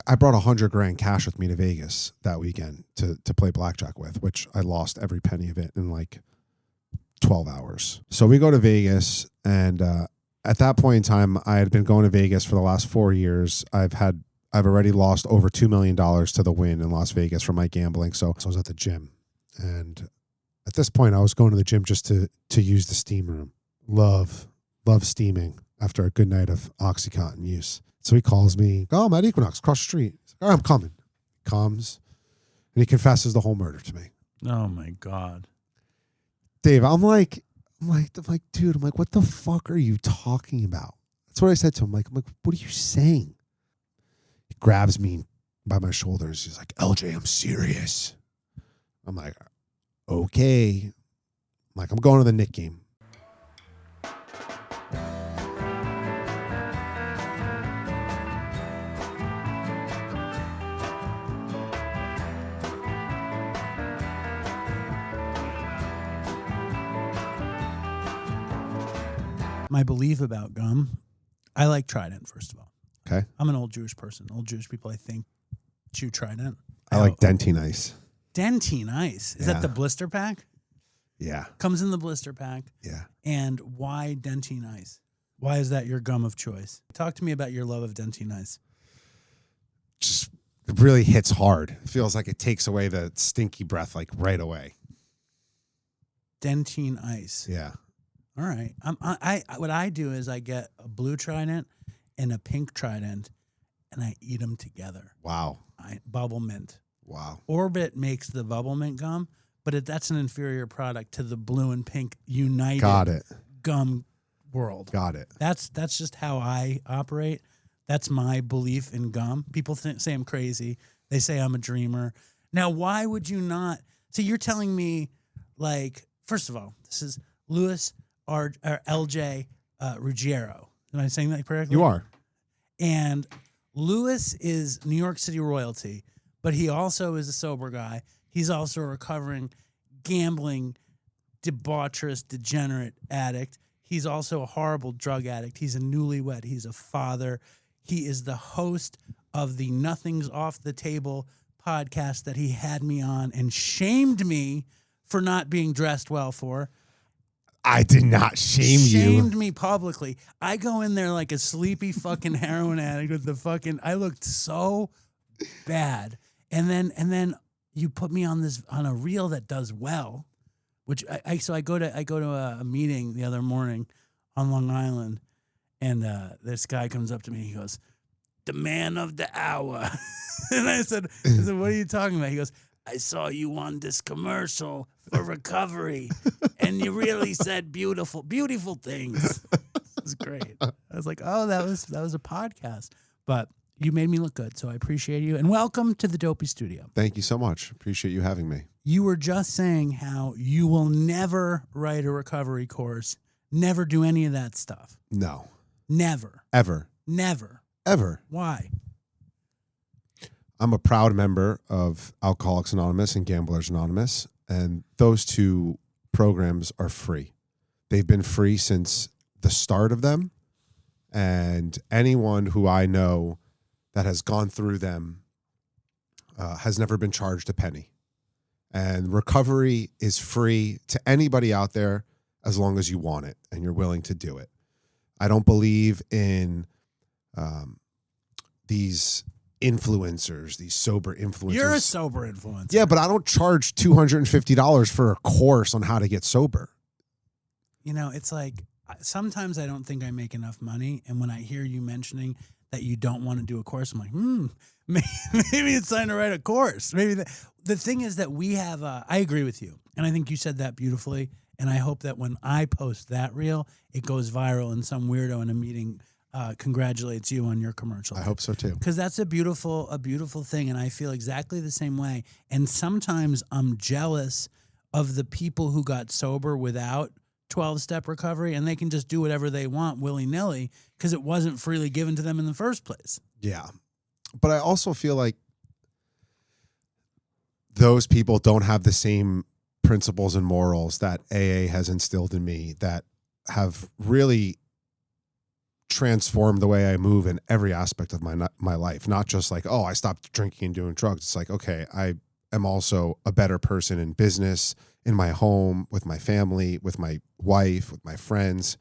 I brought $100,000 cash with me to Vegas that weekend to play blackjack with, which I lost every penny of it in like 12 hours. So we go to Vegas, and at that point in time, I had been going to Vegas for the last 4 years. I've already lost over $2 million to the win in Las Vegas from my gambling. So I was at the gym, and at this point, I was going to the gym just to use the steam room. Love steaming after a good night of OxyContin use. So he calls me, oh, I'm at Equinox, across the street. He's like, all right, I'm coming. He comes, and he confesses the whole murder to me. Oh, my God. Dave, I'm like, dude, what the fuck are you talking about? That's what I said to him. I'm like, what are you saying? He grabs me by my shoulders. He's like, LJ, I'm serious. I'm like, okay. I'm like, I'm going to the Knick game. My belief about gum, I like Trident, first of all. Okay. I'm an old Jewish person. Old Jewish people, I think, chew Trident. I like Dentine Ice. Dentine Ice. Is that the blister pack? Yeah. Comes in the blister pack. Yeah. And why Dentine Ice? Why is that your gum of choice? Talk to me about your love of Dentine Ice. Just it really hits hard. It feels like it takes away the stinky breath like right away. Dentine Ice. Yeah. All right. What I do is I get a blue Trident and a pink Trident, and I eat them together. Wow. Bubble mint. Wow. Orbit makes the bubble mint gum, but that's an inferior product to the blue and pink united gum world. Got it. That's just how I operate. That's my belief in gum. People say I'm crazy. They say I'm a dreamer. Now, why would you not? So you're telling me, like, first of all, this is Louis or LJ Ruggiero. Am I saying that correctly? You are. And Louis is New York City royalty, but he also is a sober guy. He's also a recovering gambling, debaucherous, degenerate addict. He's also a horrible drug addict. He's a newlywed. He's a father. He is the host of the Nothing's Off the Table podcast that he had me on and shamed me for not being dressed well for. I did not shame you. Shamed me publicly. I go in there like a sleepy fucking heroin addict with the fucking. I looked so bad, and then you put me on a reel that does well, which I go to a meeting the other morning on Long Island, and this guy comes up to me. He goes, "The man of the hour," and I said, "What are you talking about?" He goes, "I saw you on this commercial for recovery, and you really said beautiful, beautiful things." It was great. I was like, "Oh, that was a podcast," but you made me look good, so I appreciate you. And welcome to the Dopey Studio. Thank you so much. Appreciate you having me. You were just saying how you will never write a recovery course, never do any of that stuff. No. Never. Ever. Never. Ever. Why? I'm a proud member of Alcoholics Anonymous and Gamblers Anonymous, and those two programs are free. They've been free since the start of them, and anyone who I know that has gone through them has never been charged a penny. And recovery is free to anybody out there as long as you want it and you're willing to do it. I don't believe in these influencers, these sober influencers. You're a sober influencer. Yeah, but I don't charge $250 for a course on how to get sober. You know, it's like sometimes I don't think I make enough money, and when I hear you mentioning that you don't want to do a course, I'm like, maybe it's time to write a course. Maybe the thing is that we have. I agree with you, and I think you said that beautifully. And I hope that when I post that reel, it goes viral, and some weirdo in a meeting congratulates you on your commercial. I hope so too. Because that's a beautiful thing, and I feel exactly the same way. And sometimes I'm jealous of the people who got sober without 12-step recovery, and they can just do whatever they want willy-nilly because it wasn't freely given to them in the first place. Yeah. But I also feel like those people don't have the same principles and morals that AA has instilled in me that have really transformed the way I move in every aspect of my life. Not just like, oh, I stopped drinking and doing drugs. It's like, okay, I am also a better person in business, in my home, with my family, with my wife, with my friends.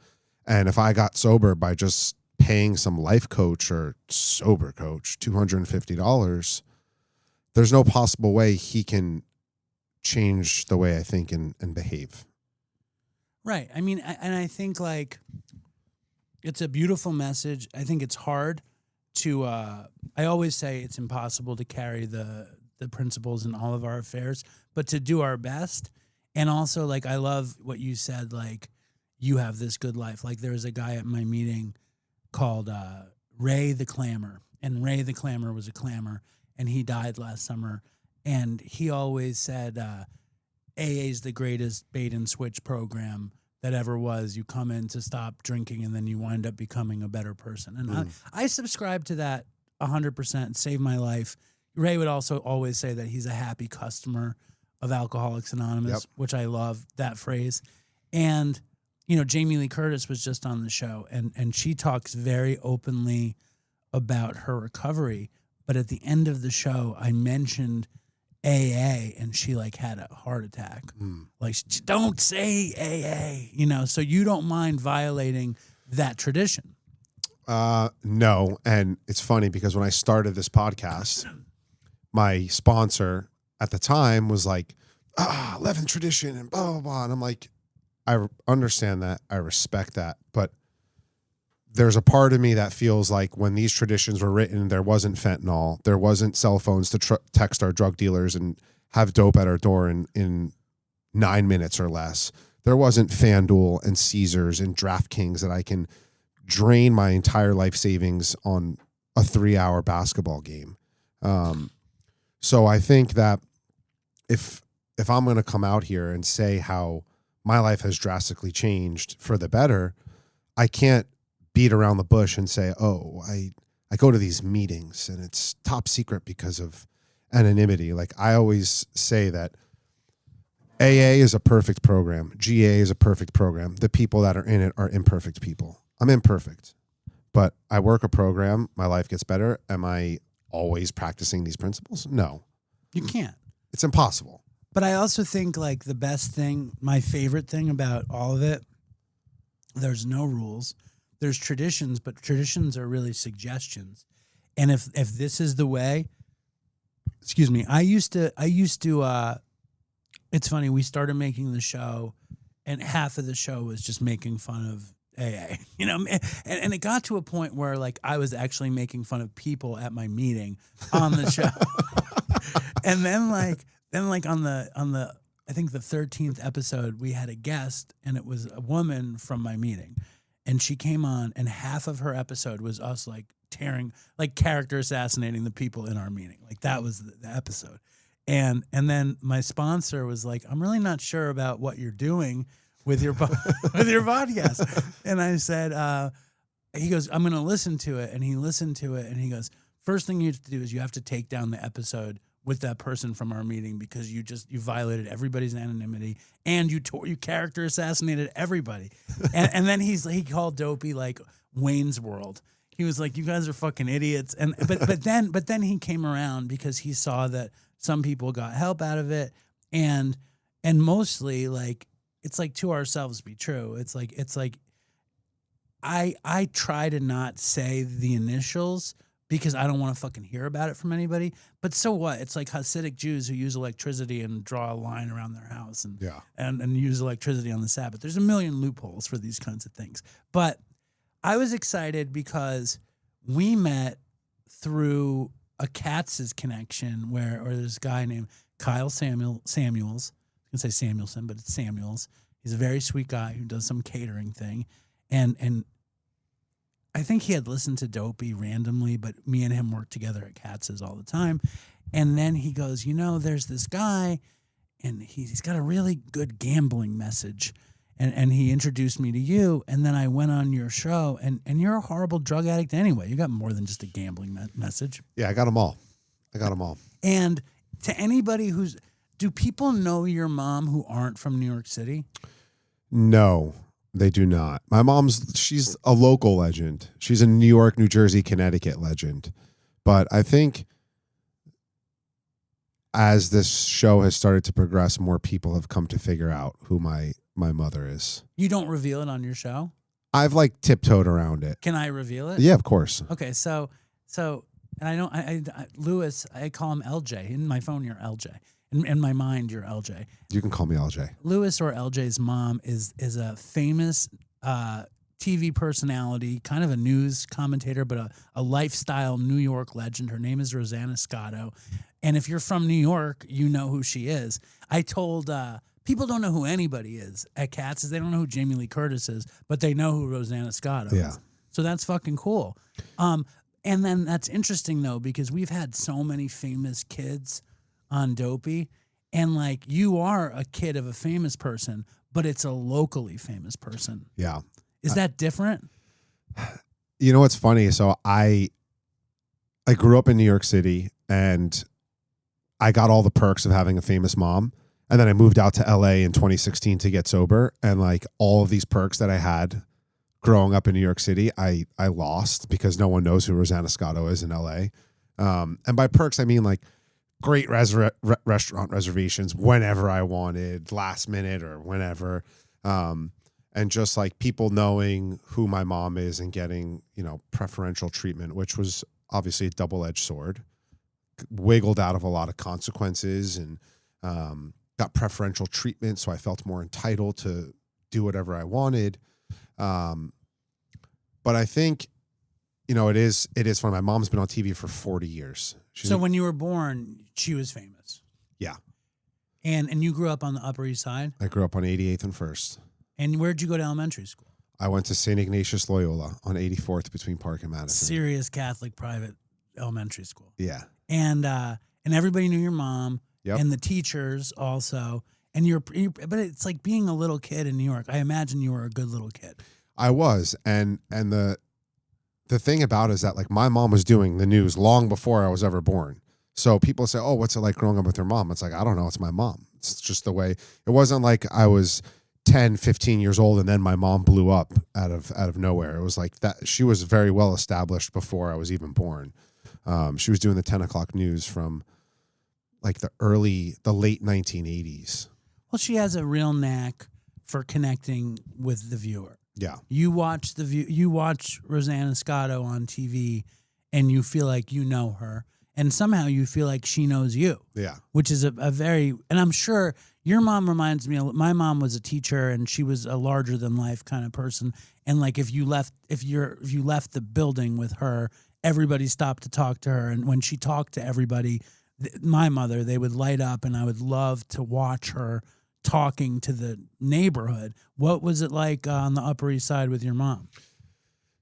And if I got sober by just paying some life coach or sober coach $250, there's no possible way he can change the way I think and behave. Right. I mean, and I think like it's a beautiful message. I think it's hard to, I always say it's impossible to carry the principles in all of our affairs, but to do our best. And also, like, I love what you said, like, you have this good life. Like, there was a guy at my meeting called Ray the Clamor, and Ray the Clamor was a clamor, and he died last summer. And he always said, AA is the greatest bait and switch program that ever was. You come in to stop drinking, and then you wind up becoming a better person. And I subscribe to that 100%. Saved my life. Ray would also always say that he's a happy customer of Alcoholics Anonymous, which I love that phrase. And, you know, Jamie Lee Curtis was just on the show, and she talks very openly about her recovery. But at the end of the show, I mentioned AA, and she like had a heart attack. Like, don't say AA, you know, so you don't mind violating that tradition. No. And it's funny because when I started this podcast, my sponsor at the time was like, 11th tradition and blah, blah, blah. And I'm like, I understand that. I respect that. But there's a part of me that feels like when these traditions were written, there wasn't fentanyl. There wasn't cell phones to text our drug dealers and have dope at our door in 9 minutes or less. There wasn't FanDuel and Caesars and DraftKings that I can drain my entire life savings on a 3-hour basketball game. So I think that if I'm going to come out here and say how my life has drastically changed for the better, I can't beat around the bush and say, oh, I go to these meetings and it's top secret because of anonymity. Like, I always say that AA is a perfect program. GA is a perfect program. The people that are in it are imperfect people. I'm imperfect, but I work a program. My life gets better. Am I always practicing these principles? No. You can't. It's impossible. But I also think, like, the best thing, my favorite thing about all of it, there's no rules. There's traditions, but traditions are really suggestions. And if this is the way, excuse me, I used to, it's funny, we started making the show and half of the show was just making fun of AA, you know, and it got to a point where, like, I was actually making fun of people at my meeting on the show. And then on the I think the 13th episode, we had a guest, and it was a woman from my meeting. And she came on, and half of her episode was us, like, tearing, like, character assassinating the people in our meeting. Like, that was the episode. And then my sponsor was like, I'm really not sure about what you're doing with your with your podcast. And I said, he goes, I'm going to listen to it. And he listened to it, and he goes, first thing you have to do is you have to take down the episode with that person from our meeting, because you violated everybody's anonymity, and you character assassinated everybody. And then he called Dopey like Wayne's World. He was like, you guys are fucking idiots. And but then he came around because he saw that some people got help out of it, and mostly, like, it's like, to ourselves be true. It's like I try to not say the initials because I don't want to fucking hear about it from anybody. But so what? It's like Hasidic Jews who use electricity and draw a line around their house and use electricity on the Sabbath. There's a million loopholes for these kinds of things. But I was excited because we met through a Katz's connection or this guy named Kyle Samuels. I was going to say Samuelson, but it's Samuels. He's a very sweet guy who does some catering thing. And I think he had listened to Dopey randomly, but me and him worked together at Katz's all the time. And then he goes, you know, there's this guy, and he's got a really good gambling message. And he introduced me to you, and then I went on your show, and you're a horrible drug addict anyway. You got more than just a gambling message. Yeah, I got them all. And to anybody do people know your mom who aren't from New York City? No. They do not. My mom's, she's a local legend. She's a New York, New Jersey, Connecticut legend. But I think as this show has started to progress, more people have come to figure out who my mother is. You don't reveal it on your show? I've like tiptoed around it. Can I reveal it? Yeah, of course. Okay, so, and I don't, Lewis, I call him LJ. In my phone, you're LJ. In my mind, you're LJ. You can call me LJ. Lewis, or LJ's mom, is a famous TV personality, kind of a news commentator, but a lifestyle New York legend. Her name is Rosanna Scotto. And if you're from New York, you know who she is. I told people don't know who anybody is at Katz's. They don't know who Jamie Lee Curtis is, but they know who Rosanna Scotto is. So that's fucking cool. And then that's interesting, though, because we've had so many famous kids on Dopey. And, like, you are a kid of a famous person, but it's a locally famous person. Yeah. Is that different? You know what's funny? So I grew up in New York City, and I got all the perks of having a famous mom. And then I moved out to LA in 2016 to get sober. And like all of these perks that I had growing up in New York City, I lost because no one knows who Rosanna Scotto is in LA. And by perks, I mean like great restaurant reservations whenever I wanted, last minute or whenever. And just like people knowing who my mom is and getting, you know, preferential treatment, which was obviously a double-edged sword. Wiggled out of a lot of consequences and got preferential treatment, so I felt more entitled to do whatever I wanted. But I think, you know, it is fun. My mom's been on TV for 40 years. So when you were born, she was famous. Yeah. And you grew up on the Upper East Side? I grew up on 88th and 1st. And where'd you go to elementary school? I went to St. Ignatius Loyola on 84th between Park and Madison. Serious Catholic private elementary school. Yeah. And everybody knew your mom. Yep. And the teachers also. And but it's like being a little kid in New York. I imagine you were a good little kid. I was. And the thing about it is that like my mom was doing the news long before I was ever born. So people say, oh, what's it like growing up with your mom? It's like, I don't know. It's my mom. It's just the way. It wasn't like I was 10, 15 years old and then my mom blew up out of nowhere. It was like that. She was very well established before I was even born. She was doing the 10 o'clock news from like the late 1980s. Well, she has a real knack for connecting with the viewer. Yeah. You watch Rosanna Scotto on TV and you feel like you know her, and somehow you feel like she knows you. Yeah. Which is a very, and I'm sure your mom reminds me, my mom was a teacher and she was a larger than life kind of person. And like if you left the building with her, everybody stopped to talk to her. And when she talked to everybody, my mother, they would light up, and I would love to watch her talking to the neighborhood. What was it like on the Upper East Side with your mom?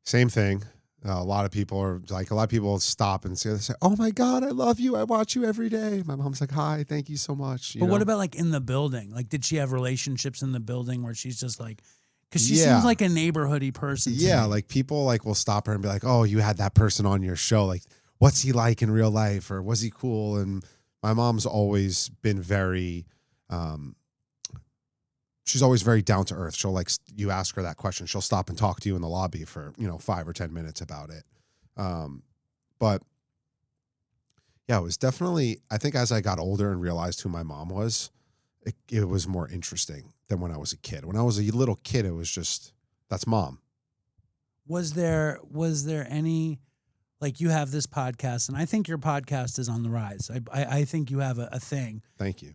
Same thing. A lot of people stop and say, oh my God, I love you. I watch you every day. My mom's like, hi, thank you so much. But what about like in the building? Like, did she have relationships in the building where she's just like, because she seems like a neighborhoody person. Yeah. Like people like will stop her and be like, oh, you had that person on your show. Like, what's he like in real life? Or was he cool? And my mom's always been very, she's always very down to earth. She'll like, you ask her that question, she'll stop and talk to you in the lobby for, 5 or 10 minutes about it. But yeah, it was definitely, I think as I got older and realized who my mom was, it was more interesting than when I was a kid. When I was a little kid, it was just, that's mom. Was there any, like, you have this podcast, and I think your podcast is on the rise. I think you have a thing. Thank you.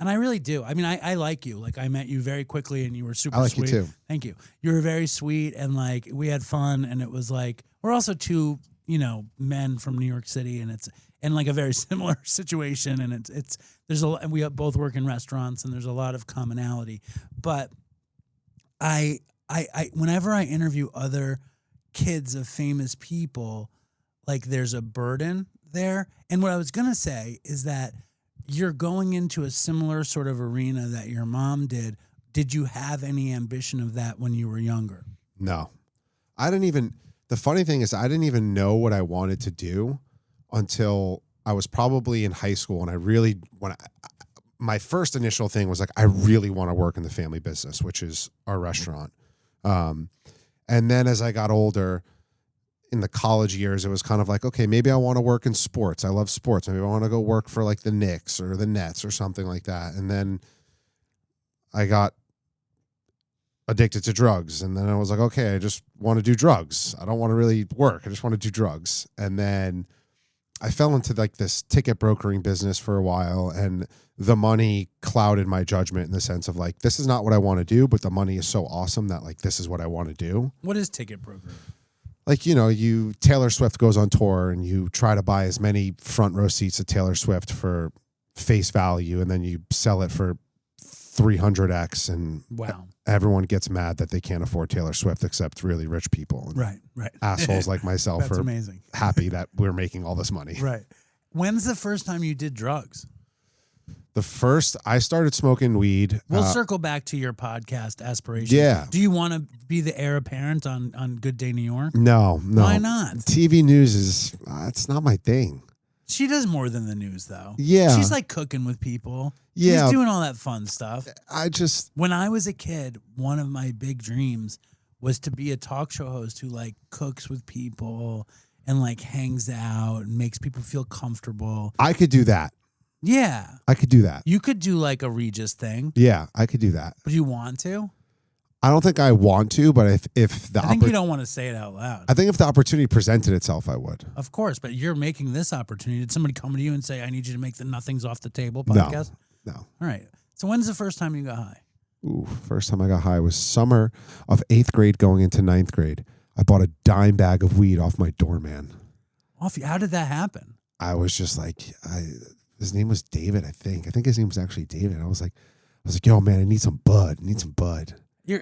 And I really do. I mean, I like you. Like, I met you very quickly, and you were super sweet. You too. Thank you. You were very sweet, and like we had fun, and it was like we're also two, men from New York City, and it's in like a very similar situation, and and we both work in restaurants, and there's a lot of commonality. But I whenever I interview other kids of famous people, like there's a burden there. And what I was gonna say is that you're going into a similar sort of arena that your mom did. Did you have any ambition of that when you were younger? No. The funny thing is I didn't even know what I wanted to do until I was probably in high school. And my first initial thing was like, I really want to work in the family business, which is our restaurant. And then as I got older in the college years, it was kind of like, okay, maybe I want to work in sports. I love sports. Maybe I want to go work for like the Knicks or the Nets or something like that. And then I got addicted to drugs. And then I was like, okay, I just want to do drugs. I don't want to really work. I just want to do drugs. And then I fell into like this ticket brokering business for a while, and the money clouded my judgment in the sense of like, this is not what I want to do, but the money is so awesome that like, this is what I want to do. What is ticket brokering? Like, Taylor Swift goes on tour and you try to buy as many front row seats of Taylor Swift for face value, and then you sell it for 300x, and wow, everyone gets mad that they can't afford Taylor Swift except really rich people. Right. Assholes like myself are amazing. Happy that we're making all this money. Right. When's the first time you did drugs? I started smoking weed. We'll circle back to your podcast aspirations. Yeah. Do you want to be the heir apparent on Good Day New York? No. Why not? TV news is, it's not my thing. She does more than the news, though. Yeah. She's like cooking with people. Yeah. She's doing all that fun stuff. When I was a kid, one of my big dreams was to be a talk show host who like cooks with people and like hangs out and makes people feel comfortable. I could do that. Yeah. I could do that. You could do like a Regis thing. Yeah, I could do that. But you want to? I don't think I want to, but if I think you don't want to say it out loud. I think if the opportunity presented itself, I would. Of course, but you're making this opportunity. Did somebody come to you and say, I need you to make the Nothing's Off the Table podcast? No. All right. So when's the first time you got high? Ooh, first time I got high was summer of 8th grade going into 9th grade. I bought a dime bag of weed off my doorman. How did that happen? I was just like, his name was David, I think. I think his name was actually David. I was like, yo, man, I need some bud. You're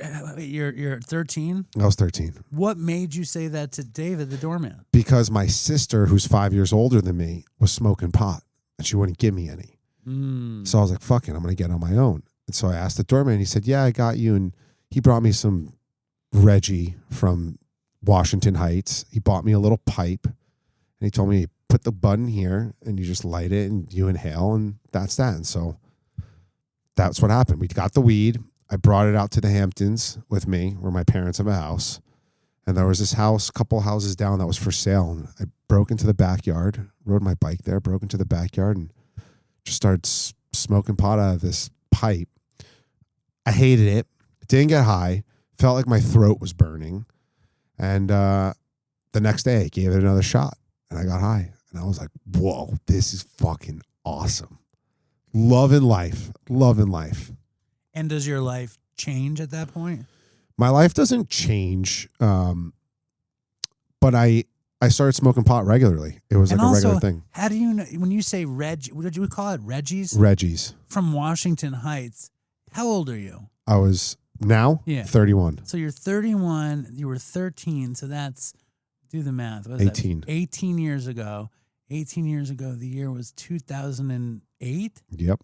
13? I was 13. What made you say that to David, the doorman? Because my sister, who's 5 years older than me, was smoking pot, and she wouldn't give me any. So I was like, fuck it, I'm going to get on my own. And so I asked the doorman, he said, yeah, I got you. And he brought me some Reggie from Washington Heights. He bought me a little pipe, and he told me, put the bud in here, and you just light it, and you inhale, and that's that. And so that's what happened. We got the weed. I brought it out to the Hamptons with me, where my parents have a house. And there was this house, a couple houses down, that was for sale. And I broke into the backyard, rode my bike there, broke into the backyard, and just started smoking pot out of this pipe. I hated it. Didn't get high. Felt like my throat was burning. And the next day, I gave it another shot, and I got high. And I was like, whoa, this is fucking awesome. Loving life. And does your life change at that point? My life doesn't change, but I started smoking pot regularly. It was like a regular thing. How do you know, when you say what did you call it? Reggie's? Reggie's. From Washington Heights. How old are you? I was 31. So you're 31, you were 13, so that's, do the math. What is 18. That? 18 years ago. 18 years ago, the year was 2008? Yep.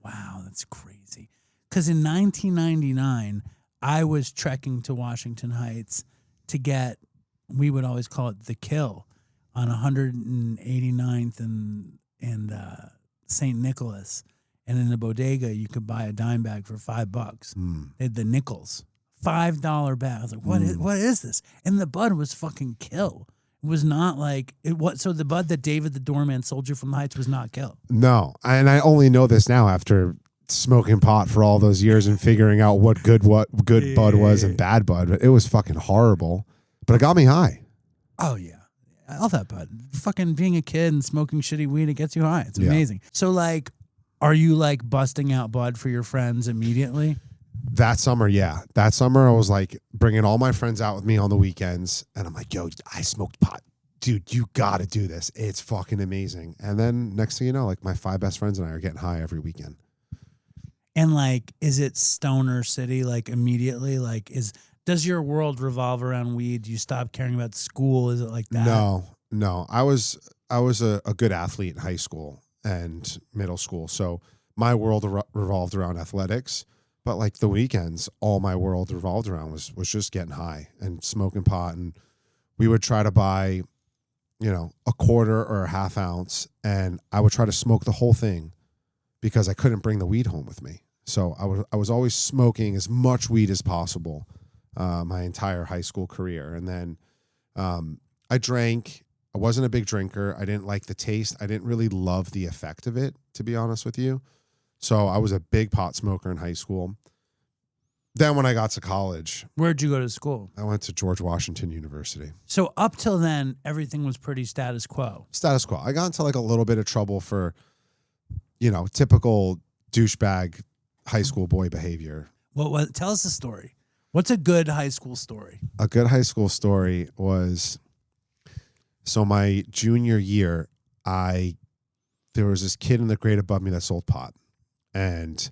Wow, that's crazy. Because in 1999, I was trekking to Washington Heights to get, we would always call it the kill, on 189th and St. Nicholas. And in the bodega, you could buy a dime bag for $5. They had the nickels, $5 bag. I was like, what is this? And the bud was fucking kill. It was not like it was. So the bud that David the doorman sold you from the Heights was not kill. No, and I only know this now after smoking pot for all those years and figuring out what good bud was and bad bud. It was fucking horrible, but it got me high. Oh yeah, I love that bud. Fucking being a kid and smoking shitty weed, it gets you high. It's amazing. So like, are you like busting out bud for your friends immediately? That summer, yeah. That summer, I was like bringing all my friends out with me on the weekends. And I'm like, yo, I smoked pot. Dude, you got to do this. It's fucking amazing. And then next thing you know, like my 5 best friends and I are getting high every weekend. And like, is it stoner city? Like immediately, like does your world revolve around weed? Do you stop caring about school? Is it like that? No. I was a good athlete in high school and middle school. So my world revolved around athletics. But like the weekends, all my world revolved around was just getting high and smoking pot. And we would try to buy, a quarter or a half ounce, and I would try to smoke the whole thing because I couldn't bring the weed home with me. So I was always smoking as much weed as possible my entire high school career. And then I drank. I wasn't a big drinker. I didn't like the taste. I didn't really love the effect of it, to be honest with you. So I was a big pot smoker in high school. Then when I got to college. Where'd you go to school? I went to George Washington University. So up till then, everything was pretty status quo. Status quo. I got into like a little bit of trouble for, typical douchebag high school boy behavior. Well, tell us the story. What's a good high school story? A good high school story was, so my junior year, there was this kid in the grade above me that sold pot. And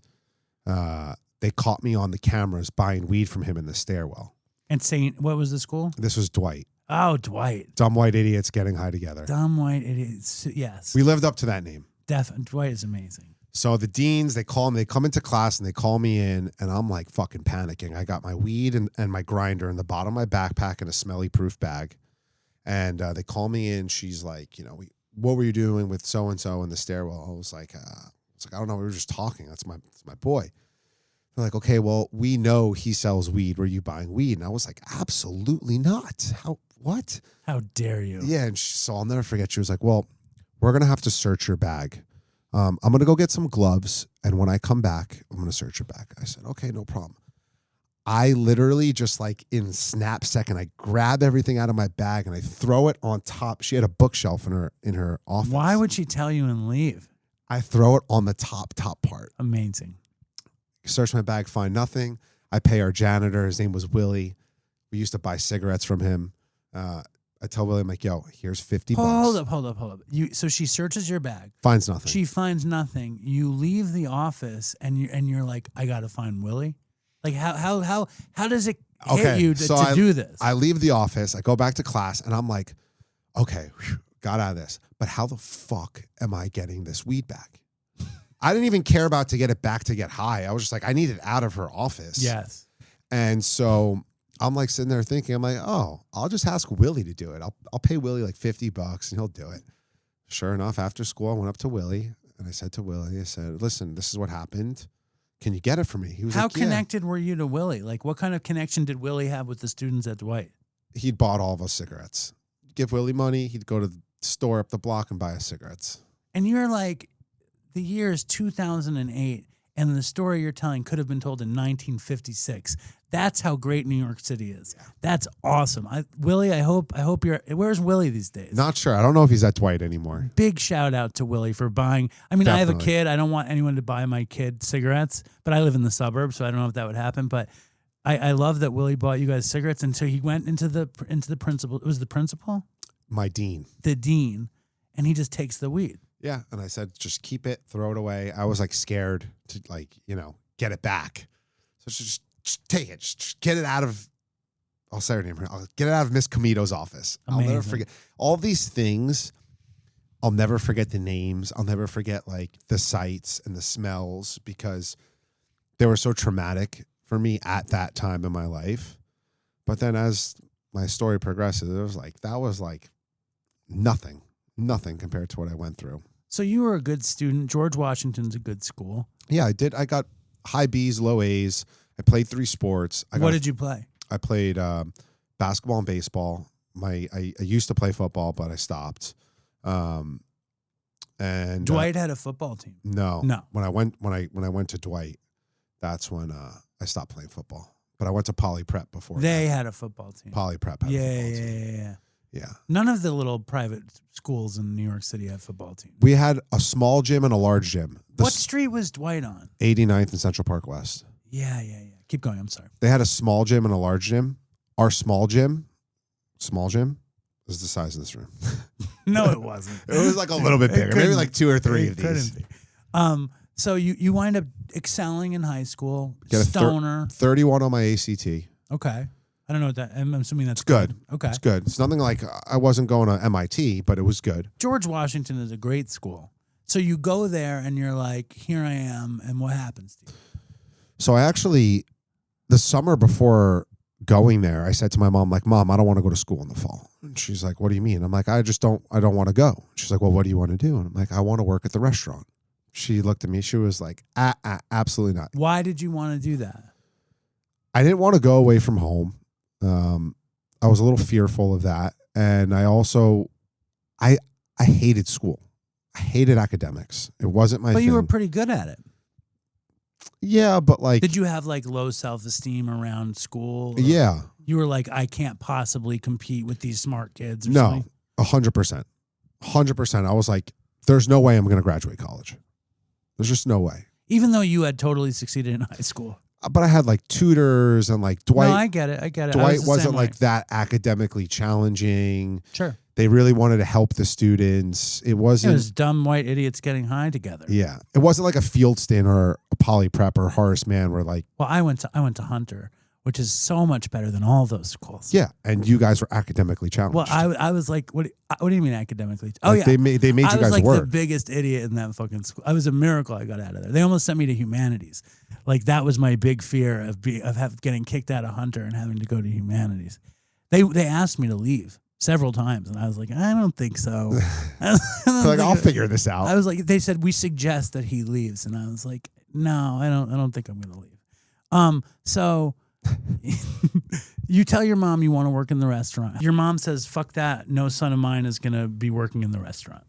they caught me on the cameras buying weed from him in the stairwell. And saying, what was the school? This was Dwight. Oh, Dwight. Dumb white idiots getting high together. Dumb white idiots. Yes. We lived up to that name. Dwight is amazing. So the deans, they come into class and they call me in, and I'm like fucking panicking. I got my weed and my grinder in the bottom of my backpack in a smelly proof bag. And they call me in. She's like, what were you doing with so-and-so in the stairwell? I was like, I don't know. We were just talking. That's my boy. They're like, okay, well, we know he sells weed. Were you buying weed? And I was like, absolutely not. What? How dare you? Yeah. And so I'll never forget. She was like, well, we're going to have to search your bag. I'm going to go get some gloves. And when I come back, I'm going to search your bag. I said, okay, no problem. I literally just like in snap second, I grab everything out of my bag and I throw it on top. She had a bookshelf in her office. Why would she tell you and leave? I throw it on the top part. Amazing. Search my bag, find nothing. I pay our janitor. His name was Willie. We used to buy cigarettes from him. I tell Willie, I'm like, yo, here's $50. Hold up. So she searches your bag. Finds nothing. She finds nothing. You leave the office and you're like, I got to find Willie. Like how does it hit you to do this? I leave the office. I go back to class and I'm like, okay, got out of this. But how the fuck am I getting this weed back? I didn't even care about to get it back to get high. I was just like, I need it out of her office. Yes. And so I'm like sitting there thinking, I'm like, oh, I'll just ask Willie to do it. I'll pay Willie like $50 and he'll do it. Sure enough, after school, I went up to Willie and I said to Willie, I said, listen, this is what happened. Can you get it for me? He was How like, connected were you to Willie? Like, what kind of connection did Willie have with the students at Dwight? He'd bought all of us cigarettes. Give Willie money. He'd go to the store up the block and buy us cigarettes. And you're like, the year is 2008, and the story you're telling could have been told in 1956. That's how great New York City is. Yeah. That's awesome. Willie, I hope you're. Where's Willie these days? Not sure. I don't know if he's at Dwight anymore. Big shout out to Willie for buying. I mean, Definitely. I have a kid. I don't want anyone to buy my kid cigarettes, but I live in the suburbs, so I don't know if that would happen. But I love that Willie bought you guys cigarettes, and so he went into the principal. It was the principal, my dean, the dean, and he just takes the weed. Yeah, and I said, just keep it, throw it away. I was like scared to get it back. So just take it, just get it out of. I'll say her name here. I'll get it out of Miss Comito's office. Amazing. I'll never forget all these things. I'll never forget the names. I'll never forget like the sights and the smells because they were so traumatic for me at that time in my life. But then as my story progresses, that was like nothing compared to what I went through. So you were a good student. George Washington's a good school. Yeah, I did. I got high B's, low A's. I played 3 sports. What did you play? I played basketball and baseball. I used to play football, but I stopped. And Dwight had a football team. No. When I went to Dwight, that's when I stopped playing football. But I went to Poly Prep before. They had a football team. Poly Prep had a football team. Yeah. Yeah. None of the little private schools in New York City have football teams. We had a small gym and a large gym. What street was Dwight on? 89th and Central Park West. Yeah. Keep going. I'm sorry. They had a small gym and a large gym. Our small gym was the size of this room. No, it wasn't. It was like a little bit bigger. Maybe like 2 or 3 of these. Couldn't be. So you wind up excelling in high school. Stoner. 31 on my ACT. Okay. I don't know what that. I'm assuming that's good. Okay. It's good. It's nothing like I wasn't going to MIT, but it was good. George Washington is a great school. So you go there and you're like, here I am. And what happens to you? So I actually, the summer before going there, I said to my mom, like, Mom, I don't want to go to school in the fall. And she's like, what do you mean? I'm like, I don't want to go. She's like, well, what do you want to do? And I'm like, I want to work at the restaurant. She looked at me. She was like, absolutely not. Why did you want to do that? I didn't want to go away from home. I was a little fearful of that. And I also, I hated school. I hated academics. It wasn't my thing. But you were pretty good at it. Yeah, but like... Did you have like low self-esteem around school? Yeah. You were like, I can't possibly compete with these smart kids or No, something? 100%. 100%. I was like, there's no way I'm going to graduate college. There's just no way. Even though you had totally succeeded in high school. But I had like tutors and like Dwight. No, I get it. Dwight wasn't like that academically challenging. Sure. They really wanted to help the students. It wasn't. It was dumb white idiots getting high together. Yeah. It wasn't like a field stand or a poly prep or Horace Mann where like. Well, I went to Hunter, which is so much better than all those schools. Yeah. And you guys were academically challenged. Well, I was like, what do you mean academically? Oh, like yeah. They made you guys I was like work. the biggest idiot in that fucking school. I was a miracle I got out of there. They almost sent me to humanities. Like that was my big fear of getting kicked out of Hunter and having to go to humanities. They asked me to leave several times, and I was like, I don't think so. I'll figure this out. I was like, they said we suggest that he leaves, and I was like, no, I don't think I'm going to leave. So you tell your mom you want to work in the restaurant. Your mom says, fuck that. No son of mine is going to be working in the restaurant.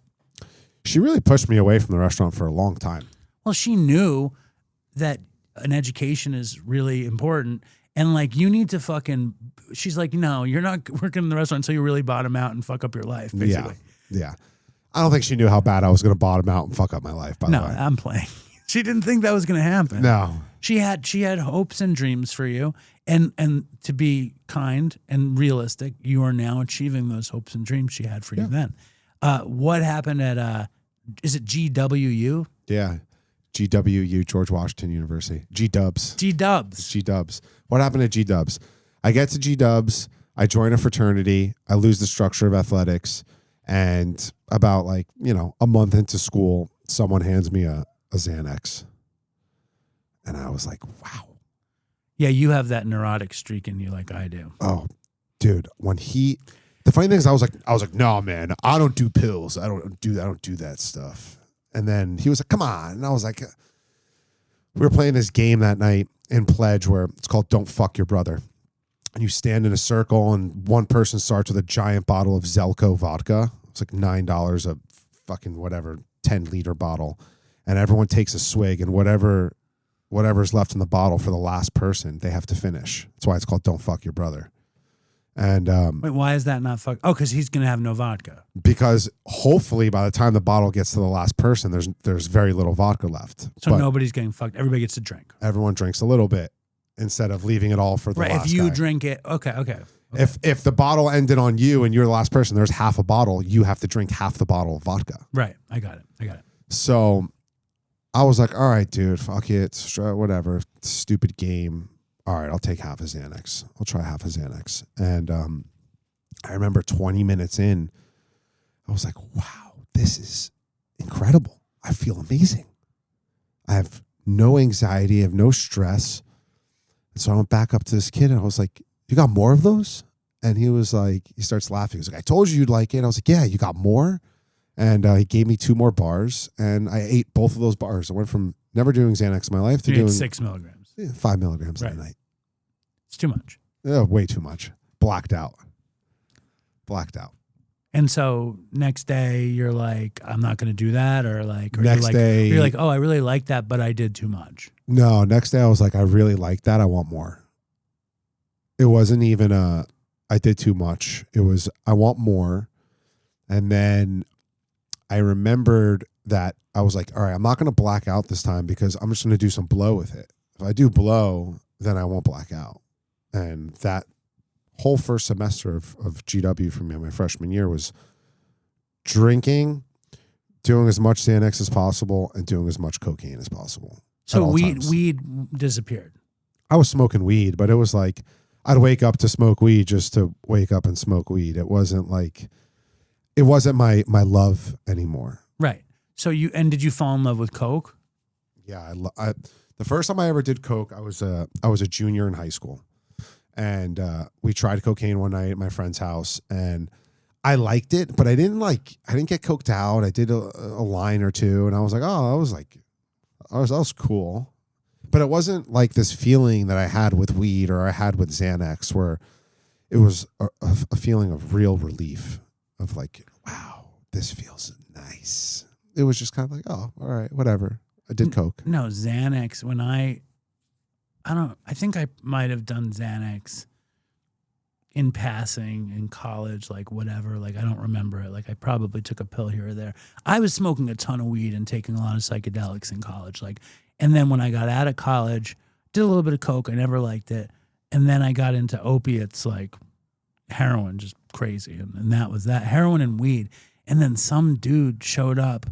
She really pushed me away from the restaurant for a long time. Well, she knew that an education is really important. And like, you need to fucking, she's like, no, you're not working in the restaurant until you really bottom out and fuck up your life, basically. Yeah. I don't think she knew how bad I was going to bottom out and fuck up my life, by the way. No, I'm playing. She didn't think that was going to happen. No. She had hopes and dreams for you. And to be kind and realistic, you are now achieving those hopes and dreams she had for you then. What happened at, is it GWU? Yeah. GWU, George Washington University. G-Dubs. G-Dubs. G-Dubs. What happened at G-Dubs? I get to G-Dubs. I join a fraternity. I lose the structure of athletics. And about like, a month into school, someone hands me a Xanax. And I was like, wow. Yeah, you have that neurotic streak in you like I do. Oh, dude. The funny thing is I was like, no, man, I don't do pills. I don't do that stuff. And then he was like, come on. And I was like, we were playing this game that night in Pledge where it's called Don't Fuck Your Brother. And you stand in a circle and one person starts with a giant bottle of Zelko vodka. It's like $9 a fucking whatever, 10-liter bottle. And everyone takes a swig and whatever's left in the bottle for the last person, they have to finish. That's why it's called Don't Fuck Your Brother. And wait, why is that not fuck? Oh, because he's gonna have no vodka. Because hopefully by the time the bottle gets to the last person, there's very little vodka left. So but nobody's getting fucked. Everybody gets to drink. Everyone drinks a little bit instead of leaving it all for the last Right. If you guy. drink it, okay. If the bottle ended on you and you're the last person, there's half a bottle. You have to drink half the bottle of vodka. Right. I got it. So I was like, all right, dude, fuck it, whatever, stupid game. All right, I'll take half a Xanax. I'll try half a Xanax. And I remember 20 minutes in, I was like, wow, this is incredible. I feel amazing. I have no anxiety. I have no stress. And so I went back up to this kid and I was like, you got more of those? And he was like, he starts laughing. He was like, I told you you'd like it. I was like, yeah, you got more? And he gave me 2 more bars and I ate both of those bars. I went from never doing Xanax in my life to doing 6 milligrams. 5 milligrams right. a night. It's too much. Way too much. Blacked out. And so next day you're like, I'm not going to do that, or like, or next day you're like, oh, I really like that, but I did too much. No, next day I was like, I really like that. I want more. It wasn't even I did too much. It was, I want more. And then I remembered that I was like, all right, I'm not going to black out this time because I'm just going to do some blow with it. If I do blow, then I won't black out. And that whole first semester of GW for me, my freshman year, was drinking, doing as much Xanax as possible, and doing as much cocaine as possible. So weed disappeared. I was smoking weed, but it was like I'd wake up to smoke weed just to wake up and smoke weed. It wasn't my love anymore. Right. So did you fall in love with coke? Yeah, the first time I ever did coke, I was a junior in high school. And we tried cocaine one night at my friend's house, and I liked it, but I didn't get coked out. I did a line or two, and I was like, oh, that was cool. But it wasn't like this feeling that I had with weed or I had with Xanax, where it was a feeling of real relief of like, wow, this feels nice. It was just kind of like, oh, all right, whatever. I did coke. No, Xanax. When I think I might have done Xanax in passing in college, like whatever. Like I don't remember it. Like I probably took a pill here or there. I was smoking a ton of weed and taking a lot of psychedelics in college. Like, and then when I got out of college, did a little bit of coke. I never liked it. And then I got into opiates, like heroin, just crazy. And that was that, heroin and weed. And then some dude showed up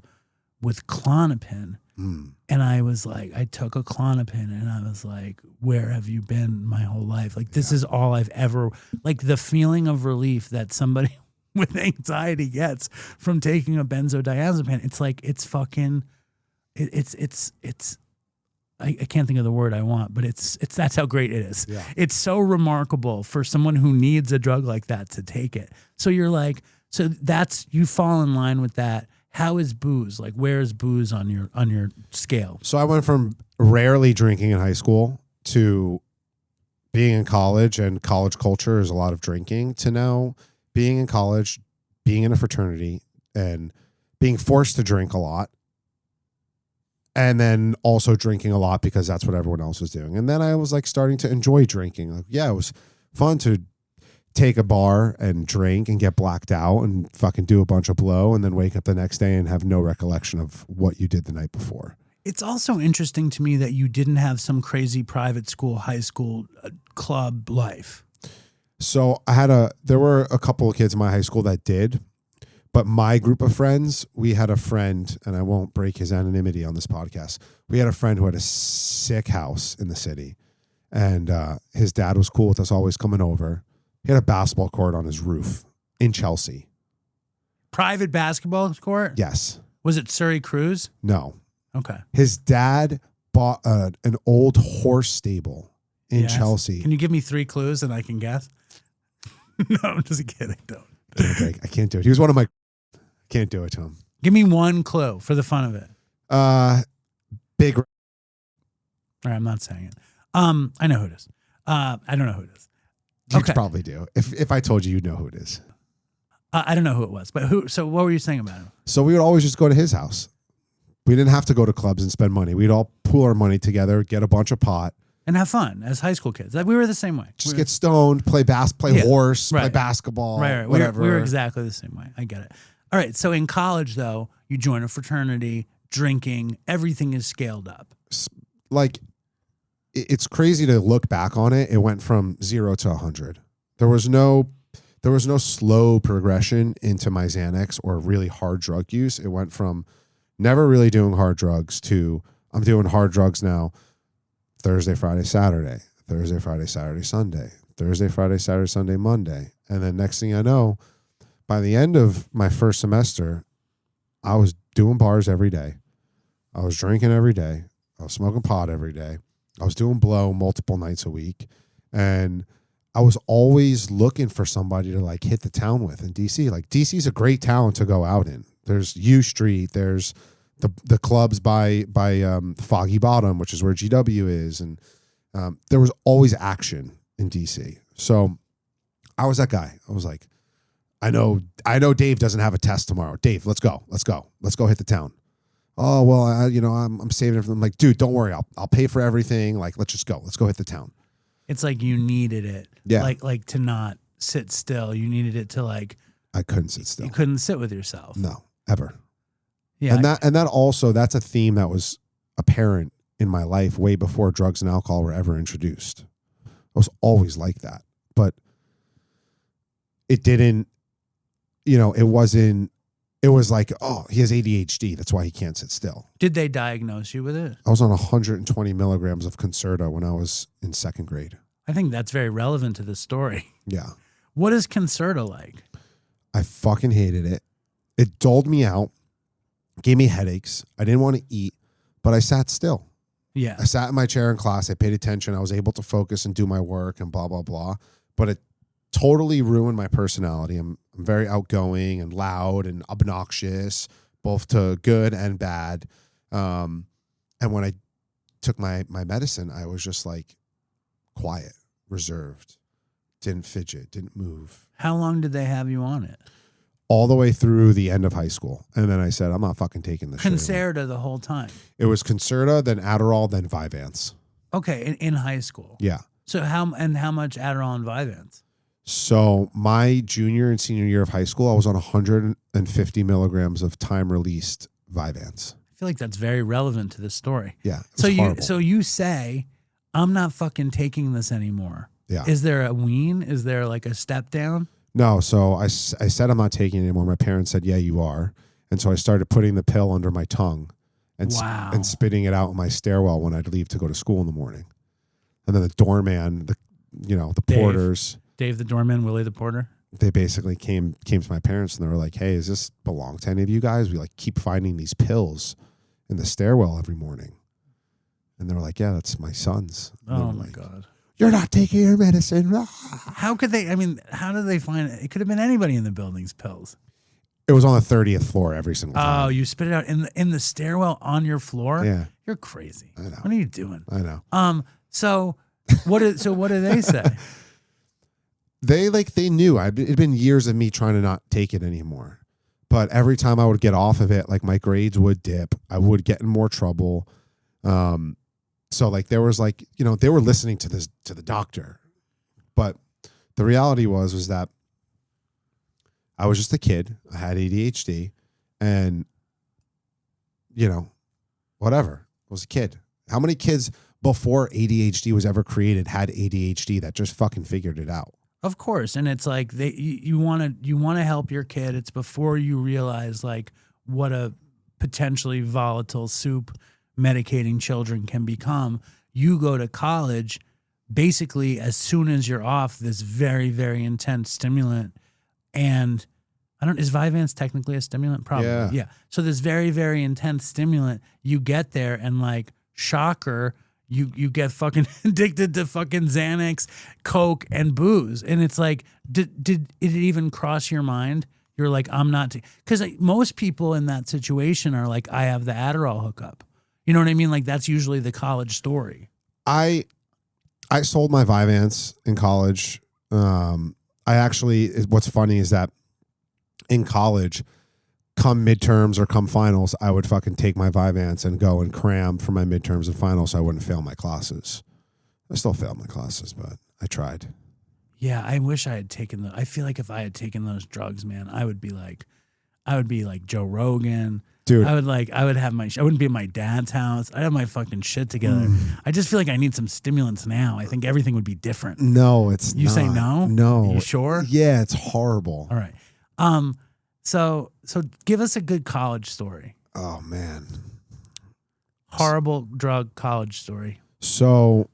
with Klonopin. And I was like, I took a Klonopin and I was like, where have you been my whole life? Like, this is all I've ever, like the feeling of relief that somebody with anxiety gets from taking a benzodiazepine. It's like, it's fucking, I can't think of the word I want, but that's how great it is. Yeah. It's so remarkable for someone who needs a drug like that to take it. So you're like, so that's, you fall in line with that. How is booze? Like, where is booze on your scale? So I went from rarely drinking in high school to being in college, and college culture is a lot of drinking, to now being in college, being in a fraternity, and being forced to drink a lot. And then also drinking a lot because that's what everyone else was doing. And then I was like starting to enjoy drinking. Like, yeah, it was fun to take a bar and drink and get blacked out and fucking do a bunch of blow and then wake up the next day and have no recollection of what you did the night before. It's also interesting to me that you didn't have some crazy private school, high school club life. So there were a couple of kids in my high school that did, but my group of friends, we had a friend, and I won't break his anonymity on this podcast. We had a friend who had a sick house in the city, and his dad was cool with us always coming over. He had a basketball court on his roof in Chelsea. Private basketball court? Yes. Was it Surrey Cruise? No. Okay. His dad bought an old horse stable in Chelsea. Can you give me 3 clues and I can guess? No, I'm just kidding. Don't. I can't do it. He was one of my... Can't do it to him. Give me 1 clue for the fun of it. Big... All right, I'm not saying it. I know who it is. I don't know who it is. You probably do. If I told you, you'd know who it is. I don't know who it was, but who? So what were you saying about him? So we would always just go to his house. We didn't have to go to clubs and spend money. We'd all pool our money together, get a bunch of pot, and have fun as high school kids. We were the same way. Just get stoned, play horse, play basketball, right. Whatever. We were exactly the same way. I get it. All right. So in college, though, you join a fraternity, drinking, everything is scaled up. Like, it's crazy to look back on it. It went from 0 to 100. There was no slow progression into my Xanax or really hard drug use. It went from never really doing hard drugs to I'm doing hard drugs now. Thursday, Friday, Saturday. Thursday, Friday, Saturday, Sunday. Thursday, Friday, Saturday, Sunday, Monday. And then next thing I know, by the end of my first semester, I was doing bars every day. I was drinking every day. I was smoking pot every day. I was doing blow multiple nights a week, and I was always looking for somebody to like hit the town with in DC. Like, DC's a great town to go out in. There's U Street. There's the clubs by Foggy Bottom, which is where GW is, and there was always action in DC. So I was that guy. I was like, I know Dave doesn't have a test tomorrow. Dave, let's go hit the town. Oh, well, I'm saving it for them. I'm like, dude, don't worry. I'll pay for everything. Like, let's just go. Let's go hit the town. It's like you needed it. Yeah. Like to not sit still. You needed it to like. I couldn't sit still. You couldn't sit with yourself. No, ever. Yeah. And that also, that's a theme that was apparent in my life way before drugs and alcohol were ever introduced. I was always like that, but it didn't, it was like, oh, he has ADHD. That's why he can't sit still. Did they diagnose you with it? I was on 120 milligrams of Concerta when I was in 2nd grade. I think that's very relevant to the story. Yeah. What is Concerta like? I fucking hated it. It dulled me out, gave me headaches. I didn't want to eat, but I sat still. Yeah. I sat in my chair in class. I paid attention. I was able to focus and do my work and blah, blah, blah. But totally ruined my personality. I'm very outgoing and loud and obnoxious, both to good and bad. And when I took my medicine, I was just like quiet, reserved, didn't fidget, didn't move. How long did they have you on it? All the way through the end of high school. And then I said, I'm not fucking taking this shit Concerta the whole time. It was Concerta, then Adderall, then Vyvanse. Okay, in high school. Yeah. So how much Adderall and Vyvanse? So my junior and senior year of high school, I was on 150 milligrams of time-released Vyvanse. I feel like that's very relevant to this story. Yeah. So you say, I'm not fucking taking this anymore. Yeah. Is there a wean? Is there like a step down? No. So I said, I'm not taking it anymore. My parents said, yeah, you are. And so I started putting the pill under my tongue and spitting it out in my stairwell when I'd leave to go to school in the morning. And then the doorman, the porters. Dave the doorman, Willie the porter. They basically came to my parents and they were like, hey, does this belong to any of you guys? We like keep finding these pills in the stairwell every morning. And they were like, yeah, that's my son's. Oh my God. You're not taking your medicine. How could they, how did they find it? It could have been anybody in the building's pills. It was on the 30th floor every single time. Oh, you spit it out in the stairwell on your floor? Yeah. You're crazy. I know. What are you doing? I know. So what do they say? They knew. It'd been years of me trying to not take it anymore. But every time I would get off of it, like my grades would dip. I would get in more trouble. So like there was like, they were listening to the doctor. But the reality was that I was just a kid. I had ADHD and whatever. I was a kid. How many kids before ADHD was ever created had ADHD that just fucking figured it out? Of course, and it's like you want to help your kid. It's before you realize like what a potentially volatile soup medicating children can become. You go to college basically as soon as you're off this very, very intense stimulant, and is Vyvanse technically a stimulant? Probably. Yeah. So this very, very intense stimulant, you get there and like shocker. You get fucking addicted to fucking Xanax, Coke, and booze. And it's like, did it even cross your mind? You're like, I'm not, because like, most people in that situation are like, I have the Adderall hookup. You know what I mean? Like that's usually the college story. I sold my Vyvanse in college. What's funny is that in college, come midterms or come finals, I would fucking take my Vyvanse and go and cram for my midterms and finals so I wouldn't fail my classes. I still failed my classes, but I tried. Yeah, I wish I had taken I feel like if I had taken those drugs, man, I would be like Joe Rogan. Dude. I would have I wouldn't be at my dad's house. I'd have my fucking shit together. I just feel like I need some stimulants now. I think everything would be different. No, it's You not. say no? No. Are you sure? Yeah, it's horrible. All right. So give us a good college story. Oh man. Horrible drug college story. So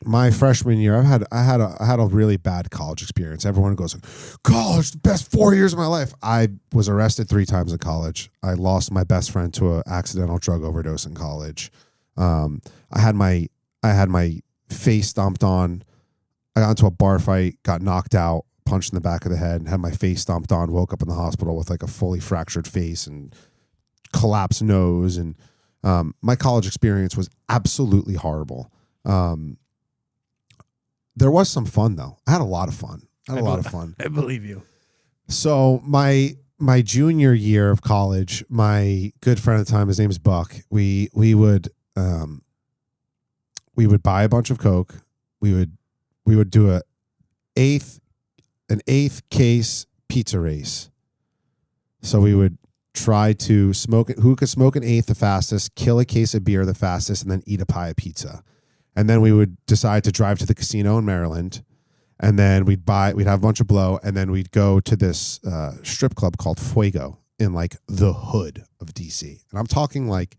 my freshman year, I had a really bad college experience. Everyone goes, college, the best 4 years of my life. I was arrested 3 times in college. I lost my best friend to an accidental drug overdose in college. I had my face stomped on. I got into a bar fight, got knocked out, punched in the back of the head, and had my face stomped on, woke up in the hospital with like a fully fractured face and collapsed nose. And my college experience was absolutely horrible. There was some fun though. I had a lot of fun. I believe you. So my junior year of college, my good friend at the time, his name is Buck. We would buy a bunch of Coke. We would do an eighth case pizza race. So we would try to smoke it. Who could smoke an eighth the fastest, kill a case of beer the fastest, and then eat a pie of pizza. And then we would decide to drive to the casino in Maryland. And then we'd have a bunch of blow. And then we'd go to this strip club called Fuego in like the hood of DC. And I'm talking like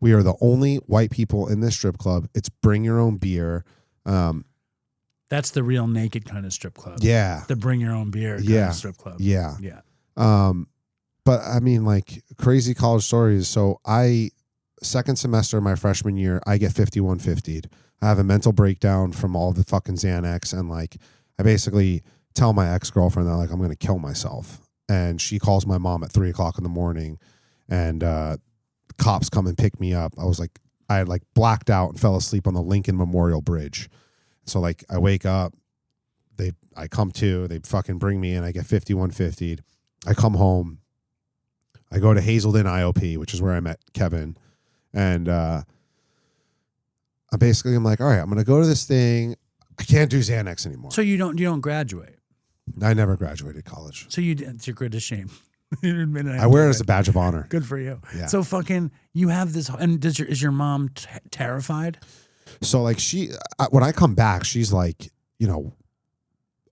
we are the only white people in this strip club. It's bring your own beer. That's the real naked kind of strip club. Yeah. The bring your own beer kind of strip club. Yeah. Yeah. But I mean, like crazy college stories. So second semester of my freshman year, I get 5150'd. I have a mental breakdown from all the fucking Xanax, and like I basically tell my ex-girlfriend that like I'm going to kill myself. And she calls my mom at 3:00 in the morning, and cops come and pick me up. I had like blacked out and fell asleep on the Lincoln Memorial Bridge. So like I wake up, I come to, they fucking bring me in. I get 5150'd. I come home. I go to Hazelden IOP, which is where I met Kevin. And I'm like, all right, I'm going to go to this thing. I can't do Xanax anymore. So you don't graduate? I never graduated college. So it's your greatest shame. I wear it as a badge of honor. Good for you. Yeah. So fucking, you have this, and is your mom terrified? So like when I come back, she's like, you know,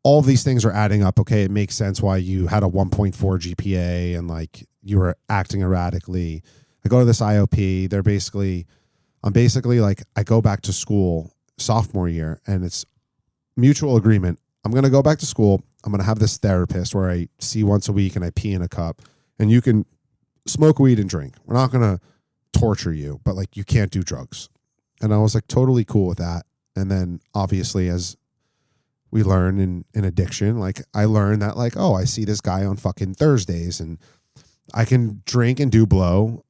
all these things are adding up. Okay, it makes sense why you had a 1.4 GPA and like you were acting erratically. I go to this IOP. I'm basically like, I go back to school sophomore year, and it's mutual agreement. I'm going to go back to school. I'm going to have this therapist where I see once a week and I pee in a cup, and you can smoke weed and drink. We're not going to torture you, but like you can't do drugs. And I was like totally cool with that. And then obviously as we learn in addiction, like I learned that like, oh, I see this guy on fucking Thursdays, and I can drink and do blow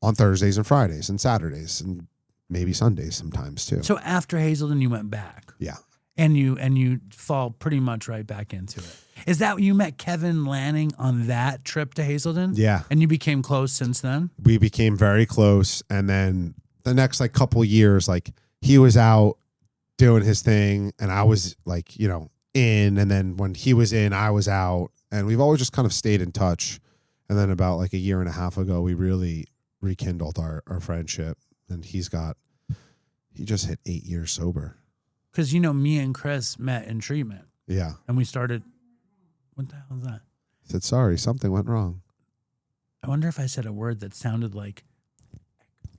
on Thursdays and Fridays and Saturdays and maybe Sundays sometimes too. So after Hazelden, you went back. Yeah. And you fall pretty much right back into it. Is that you met Kevin Lanning on that trip to Hazelden? Yeah. And you became close since then? We became very close. And then the next like couple of years, like he was out doing his thing and I was like, you know, in. And then when he was in, I was out. And we've always just kind of stayed in touch. And then about like a year and a half ago, we really rekindled our friendship. And he just hit 8 years sober. Because, you know, me and Chris met in treatment. Yeah. And we started, what the hell is that? I said, sorry, something went wrong. I wonder if I said a word that sounded like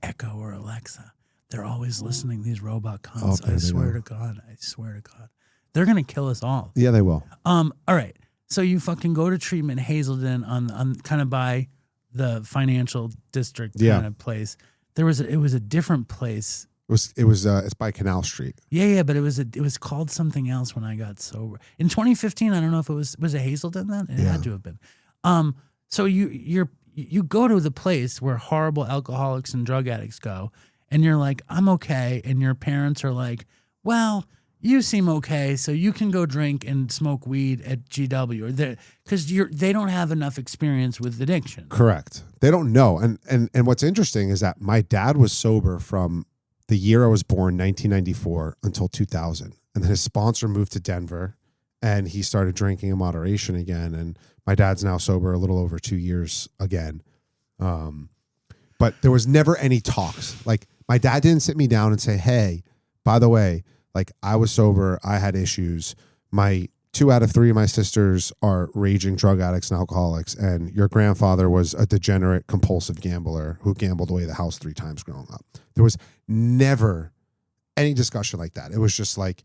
Echo or Alexa. They're always listening, these robot cunts. I swear to God. I swear to God. They're going to kill us all. Yeah, they will. All right. So you fucking go to treatment Hazelden on kind of by the financial district kind of place. It was a different place. It's by Canal Street. Yeah, but it was called something else when I got sober. In 2015, I don't know if it was it Hazelden then? It had to have been. So you go to the place where horrible alcoholics and drug addicts go, and you're like, I'm okay, and your parents are like, well, you seem okay, so you can go drink and smoke weed at GW, because they don't have enough experience with addiction. Correct. They don't know. And what's interesting is that my dad was sober from the year I was born, 1994, until 2000. And then his sponsor moved to Denver, and he started drinking in moderation again. And my dad's now sober a little over 2 years again. But there was never any talks. Like, my dad didn't sit me down and say, hey, by the way, like, I was sober, I had issues. My 2 out of 3 of my sisters are raging drug addicts and alcoholics, and your grandfather was a degenerate, compulsive gambler who gambled away the house 3 times growing up. There was never any discussion like that. It was just like,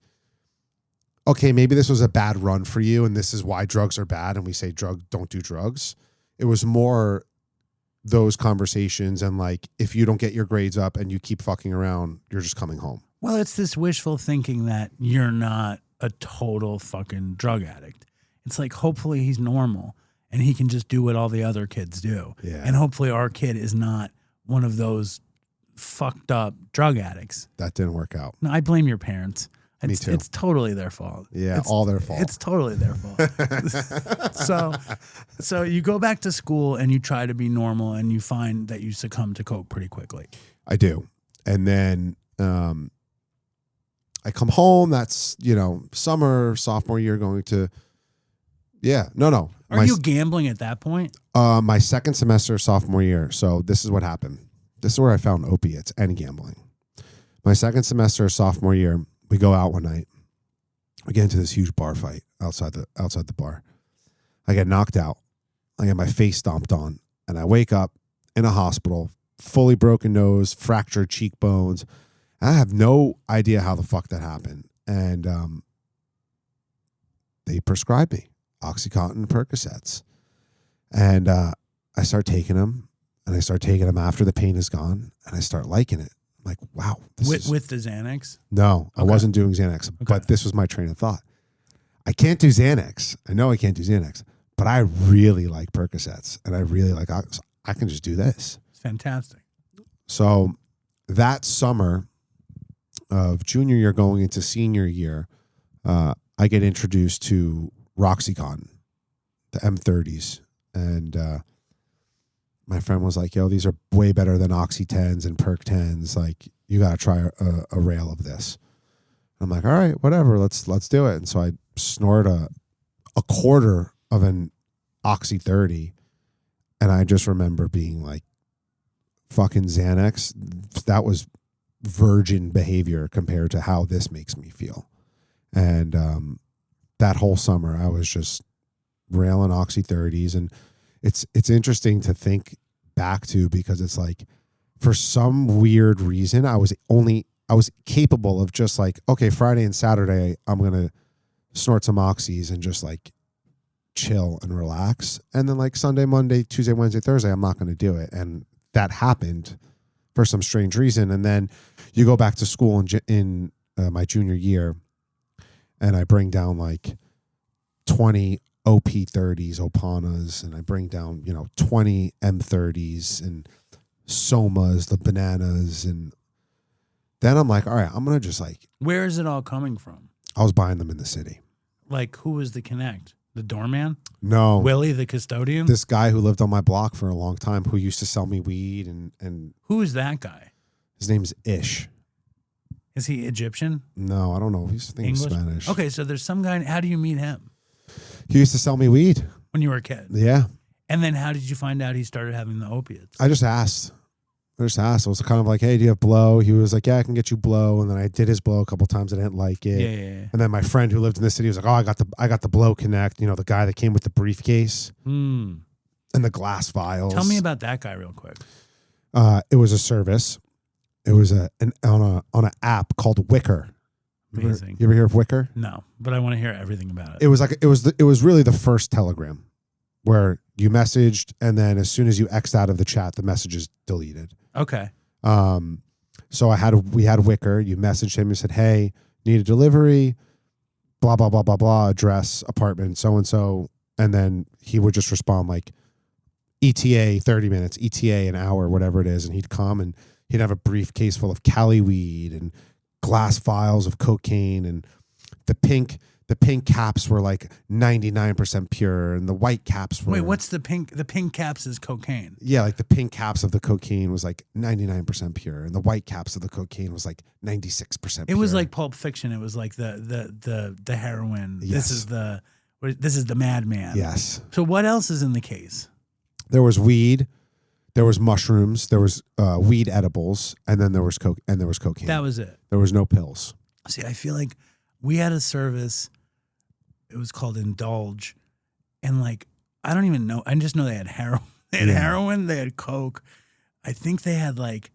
okay, maybe this was a bad run for you, and this is why drugs are bad, and we say don't do drugs. It was more those conversations, and like, if you don't get your grades up and you keep fucking around, you're just coming home. Well, it's this wishful thinking that you're not a total fucking drug addict. It's like, hopefully he's normal and he can just do what all the other kids do. Yeah. And hopefully our kid is not one of those fucked up drug addicts. That didn't work out. No, I blame your parents. Me too. It's totally their fault. Yeah, all their fault. It's totally their fault. So you go back to school and you try to be normal, and you find that you succumb to coke pretty quickly. I do. And then I come home. That's, summer, sophomore year, going to, no. Are you gambling at that point? My second semester, sophomore year. So this is what happened. This is where I found opiates and gambling. My second semester, sophomore year, we go out one night. We get into this huge bar fight outside the bar. I get knocked out. I get my face stomped on, and I wake up in a hospital, fully broken nose, fractured cheekbones. I have no idea how the fuck that happened. And they prescribed me Oxycontin and Percocets. And I start taking them, and I start taking them after the pain is gone, and I start liking it. I'm like, wow. With the Xanax? No, okay. I wasn't doing Xanax, but this was my train of thought. I can't do Xanax. I know I can't do Xanax, but I really like Percocets, and I really like, I can just do this. It's fantastic. So that summer of junior year going into senior year, I get introduced to Roxycontin, the M30s. And my friend was like, yo, these are way better than Oxy 10s and Perc 10s. Like, you got to try a rail of this. I'm like, all right, whatever, let's do it. And so I snorted a quarter of an Oxy 30. And I just remember being like, fucking Xanax, that was virgin behavior compared to how this makes me feel. And that whole summer, I was just railing Oxy 30s. And it's interesting to think back to, because it's like, for some weird reason, I was capable of just like, okay, Friday and Saturday, I'm going to snort some Oxys and just like chill and relax. And then like Sunday, Monday, Tuesday, Wednesday, Thursday, I'm not going to do it. And that happened for some strange reason. And then you go back to school in my junior year, and I bring down like 20 OP30s, Opanas, and I bring down, 20 M30s and Somas, the bananas. And then I'm like, all right, I'm going to just like. Where is it all coming from? I was buying them in the city. Like, who was the connect? The doorman? No. Willie, the custodian? This guy who lived on my block for a long time, who used to sell me weed. And who is that guy? His name's Ish. Is he Egyptian? No, I don't know. He's Spanish. Okay, so there's some guy. How do you meet him? He used to sell me weed. When you were a kid? Yeah. And then how did you find out he started having the opiates? I just asked. I was kind of like, hey, do you have blow? He was like, yeah, I can get you blow. And then I did his blow a couple times. I didn't like it. Yeah. And then my friend who lived in the city was like, oh, I got the blow connect. The guy that came with the briefcase and the glass vials. Tell me about that guy real quick. It was a service. It was on an app called Wicker. Amazing. You ever hear of Wicker? No, but I want to hear everything about it. It was really the first Telegram, where you messaged, and then as soon as you X'd out of the chat, the message is deleted. Okay. So we had Wicker. You messaged him. You said, hey, need a delivery, blah, blah, blah, blah, blah, address, apartment, so-and-so. And then he would just respond like ETA 30 minutes, ETA an hour, whatever it is. And he'd come and he'd have a briefcase full of Cali weed and glass vials of cocaine, and the pink caps were like 99% pure, and the white caps were. Wait, what's the pink? The pink caps is cocaine. Yeah, like the pink caps of the cocaine was like 99% pure, and the white caps of the cocaine was like 96% pure. It was like Pulp Fiction. It was like the heroin. Yes. This is the madman. Yes. So what else is in the case? There was weed, there was mushrooms, there was weed edibles, and then there was cocaine. That was it. There was no pills. See, I feel like we had a service. It was called Indulge, and like I don't even know. I just know they had heroin. They had heroin. They had coke. I think they had like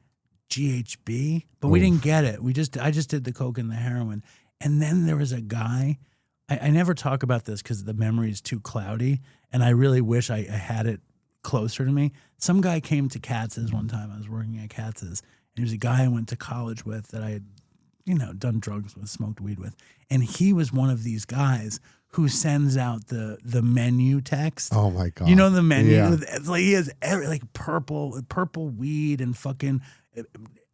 GHB, but we didn't get it. I just did the coke and the heroin, and then there was a guy. I never talk about this because the memory is too cloudy, and I really wish I had it closer to me. Some guy came to Katz's one time. I was working at Katz's, and he was a guy I went to college with that I had, done drugs with, smoked weed with, and he was one of these guys who sends out the menu text. Oh my God. You know the menu? Yeah. It's like he has like purple weed and fucking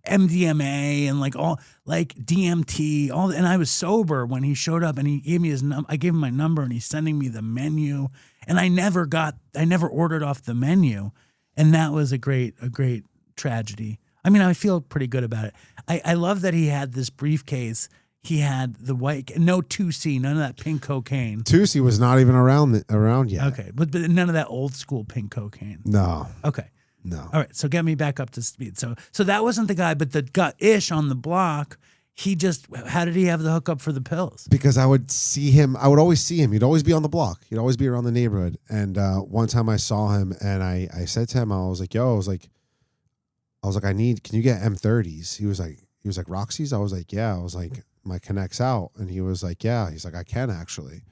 MDMA and like all like DMT, all, and I was sober when he showed up, and he gave me his I gave him my number, and he's sending me the menu, and I never ordered off the menu, and that was a great tragedy. I mean, I feel pretty good about it. I love that he had this briefcase. He had the white, no 2C, none of that pink cocaine. 2C was not even around yet. Okay, but none of that old school pink cocaine. No. Okay. No. All right, so get me back up to speed. So that wasn't the guy, but the guy Ish on the block. How did he have the hookup for the pills? Because I would see him. I would always see him. He'd always be on the block. He'd always be around the neighborhood. And one time I saw him, and I said to him, I was like, can you get M30s? He was like, Roxy's? I was like, yeah. I was like, my connect's out. And he was like, yeah. He's like, I can actually.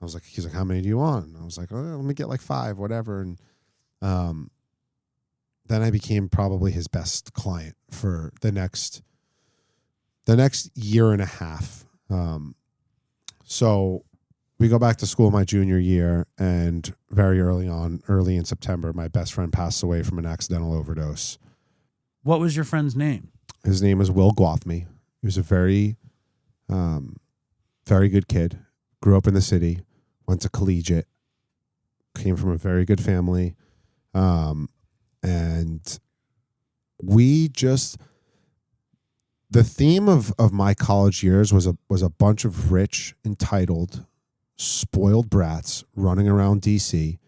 He's like, how many do you want? And I was like, let me get like 5, whatever. And then I became probably his best client for the next year and a half. So we go back to school my junior year, and very early in September, my best friend passed away from an accidental overdose. What was your friend's name? His name is Will Gwathmey. He was a very, very good kid. Grew up in the city, went to collegiate, came from a very good family. And we just, the theme of my college years was a bunch of rich, entitled, spoiled brats running around DC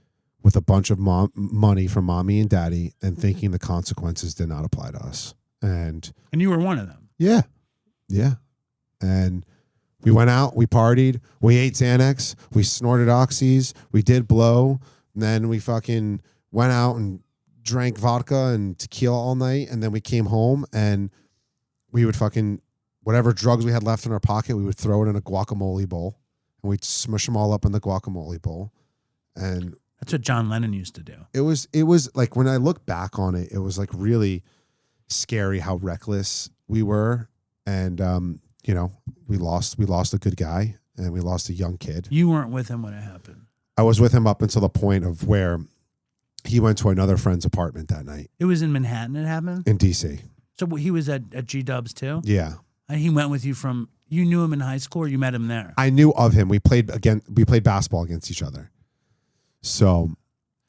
with a bunch of money from mommy and daddy and thinking the consequences did not apply to us. And you were one of them. Yeah. Yeah. And we went out, we partied, we ate Xanax, we snorted oxys, we did blow, and then we fucking went out and drank vodka and tequila all night, and then we came home and we would fucking, whatever drugs we had left in our pocket, we would throw it in a guacamole bowl, and we'd smush them all up in the guacamole bowl. And that's what John Lennon used to do. It was like, when I look back on it, it was like really scary how reckless we were. And, you know, we lost a good guy, and we lost a young kid. You weren't with him when it happened. I was with him up until the point of where he went to another friend's apartment that night. It was in Manhattan it happened? In DC. So he was at G-Dubs too? Yeah. And he went with you you knew him in high school, or you met him there? I knew of him. We played basketball against each other. So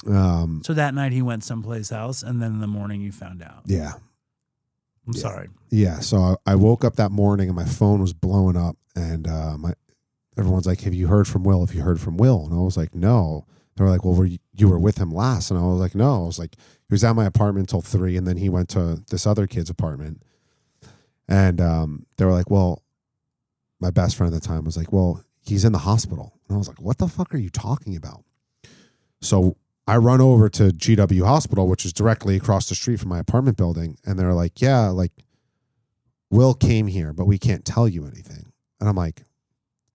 so that night he went someplace else, and then in the morning you found out. Yeah. I'm sorry. Yeah. So I woke up that morning and my phone was blowing up, and everyone's like, "Have you heard from Will? Have you heard from Will?" And I was like, "No." They were like, "Well, you were with him last?" And I was like, "No." I was like, he was at my apartment until 3, and then he went to this other kid's apartment. And they were like, "Well," my best friend at the time was like, "Well, he's in the hospital." And I was like, "What the fuck are you talking about?" So I run over to GW Hospital, which is directly across the street from my apartment building. And they're like, "Yeah, like Will came here, but we can't tell you anything." And I'm like,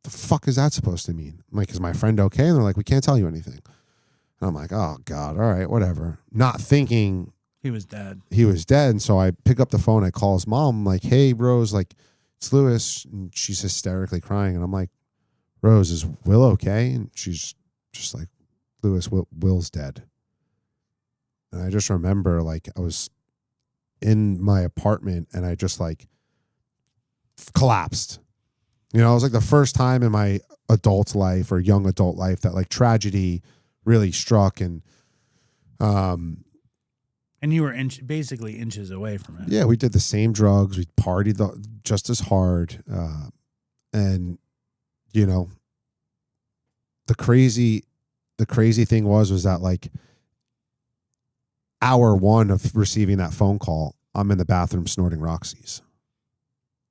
"The fuck is that supposed to mean?" I'm like, "Is my friend okay?" And they're like, "We can't tell you anything." And I'm like, "Oh God, all right, whatever." Not thinking he was dead. And so I pick up the phone, I call his mom. I'm like, "Hey, Rose, like, it's Lewis." And she's hysterically crying. And I'm like, "Rose, is Will okay?" And she's just like, "Lewis, Will's dead." And I just remember, like, I was in my apartment and I just like collapsed. You know, it was like the first time in my adult life or young adult life that like tragedy really struck. And you were basically inches away from it. Yeah, we did the same drugs. We partied just as hard. And, you know, the crazy thing was that like hour 1 of receiving that phone call, I'm in the bathroom snorting Roxy's.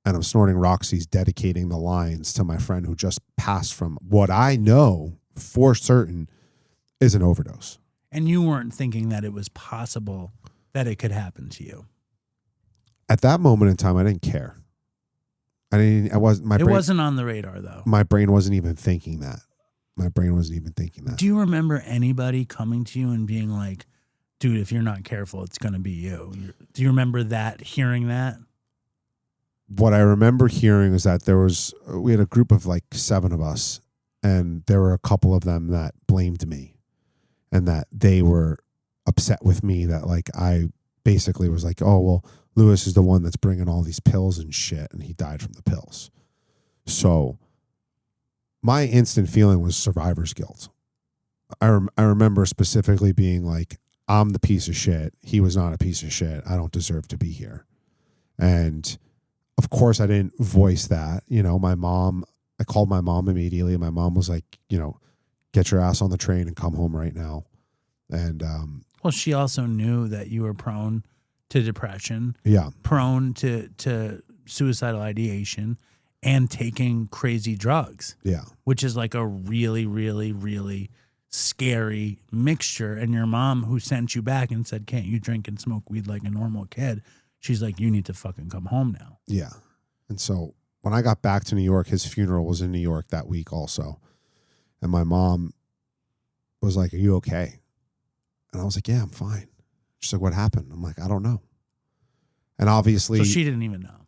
And I'm snorting Roxy's, dedicating the lines to my friend who just passed from what I know for certain is an overdose. And you weren't thinking that it was possible that it could happen to you. At that moment in time, I didn't care. It wasn't on the radar though. My brain wasn't even thinking that. Do you remember anybody coming to you and being like, "Dude, if you're not careful, it's going to be you"? Do you remember hearing that? What I remember hearing is that we had a group of like 7 of us, and there were a couple of them that blamed me, and that they were upset with me that like I basically was like, "Oh, well, Lewis is the one that's bringing all these pills and shit, and he died from the pills." So my instant feeling was survivor's guilt. I remember specifically being like, "I'm the piece of shit. He was not a piece of shit. I don't deserve to be here." And of course I didn't voice that. You know, I called my mom immediately. My mom was like, you know, "Get your ass on the train and come home right now." And well, she also knew that you were prone to depression. Yeah. Prone to suicidal ideation and taking crazy drugs. Yeah. Which is like a really, really, really scary mixture. And your mom, who sent you back and said, "Can't you drink and smoke weed like a normal kid?" She's like, "You need to fucking come home now." Yeah. And so when I got back to New York, his funeral was in New York that week also. And my mom was like, "Are you okay?" And I was like, "Yeah, I'm fine." She's like, "What happened?" I'm like, "I don't know." And obviously, so she didn't even know.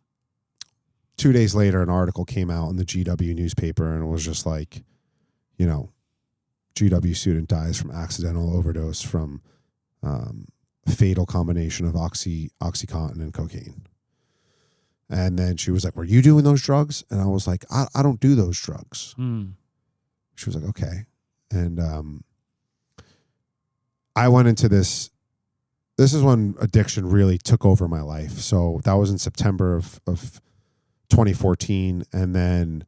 2 days later, an article came out in the GW newspaper, and it was just like, GW student dies from accidental overdose from fatal combination of Oxycontin and cocaine. And then she was like, were you doing those drugs? And I was like, I don't do those drugs. She was like, okay. And I went into this is when addiction really took over my life. So that was in September of 2014. And then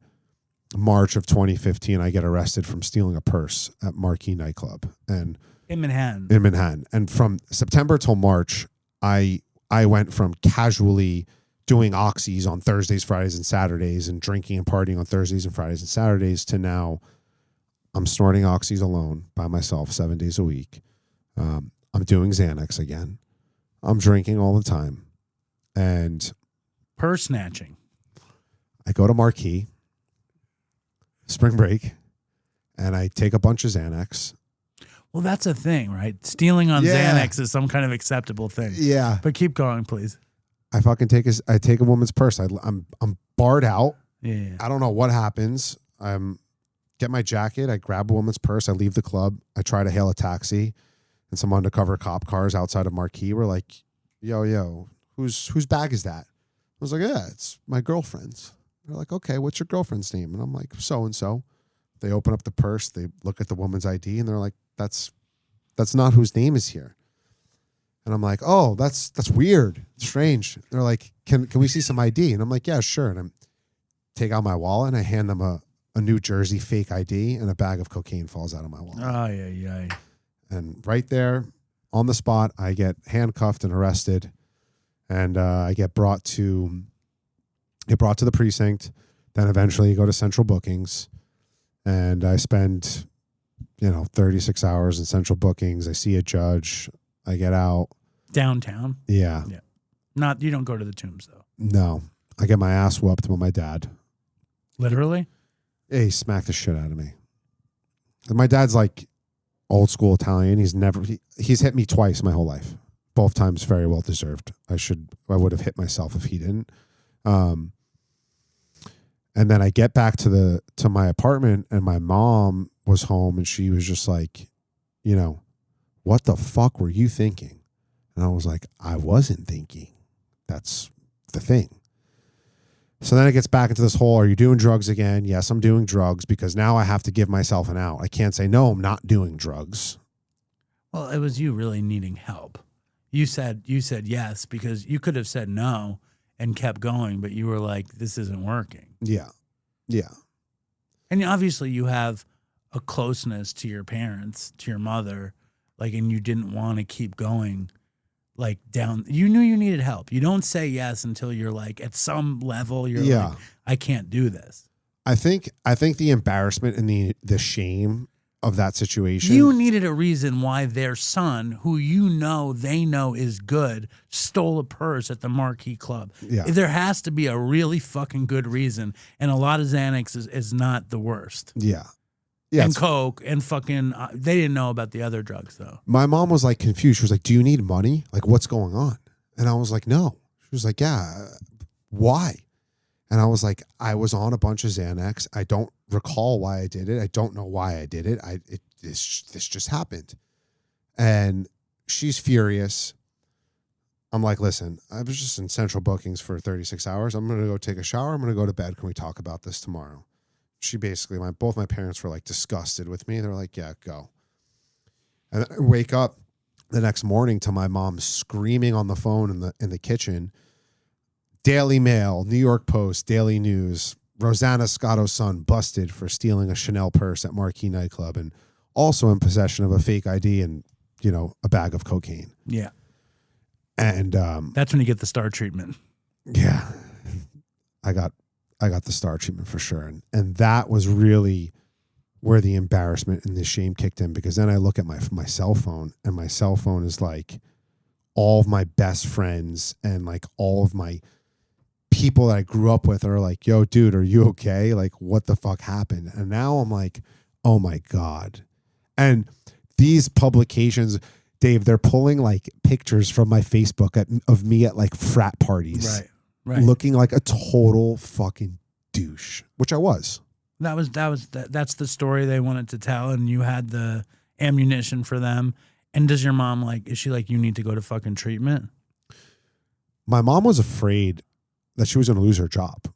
March of 2015, I get arrested from stealing a purse at Marquee nightclub. And in Manhattan. And from September till March, I went from casually doing oxys on Thursdays, Fridays, and Saturdays and drinking and partying on Thursdays and Fridays and Saturdays to now I'm snorting oxys alone by myself 7 days a week. I'm doing Xanax again. I'm drinking all the time. And purse snatching. I go to Marquee, spring break, and I take a bunch of Xanax. Well, that's a thing, right? Stealing on Xanax is some kind of acceptable thing. Yeah. But keep going, please. I fucking take a woman's purse. I'm barred out. Yeah. I don't know what happens. Get my jacket. I grab a woman's purse. I leave the club. I try to hail a taxi, and some undercover cop cars outside of Marquee were like, "Yo, whose bag is that?" I was like, "Yeah, it's my girlfriend's." They're like, "Okay, what's your girlfriend's name?" And I'm like, "So and so." They open up the purse. They look at the woman's ID, and they're like, "That's not whose name is here." And I'm like, "Oh, that's weird, strange." They're like, "Can we see some ID?" And I'm like, "Yeah, sure." And I take out my wallet and I hand them a New Jersey fake ID, and a bag of cocaine falls out of my wallet. Oh, yeah. And right there on the spot, I get handcuffed and arrested, and I get brought to the precinct. Then eventually go to central bookings, and I spend 36 hours in central bookings. I see a judge. I get out. Downtown? Yeah. You don't go to the Tombs, though. No. I get my ass whooped by my dad. Literally? Yeah, he smacked the shit out of me. And my dad's like old school Italian. He's hit me twice my whole life. Both times very well deserved. I would have hit myself if he didn't. And then I get back to my apartment, and my mom was home, and she was just like, what the fuck were you thinking? And I was like, I wasn't thinking. That's the thing. So then it gets back into this whole, are you doing drugs again? Yes, I'm doing drugs, because now I have to give myself an out. I can't say, no, I'm not doing drugs. Well, it was you really needing help. You said yes, because you could have said no and kept going, but you were like, this isn't working. Yeah. Yeah. And obviously you have a closeness to your parents, to your mother, and you didn't want to keep going down. You knew you needed help. You don't say yes until you're at some level you're like, I can't do this. I think the embarrassment and the shame of that situation. You needed a reason why their son, who they know is good, stole a purse at the Marquee Club. Yeah. There has to be a really fucking good reason, and a lot of Xanax is not the worst. Yeah. Yeah, and coke and fucking, they didn't know about the other drugs though. My mom was confused. She was like, do you need money? What's going on? And I was like, no. She was like, yeah, why? And I was like, I was on a bunch of Xanax. I don't recall why I did it. I don't know why I did it. This just happened. And she's furious. I'm like, listen, I was just in central bookings for 36 hours. I'm going to go take a shower. I'm going to go to bed. Can we talk about this tomorrow? She basically, both my parents were disgusted with me. They're like, yeah, go. And I wake up the next morning to my mom screaming on the phone in the kitchen. Daily Mail, New York Post, Daily News, Rosanna Scotto's son busted for stealing a Chanel purse at Marquee nightclub, and also in possession of a fake ID and, a bag of cocaine. Yeah. And that's when you get the star treatment. Yeah. I got the star treatment for sure. And that was really where the embarrassment and the shame kicked in, because then I look at my cell phone, and my cell phone is all of my best friends and all of my people that I grew up with are like, yo, dude, are you okay? What the fuck happened? And now I'm like, oh my God. And these publications, Dave, they're pulling pictures from my Facebook of me at frat parties. Right. Looking like a total fucking douche, which I was. That's the story they wanted to tell, and you had the ammunition for them. And does your mom is she like, you need to go to fucking treatment? My mom was afraid that she was going to lose her job.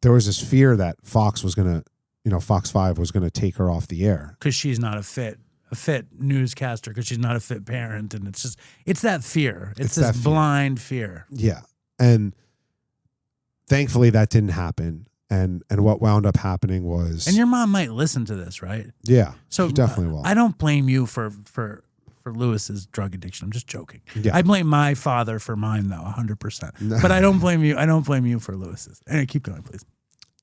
There was this fear that Fox 5 was going to take her off the air. Because she's not a fit newscaster, because she's not a fit parent. And it's that fear. It's this blind fear. Yeah. And thankfully that didn't happen. And what wound up happening was... And your mom might listen to this, right? Yeah, so she definitely will. I don't blame you for Lewis's drug addiction. I'm just joking. Yeah. I blame my father for mine, though, 100%. But I don't blame you. I don't blame you for Lewis's. Anyway, keep going, please.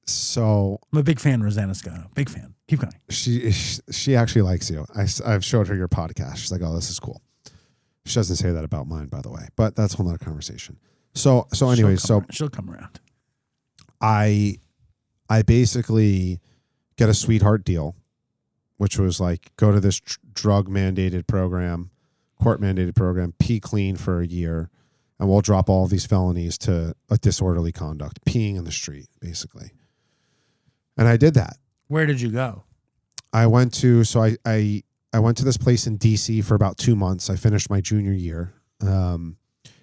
So... I'm a big fan of Rosanna Scotto. Big fan. Keep going. She actually likes you. I've showed her your podcast. She's like, oh, this is cool. She doesn't say that about mine, by the way. But that's a whole nother conversation. So anyway, she'll come around. I basically get a sweetheart deal, which was like, go to this drug mandated program, court mandated program, pee clean for a year, and we'll drop all of these felonies to a disorderly conduct, peeing in the street, basically. And I did that. Where did you go? I went to this place in DC for about 2 months. I finished my junior year. And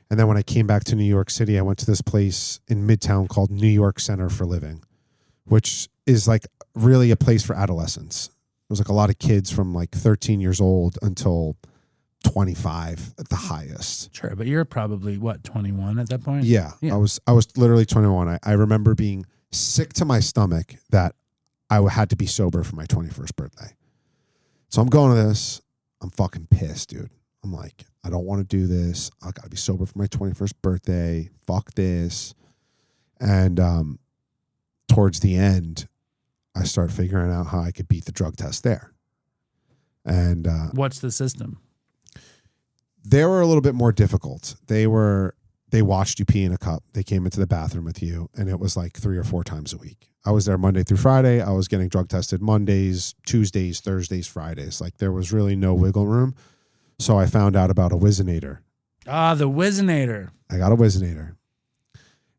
then when I came back to New York City, I went to this place in Midtown called New York Center for Living, which is like really a place for adolescents. It was like a lot of kids from like 13 years old until 25 at the highest. Sure, but you're probably, 21 at that point? Yeah. I was literally 21. I remember being sick to my stomach that I had to be sober for my 21st birthday. So I'm going to this. I'm fucking pissed, dude. I'm like, I don't want to do this. I got to be sober for my 21st birthday. Fuck this. And towards the end, I start figuring out how I could beat the drug test there. And what's the system? They were a little bit more difficult. They watched you pee in a cup. They came into the bathroom with you, and it was like 3 or 4 times a week. I was there Monday through Friday. I was getting drug tested Mondays, Tuesdays, Thursdays, Fridays. Like, there was really no wiggle room. So I found out about a Whizzinator. Ah, the Whizzinator. I got a Whizzinator.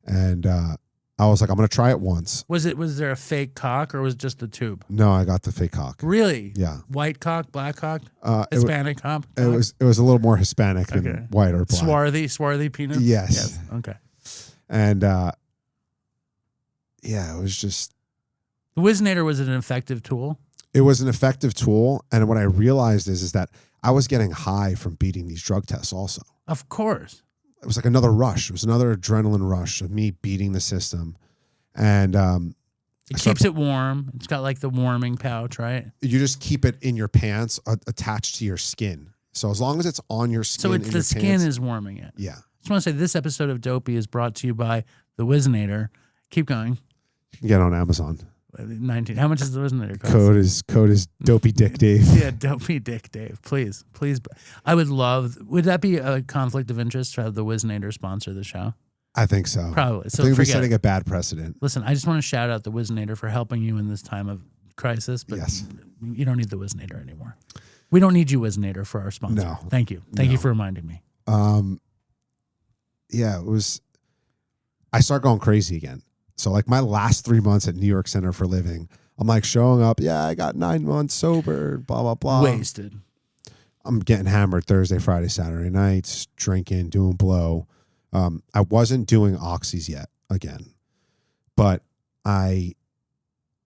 And I was like, I'm going to try it once. Was there a fake cock, or was it just the tube? No, I got the fake cock. Really? Yeah. White cock, black cock, Hispanic cock? It was a little more Hispanic than white or black. Swarthy penis? Yes. Okay. And it was just... The Whizzinator was an effective tool? It was an effective tool. And what I realized is that I was getting high from beating these drug tests also. Of course. It was like another rush. It was another adrenaline rush of me beating the system. And it keeps it warm. It's got like the warming pouch, right? You just keep it in your pants attached to your skin. So as long as it's on your skin. So it's the skin is warming it. Yeah. I just want to say this episode of Dopey is brought to you by the Whizzinator. Keep going. You can get it on Amazon. 19. How much is the Whizzinator cost? Code is Dopey Dick Dave. Yeah, Dopey Dick Dave. Please. I would that be a conflict of interest to have the Whizzinator sponsor the show? I think so. Probably. So I think we're setting a bad precedent. Listen, I just want to shout out the Whizzinator for helping you in this time of crisis, but yes. You don't need the Whizzinator anymore. We don't need you, Whizzinator, for our sponsor. No. Thank you. Thank you for reminding me. Yeah, it was... I start going crazy again. So like my last 3 months at New York Center for Living, I'm like showing up. Yeah, I got 9 months sober, blah, blah, blah. Wasted. I'm getting hammered Thursday, Friday, Saturday nights, drinking, doing blow. I wasn't doing oxys yet again, but I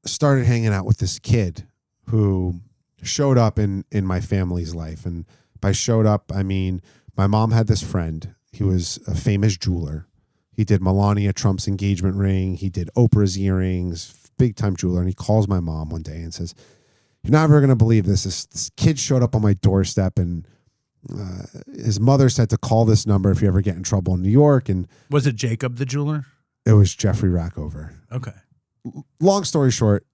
started hanging out with this kid who showed up in my family's life. And by showed up, I mean, my mom had this friend. He was a famous jeweler. He did Melania Trump's engagement ring. He did Oprah's earrings, big time jeweler. And he calls my mom one day and says, "You're never going to believe this. This kid showed up on my doorstep, and his mother said to call this number if you ever get in trouble in New York." And was it Jacob the jeweler? It was Jeffrey Rackover. Okay. Long story short,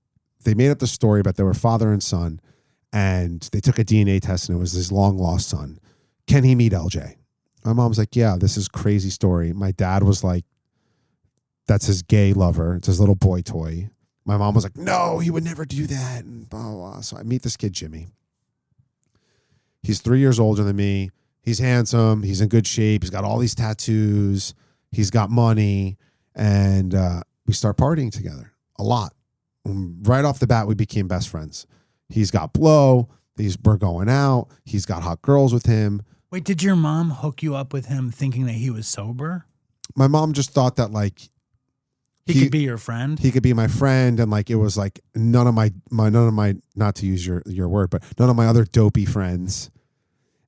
they made up the story, but they were father and son, and they took a DNA test, and it was his long lost son. Can he meet LJ? My mom's like, yeah, this is a crazy story. My dad was like, that's his gay lover. It's his little boy toy. My mom was like, no, he would never do that. And blah, blah, blah. So I meet this kid, Jimmy. He's 3 years older than me. He's handsome. He's in good shape. He's got all these tattoos. He's got money. And we start partying together a lot. Right off the bat, we became best friends. He's got blow. We're going out. He's got hot girls with him. Wait, did your mom hook you up with him thinking that he was sober? My mom just thought that like he could be your friend. He could be my friend, and like it was like none of my not to use your word, but none of my other dopey friends,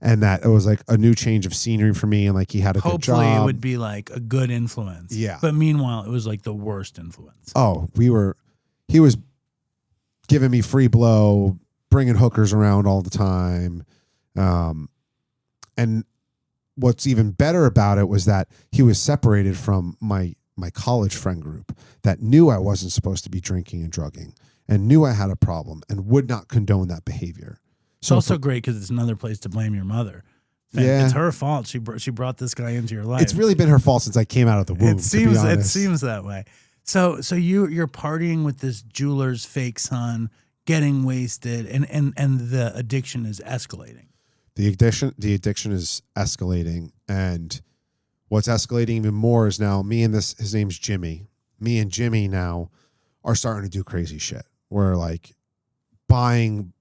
and that it was like a new change of scenery for me, and like he had a good job. Hopefully, it would be like a good influence. Yeah, but meanwhile, it was like the worst influence. Oh, he was giving me free blow, bringing hookers around all the time, and what's even better about it was that he was separated from my college friend group that knew I wasn't supposed to be drinking and drugging and knew I had a problem and would not condone that behavior. It's also great because it's another place to blame your mother. Yeah. It's her fault. She brought this guy into your life. It's really been her fault since I came out of the womb. It seems that way. So you're partying with this jeweler's fake son, getting wasted, and the addiction is escalating. The addiction is escalating, and what's escalating even more is now me and his name's Jimmy. Me and Jimmy now are starting to do crazy shit. We're like buying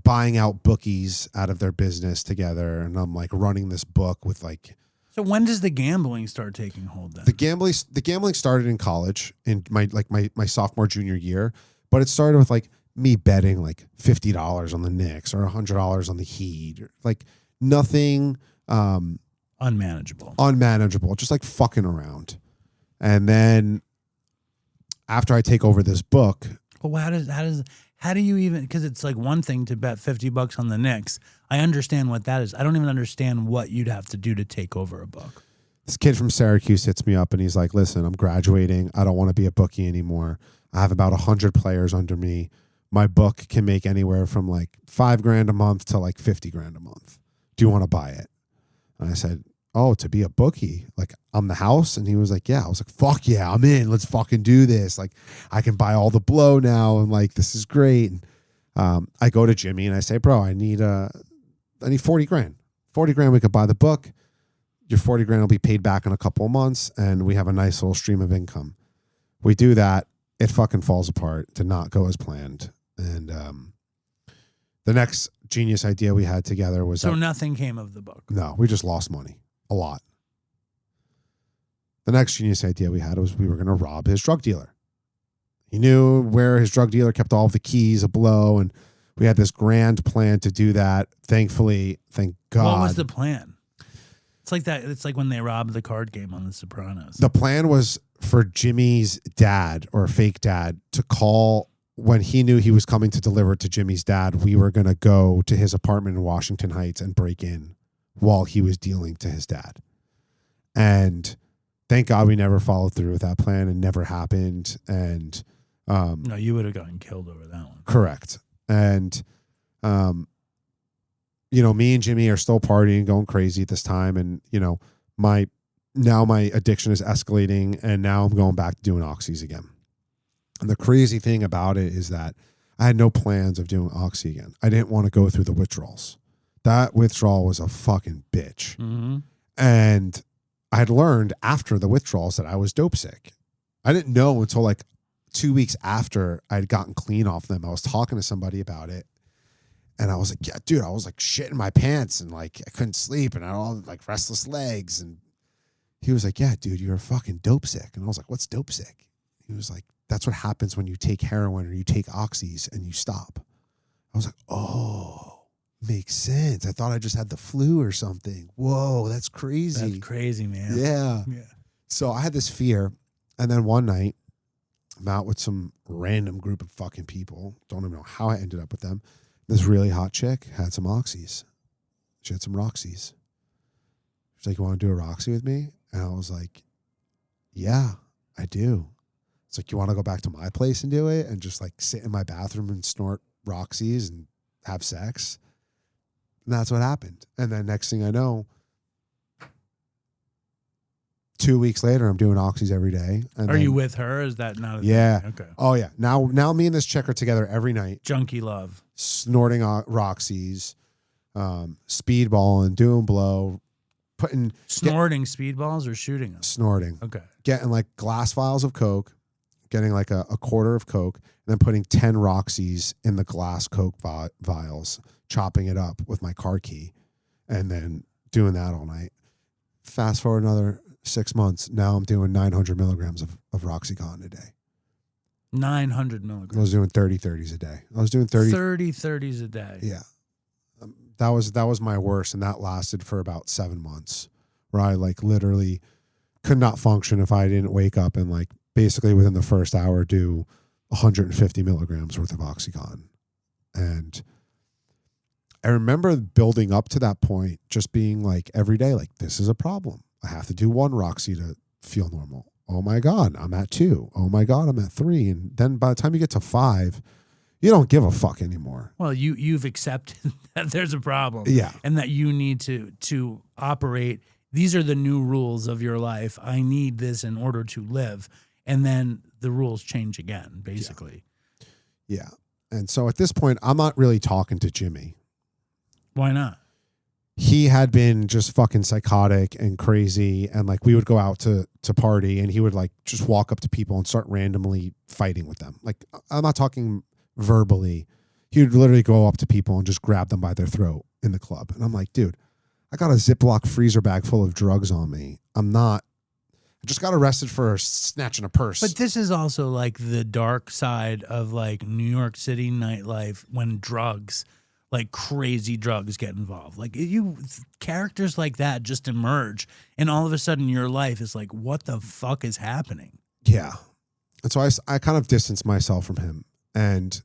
out bookies out of their business together, and I'm like running this book with like. So when does the gambling start taking hold then? The gambling started in college in my sophomore junior year, but it started with like me betting like $50 on the Knicks or $100 on the Heat, or like nothing unmanageable, just like fucking around. And then after I take over this book, well, how do you even, because it's like one thing to bet $50 on the Knicks. I understand what that is. I don't even understand what you'd have to do to take over a book. This kid from Syracuse hits me up and he's like, listen, I'm graduating. I don't want to be a bookie anymore. I have about 100 players under me. My book can make anywhere from like $5,000 a month to like $50,000 a month. Do you want to buy it? And I said, oh, to be a bookie, like I'm the house? And he was like, yeah. I was like, fuck yeah, I'm in. Let's fucking do this. Like I can buy all the blow now. And like, this is great. And I go to Jimmy and I say, bro, I need $40,000. $40,000, we could buy the book. Your $40,000 will be paid back in a couple of months. And we have a nice little stream of income. We do that. It fucking falls apart. Did not go as planned. And the next genius idea we had together was... So nothing came of the book? No, we just lost money. A lot. The next genius idea we had was we were going to rob his drug dealer. He knew where his drug dealer kept all of the keys of blow, and we had this grand plan to do that. Thankfully, thank God. What was the plan? It's like that. It's like when they robbed the card game on The Sopranos. The plan was for Jimmy's dad or fake dad to call when he knew he was coming to deliver to Jimmy's dad. We were going to go to his apartment in Washington Heights and break in while he was dealing to his dad. And thank God we never followed through with that plan and never happened. And no, you would have gotten killed over that one. Correct. And me and Jimmy are still partying, going crazy at this time. And, my addiction is escalating, and now I'm going back to doing oxys again. And the crazy thing about it is that I had no plans of doing oxy again. I didn't want to go through the withdrawals. That withdrawal was a fucking bitch. Mm-hmm. And I had learned after the withdrawals that I was dope sick. I didn't know until like 2 weeks after I had gotten clean off them. I was talking to somebody about it. And I was like, yeah, dude, I was like shitting my pants and like I couldn't sleep and I had all like restless legs. And he was like, yeah, dude, you're fucking dope sick. And I was like, what's dope sick? He was like, that's what happens when you take heroin or you take oxys and you stop. I was like, oh, makes sense. I thought I just had the flu or something. Whoa, that's crazy. That's crazy, man. Yeah. So I had this fear. And then one night, I'm out with some random group of fucking people. Don't even know how I ended up with them. This really hot chick had some oxys. She had some Roxys. She's like, you want to do a Roxy with me? And I was like, yeah, I do. It's like, you want to go back to my place and do it? And just like sit in my bathroom and snort Roxys and have sex? And that's what happened. And then next thing I know, 2 weeks later, I'm doing oxys every day. And are you with her? Is that not a yeah. thing? Okay. Oh, yeah. Now me and this chick are together every night. Junkie love. Snorting Roxys, speedballing, doing blow, snorting speedballs or shooting them? Snorting. Okay. Getting like glass vials of Coke, getting like a quarter of Coke, and then putting 10 Roxys in the glass Coke vials, chopping it up with my car key, and then doing that all night. Fast forward another 6 months. Now I'm doing 900 milligrams of Roxycontin a day. 900 milligrams. I was doing 30-30s a day. I was doing 30-30s a day. Yeah. That was my worst, and that lasted for about 7 months, where I like literally could not function if I didn't wake up and like basically within the first hour do 150 milligrams worth of Oxycontin. And I remember building up to that point, just being like every day, like, this is a problem. I have to do 1 Roxy to feel normal. Oh my God, I'm at 2. Oh my God, I'm at 3. And then by the time you get to 5, you don't give a fuck anymore. Well, you've accepted that there's a problem. Yeah. And that you need to operate. These are the new rules of your life. I need this in order to live. And then the rules change again, basically. Yeah. And so at this point, I'm not really talking to Jimmy. Why not? He had been just fucking psychotic and crazy, and like we would go out to party, and he would like just walk up to people and start randomly fighting with them. Like, I'm not talking verbally. He would literally go up to people and just grab them by their throat in the club. And I'm like, dude, I got a Ziploc freezer bag full of drugs on me. I just got arrested for snatching a purse. But this is also like the dark side of like New York City nightlife when drugs, like crazy drugs, get involved. Like characters like that just emerge, and all of a sudden your life is like, what the fuck is happening? Yeah. And so I kind of distanced myself from him. And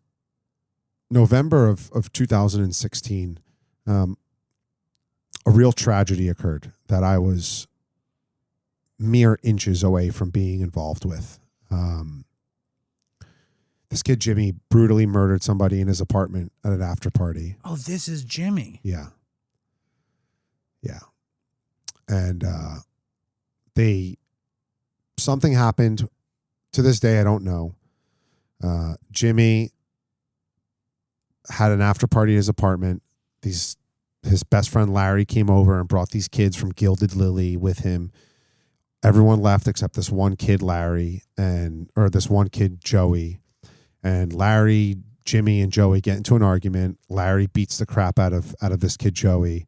November of 2016, a real tragedy occurred that I was mere inches away from being involved with. This kid, Jimmy, brutally murdered somebody in his apartment at an after party. Oh, this is Jimmy. Yeah. Yeah. And something happened. To this day, I don't know. Jimmy had an after party at his apartment. His best friend Larry came over and brought these kids from Gilded Lily with him. Everyone left except this one kid, this one kid, Joey. And Larry, Jimmy, and Joey get into an argument. Larry beats the crap out of this kid, Joey.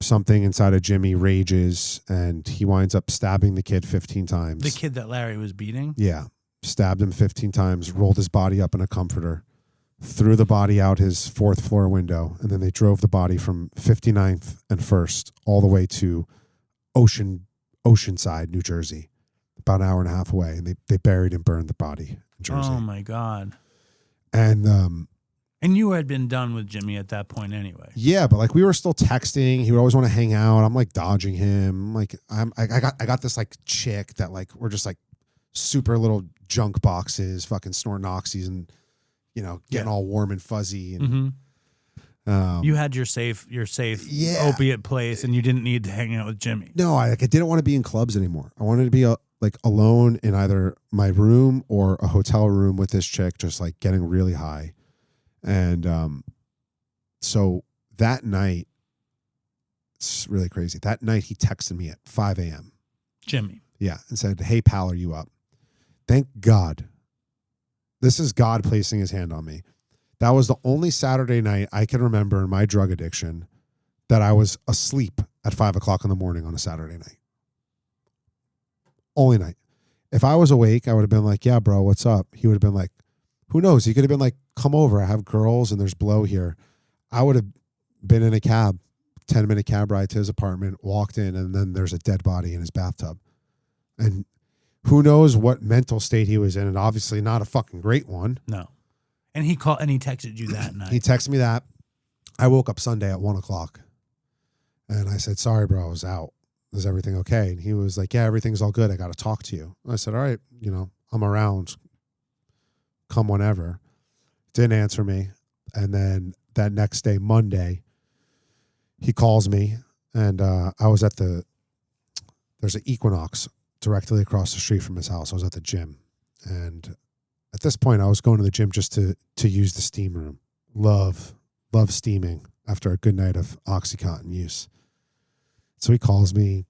Something inside of Jimmy rages, and he winds up stabbing the kid 15 times. The kid that Larry was beating? Yeah. Stabbed him 15 times, rolled his body up in a comforter, threw the body out his 4th floor window, and then they drove the body from 59th and 1st all the way to Oceanside, New Jersey, about an hour and a half away. And they buried and burned the body in Jersey. Oh, my God. And you had been done with Jimmy at that point anyway. Yeah, but like we were still texting. He would always want to hang out. I'm like dodging him. Like I got this like chick that like we're just like super little junk boxes, fucking snorting oxys and getting all warm and fuzzy. And you had your safe opiate place, and you didn't need to hang out with Jimmy. No, I didn't want to be in clubs anymore. I wanted to be alone in either my room or a hotel room with this chick, just like getting really high. And so that night, it's really crazy. That night he texted me at 5 a.m. Jimmy. Yeah. And said, "Hey, pal, are you up?" Thank God. This is God placing his hand on me. That was the only Saturday night I can remember in my drug addiction that I was asleep at 5 o'clock in the morning on a Saturday night. Only night. If I was awake, I would have been like, "Yeah, bro, what's up?" He would have been like, who knows? He could have been like, "Come over. I have girls and there's blow here." I would have been in a cab, 10-minute cab ride to his apartment, walked in, and then there's a dead body in his bathtub. And who knows what mental state he was in, and obviously not a fucking great one. No. And he called and he texted you that night. He texted me that. I woke up Sunday at 1 o'clock. And I said, "Sorry, bro, I was out. Is everything okay?" And he was like, "Yeah, everything's all good. I got to talk to you." I said, "All right, I'm around. Come whenever." Didn't answer me. And then that next day, Monday, he calls me, and I was at there's an Equinox directly across the street from his house. I was at the gym. And at this point, I was going to the gym just to use the steam room. Love steaming after a good night of OxyContin use. So he calls me.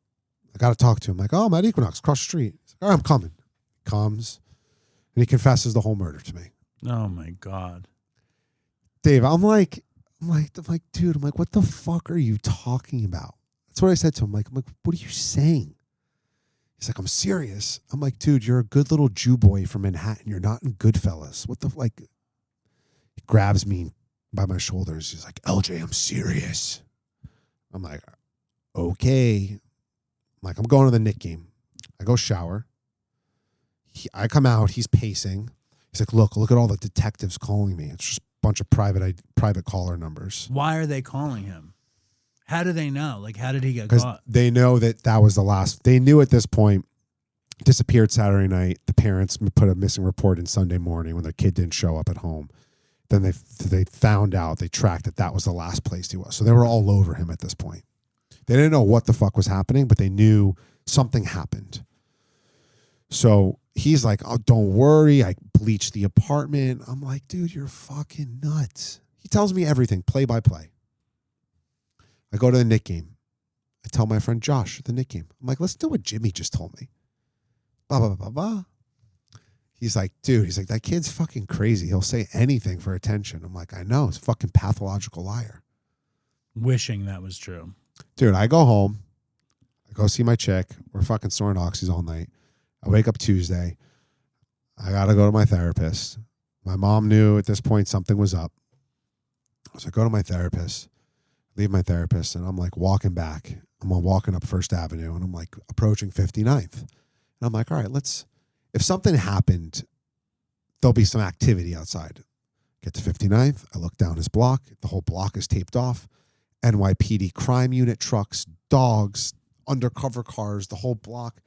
I got to talk to him. Like, "Oh, I'm at Equinox across the street." He's like, "All right, I'm coming." Comes. And he confesses the whole murder to me. Oh my God. Dave, I'm like, dude, what the fuck are you talking about? That's what I said to him. I'm like, what are you saying? He's like, I'm serious. I'm like, dude, you're a good little Jew boy from Manhattan. You're not in Goodfellas. What the, like, he grabs me by my shoulders. He's like, LJ, I'm serious. I'm like, okay. I'm like, I'm going to the Knick game. I go shower. I come out. He's pacing. He's like, look at all the detectives calling me. It's just a bunch of private caller numbers. Why are they calling him? How do they know? Like, how did he get Because caught? they know that was the last. They knew at this point. Disappeared Saturday night. The parents put a missing report in Sunday morning when their kid didn't show up at home. Then they found out. They tracked that was the last place he was. So they were all over him at this point. They didn't know what the fuck was happening, but they knew something happened. So he's like, oh, don't worry. I bleached the apartment. I'm like, dude, you're fucking nuts. He tells me everything, play by play. I go to the Knick game. I tell my friend Josh at the Knick game. I'm like, listen to what Jimmy just told me. Blah, blah, blah, blah. He's like, dude, that kid's fucking crazy. He'll say anything for attention. I'm like, I know. He's a fucking pathological liar. Wishing that was true. Dude, I go home. I go see my chick. We're fucking snoring oxys all night. I wake up Tuesday. I got to go to my therapist. My mom knew at this point something was up. So I go to my therapist, leave my therapist, and I'm like walking back. I'm walking up First Avenue, and I'm like approaching 59th. And I'm like, all right, if something happened, there'll be some activity outside. Get to 59th. I look down his block. The whole block is taped off. NYPD crime unit trucks, dogs, undercover cars, the whole block.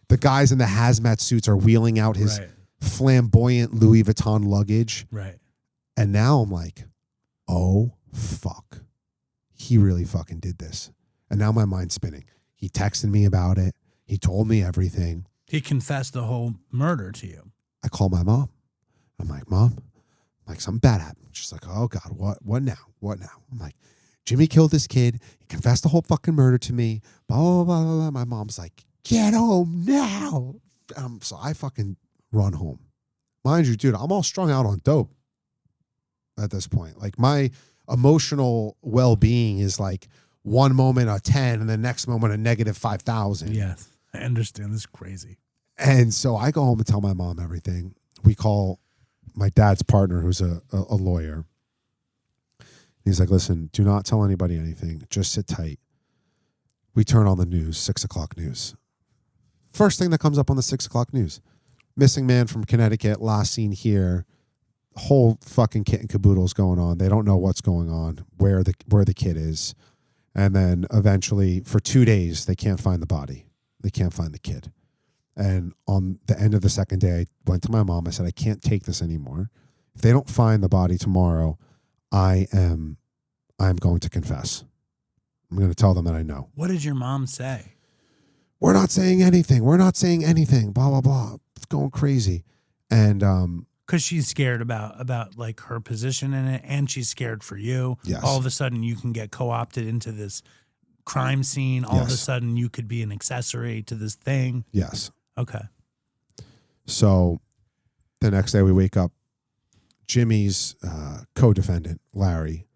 The guys in the hazmat suits are wheeling out his flamboyant Louis Vuitton luggage. Right. And now I'm like, oh, fuck. He really fucking did this. And now my mind's spinning. He texted me about it. He told me everything. He confessed the whole murder to you. I call my mom. I'm like, Mom, something bad happened. She's like, oh, God, what now? What now? I'm like, Jimmy killed this kid. He confessed the whole fucking murder to me. Blah, blah, blah, blah, blah. My mom's like, get home now. So I fucking run home. Mind you, dude, I'm all strung out on dope at this point. Like, my emotional well-being is like one moment a 10 and the next moment a negative 5,000. Yes, I understand. This is crazy. And so I go home and tell my mom everything. We call my dad's partner, who's a lawyer. He's like, listen, do not tell anybody anything. Just sit tight. We turn on the news, 6 o'clock news. First thing that comes up on the 6 o'clock news. Missing man from Connecticut, last seen here. Whole fucking kit and caboodle's going on. They don't know what's going on, where the kid is. And then eventually, for 2 days, they can't find the body. They can't find the kid. And on the end of the second day, I went to my mom. I said, I can't take this anymore. If they don't find the body tomorrow, I'm going to confess. I'm going to tell them that I know. What did your mom say? We're not saying anything. We're not saying anything. Blah, blah, blah. It's going crazy. And because she's scared about like her position in it, and she's scared for you. Yes. All of a sudden you can get co-opted into this crime scene. All of a sudden you could be an accessory to this thing. Yes. Okay. So the next day we wake up. Jimmy's co-defendant, Larry,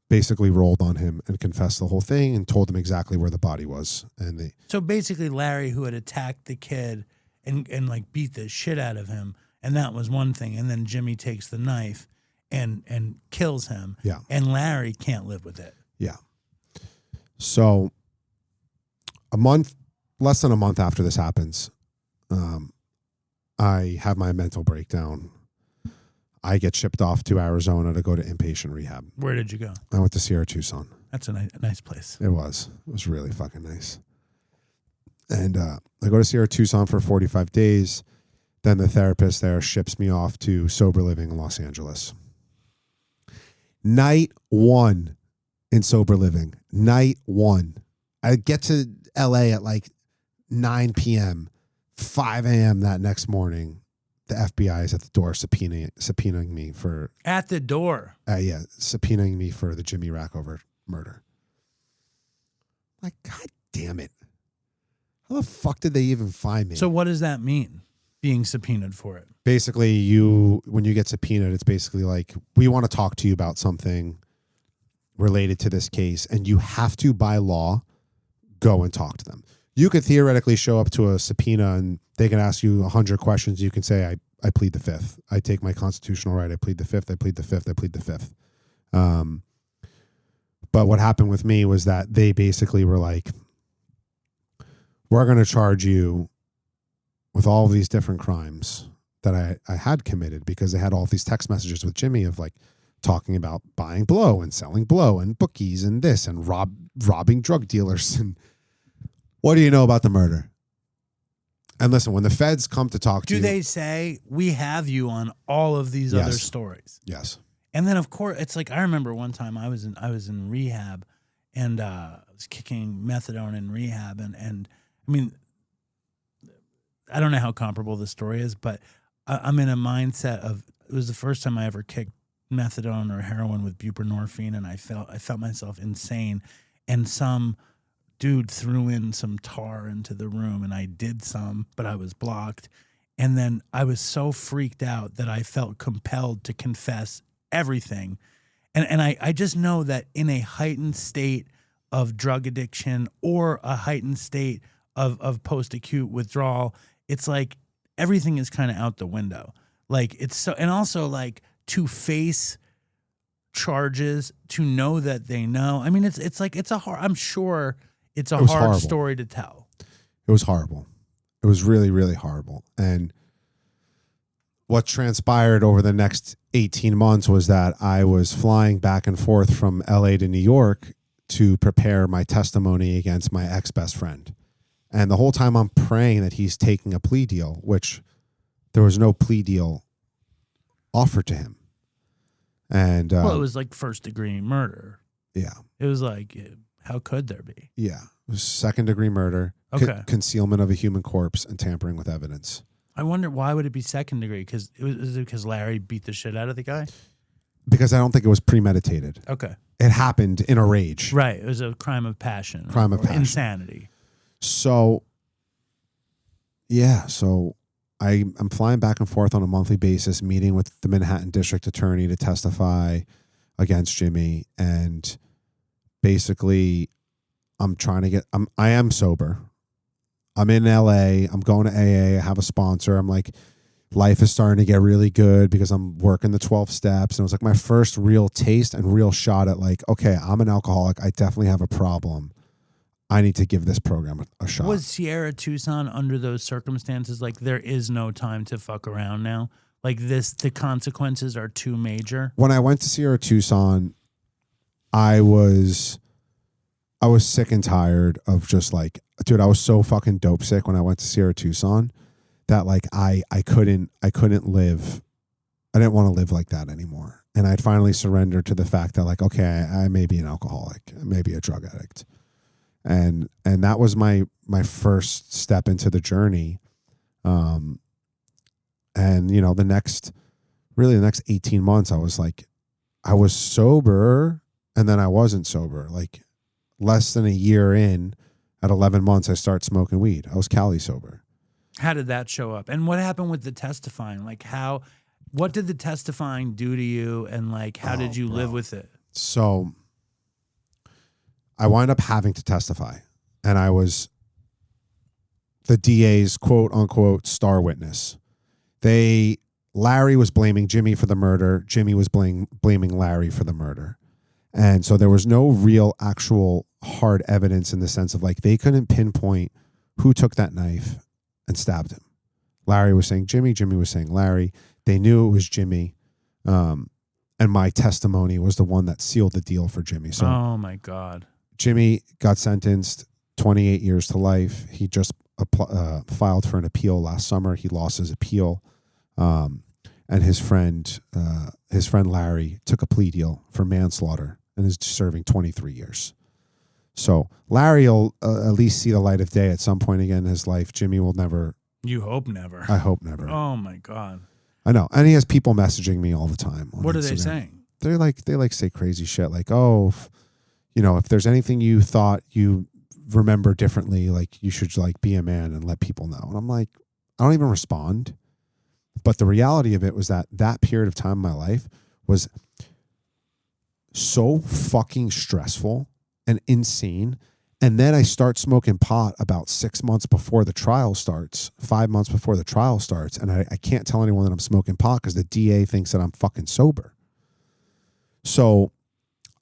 basically rolled on him and confessed the whole thing and told him exactly where the body was. And so basically Larry, who had attacked the kid and like beat the shit out of him, and that was one thing. And then Jimmy takes the knife and kills him. Yeah. And Larry can't live with it. Yeah. So less than a month after this happens, I have my mental breakdown. I get shipped off to Arizona to go to inpatient rehab. Where did you go? I went to Sierra Tucson. That's a nice place. It was really fucking nice. And I go to Sierra Tucson for 45 days. Then the therapist there ships me off to sober living in Los Angeles. Night 1 in sober living. Night 1. I get to LA at like 9 p.m. 5 a.m. that next morning. The FBI is at the door subpoenaing me for... At the door? Subpoenaing me for the Jimmy Rackover murder. Like, God damn it. How the fuck did they even find me? So what does that mean? being subpoenaed for it. Basically, when you get subpoenaed, it's basically like, we want to talk to you about something related to this case, and you have to, by law, go and talk to them. You could theoretically show up to a subpoena and they can ask you 100 questions. You can say, I plead the fifth. I take my constitutional right. I plead the fifth. I plead the fifth. I plead the fifth. But what happened with me was that they basically were like, we're going to charge you with all of these different crimes that I had committed, because they had all these text messages with Jimmy of like talking about buying blow and selling blow and bookies and this and robbing drug dealers. And what do you know about the murder? And listen, when the feds come to talk to you, do they say, we have you on all of these other stories? Yes. And then, of course, it's like, I remember one time I was in rehab, and I was kicking methadone in rehab. And I mean, I don't know how comparable the story is, but I'm in a mindset of, it was the first time I ever kicked methadone or heroin with buprenorphine, and I felt myself insane. And some dude threw in some tar into the room, and I did some, but I was blocked. And then I was so freaked out that I felt compelled to confess everything. And I just know that in a heightened state of drug addiction or a heightened state of post-acute withdrawal, it's like everything is kind of out the window. Like, it's so, and also like to face charges, to know that they know. I mean, it's like, it's a hard, I'm sure it's a hard horrible. Story to tell. It was horrible. It was really, really horrible. And what transpired over the next 18 months was that I was flying back and forth from LA to New York to prepare my testimony against my ex-best friend. And the whole time I'm praying that he's taking a plea deal, which there was no plea deal offered to him. And well, it was like first-degree murder. Yeah. It was like, how could there be? Yeah. It was second-degree murder, okay. Concealment of a human corpse, and tampering with evidence. I wonder, why would it be second degree? Is it because Larry beat the shit out of the guy? Because I don't think it was premeditated. Okay. It happened in a rage. Right. It was a crime of passion. Crime of passion. Insanity. So, yeah. So I'm flying back and forth on a monthly basis, meeting with the Manhattan District Attorney to testify against Jimmy. And basically, I am sober. I'm in LA. I'm going to AA. I have a sponsor. I'm like, life is starting to get really good because I'm working the 12 steps. And it was like my first real taste and real shot at like, okay, I'm an alcoholic. I definitely have a problem. I need to give this program a shot. Was Sierra Tucson under those circumstances like, there is no time to fuck around now? Like this, the consequences are too major? When I went to Sierra Tucson, I was sick and tired of just like, dude, I was so fucking dope sick when I went to Sierra Tucson that like I couldn't live. I didn't want to live like that anymore. And I'd finally surrendered to the fact that like, okay, I may be an alcoholic, I may be a drug addict. And that was my first step into the journey. And you know, the next 18 months, I was sober and then I wasn't sober. Like less than a year in, at 11 months, I start smoking weed. I was Cali sober. How did that show up? And what happened with the testifying? Like what did the testifying do to you? And like, how did you live with it? So I wound up having to testify, and I was the DA's quote unquote star witness. Larry was blaming Jimmy for the murder. Jimmy was blaming Larry for the murder. And so there was no real actual hard evidence in the sense of like, they couldn't pinpoint who took that knife and stabbed him. Larry was saying Jimmy. Jimmy was saying Larry. They knew it was Jimmy. And my testimony was the one that sealed the deal for Jimmy. So, oh my God. Jimmy got sentenced 28 years to life. He just filed for an appeal last summer. He lost his appeal. And his friend Larry took a plea deal for manslaughter and is serving 23 years. So Larry will at least see the light of day at some point again in his life. Jimmy will never. You hope never. I hope never. Oh my God. I know. And he has people messaging me all the time. What Instagram. Are they saying? They like say crazy shit like, oh, if there's anything you thought you remember differently, like you should like be a man and let people know. And I'm like, I don't even respond. But the reality of it was that period of time in my life was so fucking stressful and insane. And then I start smoking pot about 6 months before the trial starts, 5 months before the trial starts. And I can't tell anyone that I'm smoking pot because the DA thinks that I'm fucking sober. So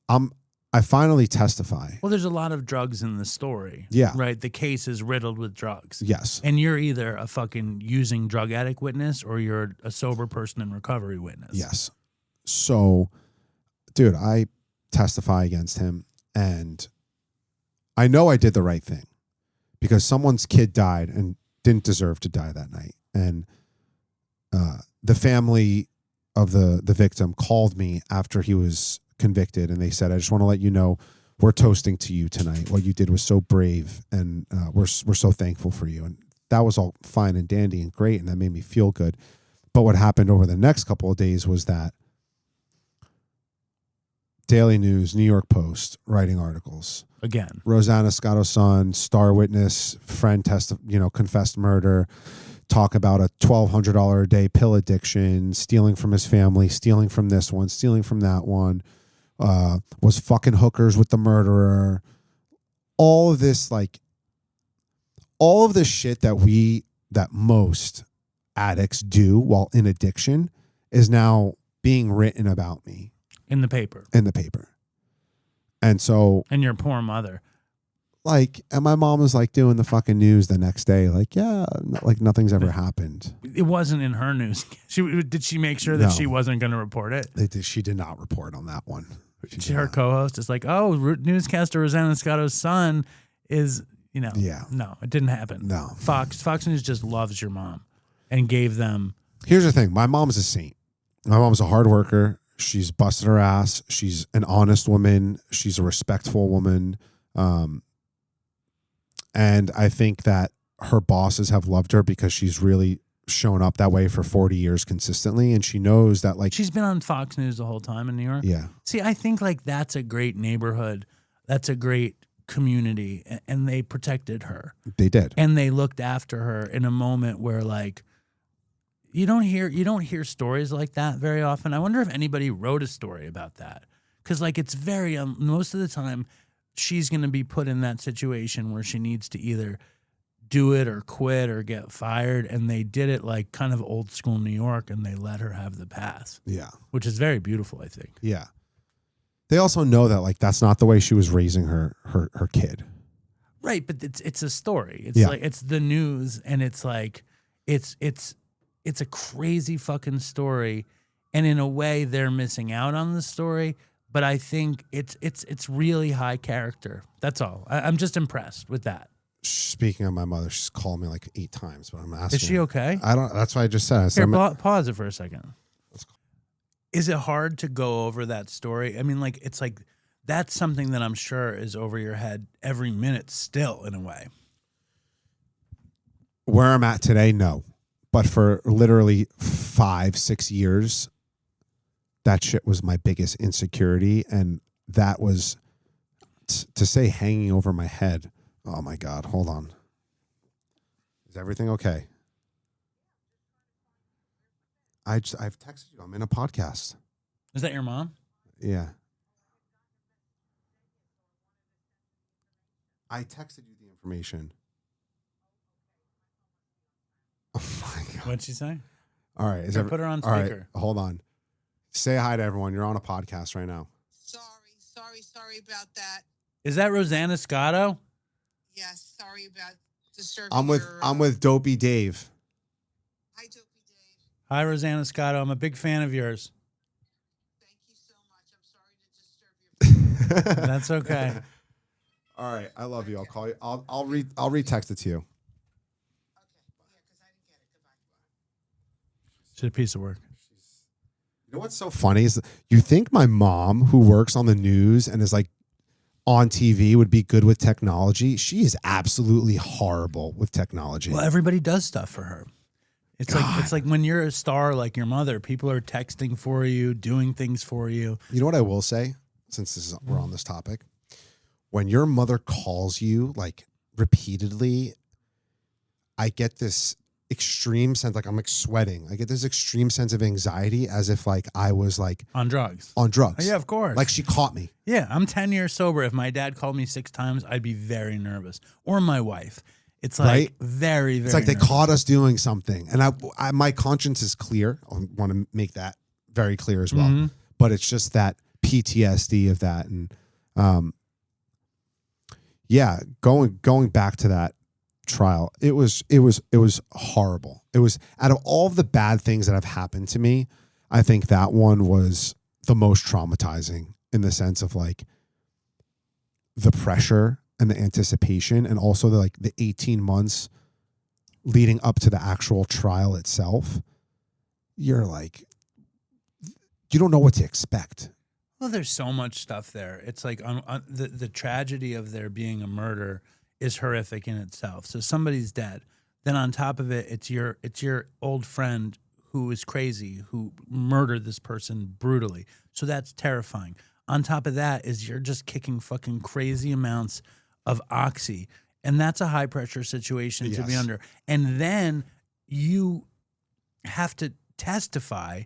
I finally testify. Well, there's a lot of drugs in the story. Yeah. Right? The case is riddled with drugs. Yes. And you're either a fucking using drug addict witness or you're a sober person in recovery witness. Yes. So, dude, I testify against him, and I know I did the right thing because someone's kid died and didn't deserve to die that night. And the family of the victim called me after he was convicted, and they said, I just want to let you know we're toasting to you tonight. What you did was so brave, and we're so thankful for you. And that was all fine and dandy and great, and that made me feel good. But what happened over the next couple of days was that Daily News, New York Post, writing articles. Again. Rosanna Scotto's son, star witness, friend confessed murder, talk about a $1,200 a day pill addiction, stealing from his family, stealing from this one, stealing from that one, was fucking hookers with the murderer. All of this, all of this shit that most addicts do while in addiction is now being written about me. In the paper. And so. And your poor mother. And my mom was doing the fucking news the next day. Nothing's ever happened. It wasn't in her news. Did she make sure that she wasn't going to report it? She did not report on that one. Her co-host is newscaster Rosanna Scotto's son is, Yeah. No, it didn't happen. No. Fox News just loves your mom and gave them. Here's the thing. My mom's a saint. My mom's a hard worker. She's busted her ass. She's an honest woman. She's a respectful woman. And I think that her bosses have loved her because she's really shown up that way for 40 years consistently. And she knows that she's been on Fox News the whole time in New York. Yeah. See, I think that's a great neighborhood. That's a great community. And they protected her. They did. And they looked after her in a moment where you don't hear stories like that very often. I wonder if anybody wrote a story about that. Because it's very, most of the time, she's going to be put in that situation where she needs to either do it or quit or get fired. And they did it kind of old school New York, and they let her have the pass. Yeah. Which is very beautiful, I think. Yeah. They also know that that's not the way she was raising her kid. Right. But it's a story. It's it's the news, and it's a crazy fucking story. And in a way, they're missing out on the story. But I think it's really high character. That's all. I'm just impressed with that. Speaking of my mother, she's called me 8 times, but I'm asking. Is she okay? I don't. That's what I just said. Here, pause it for a second. Is it hard to go over that story? I mean, that's something that I'm sure is over your head every minute still, in a way. Where I'm at today, no. But for literally 5-6 years, that shit was my biggest insecurity. And that was, to say hanging over my head. Oh, my God. Hold on. Is everything okay? I've texted you. I'm in a podcast. Is that your mom? Yeah. I texted you the information. Oh, my God. What'd she say? All right. Put her on speaker. All right, hold on. Say hi to everyone. You're on a podcast right now. Sorry about that. Is that Rosanna Scotto? Yes, sorry about disturbing. I'm with Dopey Dave. Hi, Dopey Dave. Hi, Rosanna Scotto. I'm a big fan of yours. Thank you so much. I'm sorry to disturb you. That's okay. All right, I love you. I'll call you. I'll retext it to you. Okay, yeah, because I didn't get it. Goodbye. She's a piece of work. You know what's so funny is you think my mom, who works on the news and is on TV, would be good with technology. She is absolutely horrible with technology. Well, everybody does stuff for her. It's like when you're a star like your mother, people are texting for you, doing things for you. You know what I will say, since we're on this topic? When your mother calls you repeatedly, I get this extreme sense, like I'm like sweating. I get this extreme sense of anxiety as if like I was like On drugs. on drugs. Yeah, of course. Like she caught me. Yeah, I'm 10 years sober. If my dad called me 6 times, I'd be very nervous. Or my wife. It's like Right? very, very It's like they nervous. caught us doing something. And I my conscience is clear. I want to make that very clear as well. Mhm. But it's just that PTSD of that. And yeah, going back to that trial, it was horrible. It was, out of all of the bad things that have happened to me, I think that one was the most traumatizing in the sense of like the pressure and the anticipation, and also the 18 months leading up to the actual trial itself. You're like, you don't know what to expect. Well, there's so much stuff there. It's like the tragedy of there being a murder is horrific in itself. So somebody's dead. Then on top of it, it's your old friend who is crazy, who murdered this person brutally. So that's terrifying. On top of that is you're just kicking fucking crazy amounts of oxy. And that's a high pressure situation to be Yes. under. And then you have to testify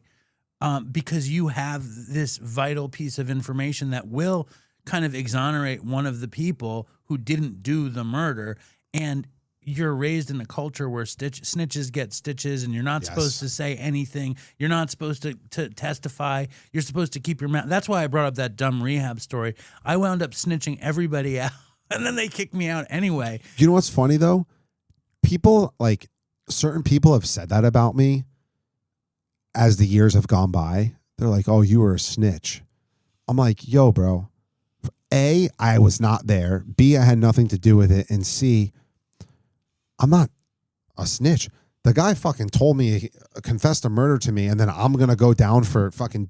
because you have this vital piece of information that will kind of exonerate one of the people who didn't do the murder. And you're raised in a culture where snitches get stitches, and you're not supposed to say anything. You're not supposed to testify. You're supposed to keep your mouth. That's why I brought up that dumb rehab story. I wound up snitching everybody out, and then they kicked me out anyway. You know what's funny though? People, like certain people have said that about me as the years have gone by. They're like, oh, you were a snitch. I'm like, yo, bro. A, I was not there. B, I had nothing to do with it. And C, I'm not a snitch. The guy fucking told me, confessed a murder to me, and then I'm going to go down for fucking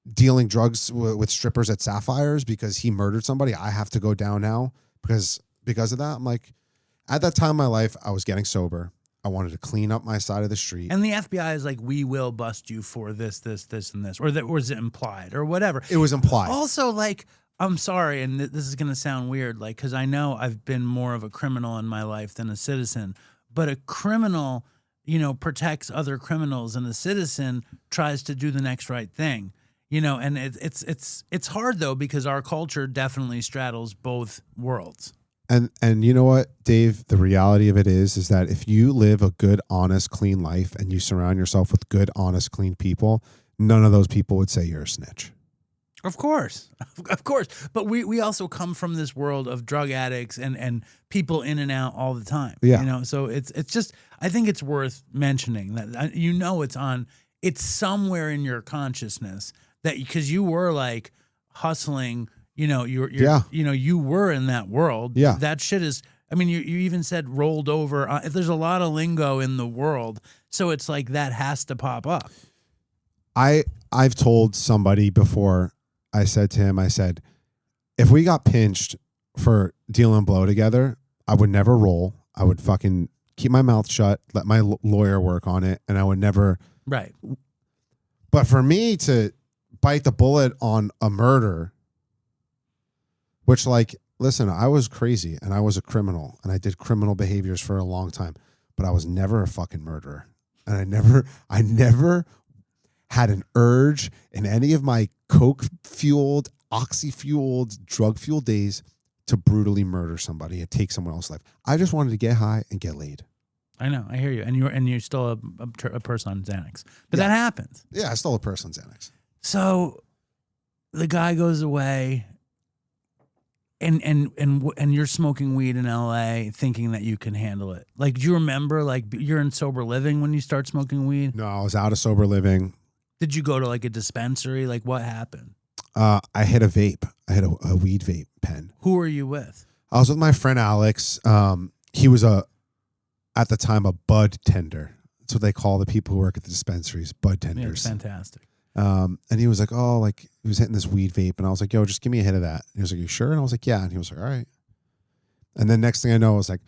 dealing drugs with strippers at Sapphires because he murdered somebody. I have to go down now because of that. I'm like, at that time in my life, I was getting sober. I wanted to clean up my side of the street. And the FBI is like, we will bust you for this, and this, or was it implied or whatever? It was implied. Also, like, I'm sorry, and this is going to sound weird, like, because I know I've been more of a criminal in my life than a citizen, but a criminal, protects other criminals, and a citizen tries to do the next right thing, and it's hard though, because our culture definitely straddles both worlds. And you know what, Dave? The reality of it is that if you live a good, honest, clean life and you surround yourself with good, honest, clean people, none of those people would say you're a snitch. Of course. But we also come from this world of drug addicts and people in and out all the time. Yeah. So it's just, I think it's worth mentioning that, it's somewhere in your consciousness that, because you were like hustling, you were in that world. Yeah. That shit is, you even said rolled over. There's a lot of lingo in the world. So it's like that has to pop up. I've told somebody before, I said to him, if we got pinched for dealing blow together, I would never roll. I would fucking keep my mouth shut, let my lawyer work on it, and I would never. Right. But for me to bite the bullet on a murder, which, like, listen, I was crazy and I was a criminal and I did criminal behaviors for a long time, but I was never a fucking murderer. And I never had an urge in any of my coke-fueled, oxy-fueled, drug-fueled days to brutally murder somebody and take someone else's life. I just wanted to get high and get laid. I know, I hear you, and you're still a person on Xanax, but that happens. Yeah, I stole a person on Xanax. So the guy goes away, and you're smoking weed in LA, thinking that you can handle it. Like, do you remember, like, you're in sober living when you start smoking weed? No, I was out of sober living. Did you go to like a dispensary? Like, what happened? I hit a vape. I hit a weed vape pen. Who were you with? I was with my friend Alex. He was at the time a bud tender. That's what they call the people who work at the dispensaries, bud Yeah, tenders. it's fantastic. And he was like, oh, like, he was hitting this weed vape. And I was like, yo, just give me a hit of that. And he was like, you sure? And I was like, yeah. And he was like, all right. And then next thing I know, I was like,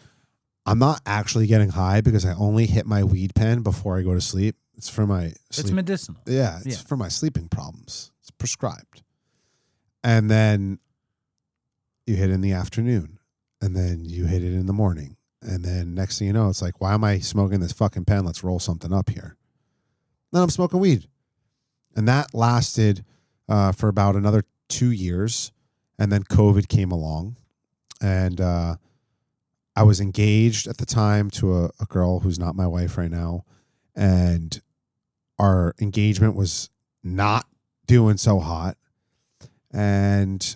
I'm not actually getting high because I only hit my weed pen before I go to sleep. It's for my sleep. It's medicinal. Yeah, it's for my sleeping problems. It's prescribed. And then you hit it in the afternoon. And then you hit it in the morning. And then next thing you know, it's like, why am I smoking this fucking pen? Let's roll something up here. Then I'm smoking weed. And that lasted for about another 2 years. And then COVID came along. And I was engaged at the time to a girl who's not my wife right now. And our engagement was not doing so hot. And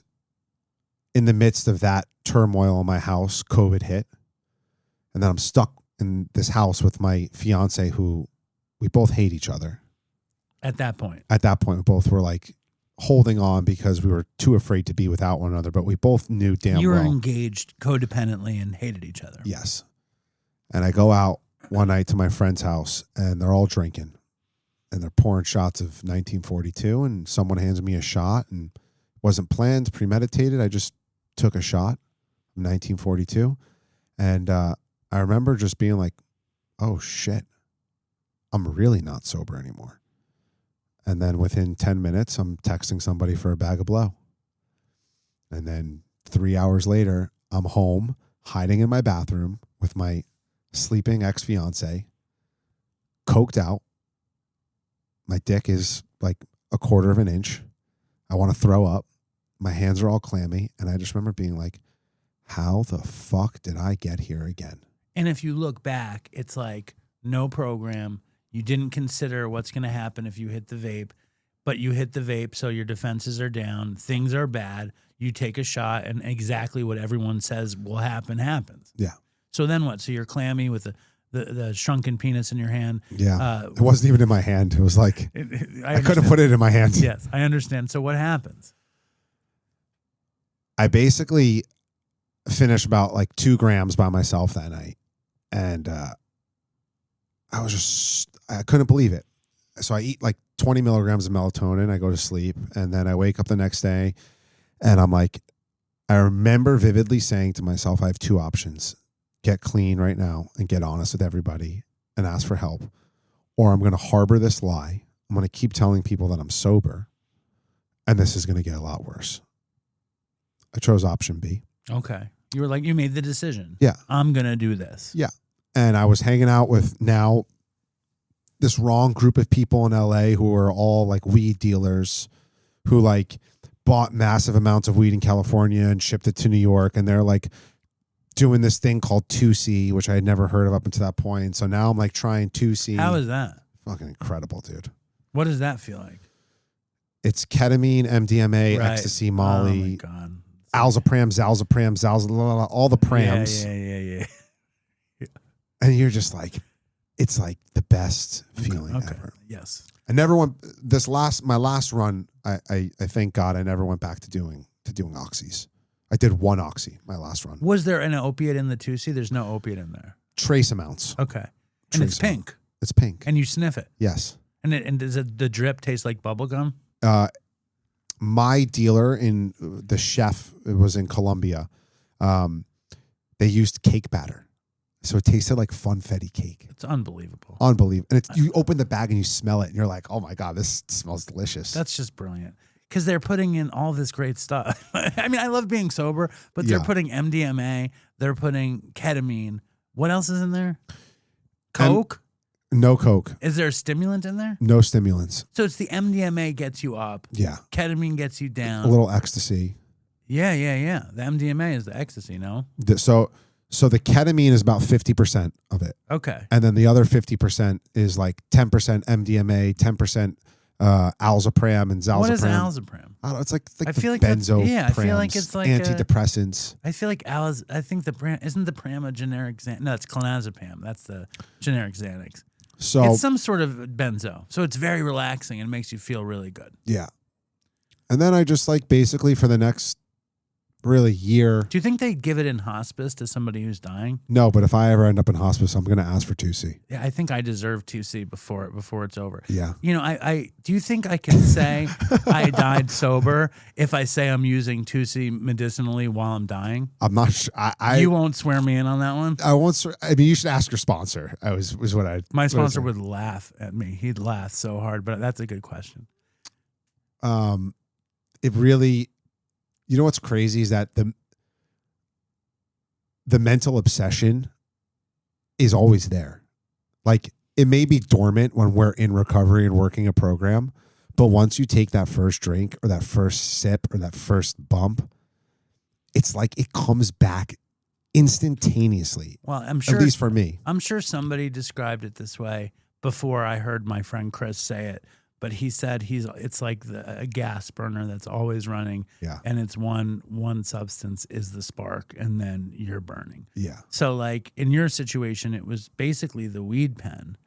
in the midst of that turmoil in my house, COVID hit. And then I'm stuck in this house with my fiance who we both hate each other. At that point. At that point, we both were like holding on because we were too afraid to be without one another. But we both knew damn well. You were engaged codependently and hated each other. Yes. And I go out one night to my friend's house and they're all drinking. And they're pouring shots of 1942. And someone hands me a shot and it wasn't planned, premeditated. I just took a shot of 1942. And I remember just being like, oh shit, I'm really not sober anymore. And then within 10 minutes, I'm texting somebody for a bag of blow. And then 3 hours later, I'm home, hiding in my bathroom with my sleeping ex-fiance, coked out. My dick is like a quarter of an inch. I want to throw up. My hands are all clammy. And I just remember being like, how the fuck did I get here again? And if you look back, it's like no program. You didn't consider what's going to happen if you hit the vape, but you hit the vape, so your defenses are down. Things are bad. You take a shot, and exactly what everyone says will happen happens. Yeah. So then what? So you're clammy with the shrunken penis in your hand. Yeah. It wasn't even in my hand. It was like, I couldn't put it in my hand. Yes, I understand. So what happens? I basically finished about like 2 grams by myself that night. And I couldn't believe it. So I eat like 20 milligrams of melatonin. I go to sleep. And then I wake up the next day and I'm like, I remember vividly saying to myself, I have 2 options. Get clean right now and get honest with everybody and ask for help. Or I'm going to harbor this lie. I'm going to keep telling people that I'm sober. And this is going to get a lot worse. I chose option B. Okay. You were like, you made the decision. Yeah. I'm going to do this. Yeah. And I was hanging out with now this wrong group of people in LA who are all like weed dealers who like bought massive amounts of weed in California and shipped it to New York. And they're like doing this thing called 2C, which I had never heard of up until that point. So now I'm like trying 2C. How is that? Fucking incredible, dude. What does that feel like? It's ketamine, MDMA, Right. ecstasy, Molly, Oh my God. alzapram, all the prams. Yeah. And you're just like, it's like the best feeling ever. Yes. I never went my last run. I thank God I never went back to doing oxys. I did 1 oxy my last run. Was there an opiate in the 2C? There's no opiate in there. Trace amounts. Okay. And it's pink. It's pink. And you sniff it. Yes. And does the drip taste like bubble gum? My dealer the chef, it was in Colombia. They used cake batter. So it tasted like funfetti cake. It's unbelievable. Unbelievable. And you open the bag and you smell it and you're like, oh my God, this smells delicious. That's just brilliant. Because they're putting in all this great stuff. I mean, I love being sober, but they're putting MDMA, they're putting ketamine. What else is in there? Coke? No Coke. Is there a stimulant in there? No stimulants. So it's the MDMA gets you up. Yeah. Ketamine gets you down. A little ecstasy. Yeah. The MDMA is the ecstasy, no? So the ketamine is about 50% of it. Okay. And then the other 50% is like 10% MDMA, 10% alzapram and zalzapram. What is alzapram? I don't know, it's like I the feel like benzo. I feel like it's like antidepressants. I feel like I think the brand isn't the Pram a generic Xanax? No, it's clonazepam. That's the generic Xanax. So it's some sort of benzo. So it's very relaxing and makes you feel really good. Yeah. And then I just like basically for the next really year. Do you think they give it in hospice to somebody who's dying? No, but if I ever end up in hospice, I'm going to ask for 2C. Yeah, I think I deserve 2C before it's over. Yeah. You know, I do you think I can say I died sober if I say I'm using 2C medicinally while I'm dying? I'm not sure. You won't swear me in on that one? I won't. I mean, you should ask your sponsor. Was what I. My sponsor would laugh at me. He'd laugh so hard, but that's a good question. It really. You know what's crazy is that the mental obsession is always there. Like, it may be dormant when we're in recovery and working a program, but once you take that first drink or that first sip or that first bump, it's like it comes back instantaneously. Well, I'm sure, at least for me. I'm sure somebody described it this way before I heard my friend Chris say it. But he said it's like a gas burner that's always running. Yeah. And it's one substance is the spark, and then you're burning. Yeah. So like in your situation, it was basically the weed pen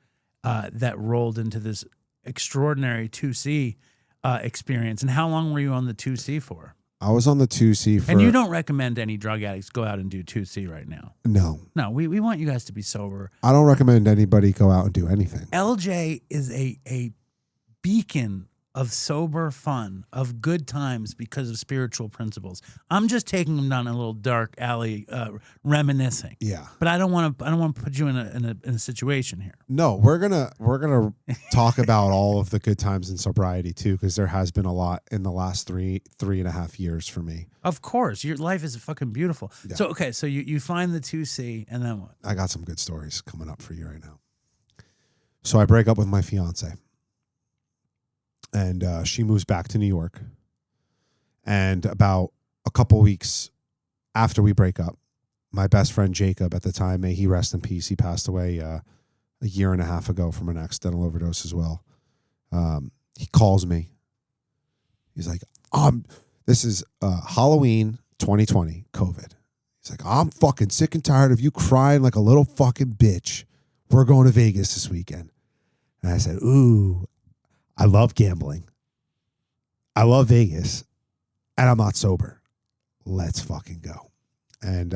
that rolled into this extraordinary 2C experience. And how long were you on the 2C for? I was on the 2C for... And you don't recommend any drug addicts go out and do 2C right now. No. No, we want you guys to be sober. I don't recommend anybody go out and do anything. LJ is a beacon of sober fun, of good times because of spiritual principles. I'm just taking him down a little dark alley, reminiscing. Yeah. But I don't want to put you in a situation here. No, we're gonna talk about all of the good times in sobriety too, because there has been a lot in the last 3.5 years for me. Of course, your life is fucking beautiful. Yeah. So okay, so you find the 2C, and then what? I got some good stories coming up for you right now. So I break up with my fiance. And she moves back to New York. And about a couple weeks after we break up, my best friend Jacob at the time, may he rest in peace, he passed away a year and a half ago from an accidental overdose as well. He calls me. He's like, this is Halloween 2020, COVID. He's like, I'm fucking sick and tired of you crying like a little fucking bitch. We're going to Vegas this weekend. And I said, ooh, I love gambling. I love Vegas. And I'm not sober. Let's fucking go. And,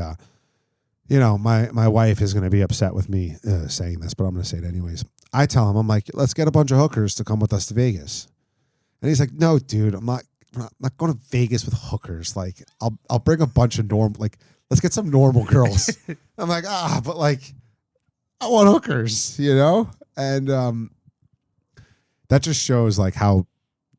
my wife is going to be upset with me saying this, but I'm going to say it anyways. I tell him, I'm like, let's get a bunch of hookers to come with us to Vegas. And he's like, no, dude, I'm not going to Vegas with hookers. Like, I'll bring a bunch of let's get some normal girls. I'm like, but like, I want hookers, And, that just shows like how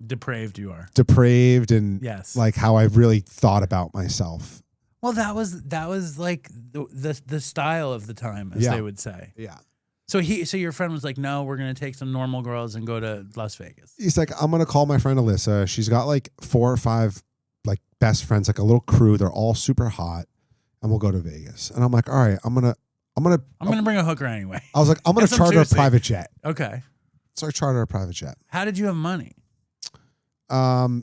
depraved you are. Depraved and yes, like how I've really thought about myself. Well, that was like the style of the time, as they would say. Yeah. So your friend was like, no, we're gonna take some normal girls and go to Las Vegas. He's like, I'm gonna call my friend Alyssa. She's got like 4 or 5 like best friends, like a little crew. They're all super hot, and we'll go to Vegas. And I'm like, all right, I'm gonna bring a hooker anyway. I was like, I'm gonna charter a private jet. Okay. So I chartered a private jet. How did you have money? I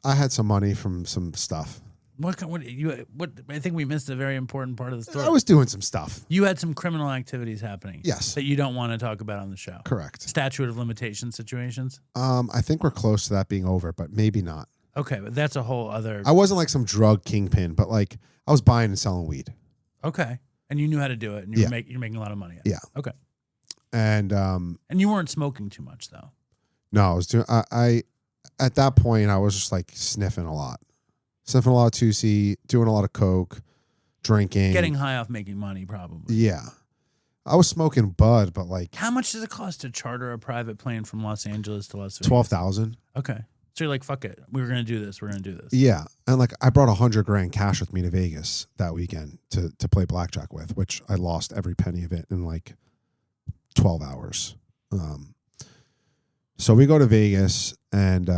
had some money from some stuff. What? I think we missed a very important part of the story. I was doing some stuff. You had some criminal activities happening. Yes. That you don't want to talk about on the show. Correct. Statute of limitation situations. I think we're close to that being over, but maybe not. Okay, but that's a whole other. I wasn't like some drug kingpin, but like I was buying and selling weed. Okay, and you knew how to do it, and you're making a lot of money. Yeah. Okay. And you weren't smoking too much though. No, I was doing. I at that point I was just like sniffing a lot of 2C, doing a lot of coke, drinking, getting high off making money, probably. Yeah, I was smoking bud, but like, how much does it cost to charter a private plane from Los Angeles to Las Vegas? $12,000. Okay, so you're like, fuck it, we're gonna do this. We're gonna do this. Yeah, and like I brought $100,000 cash with me to Vegas that weekend to play blackjack with, which I lost every penny of it in like 12 hours. So we go to Vegas, and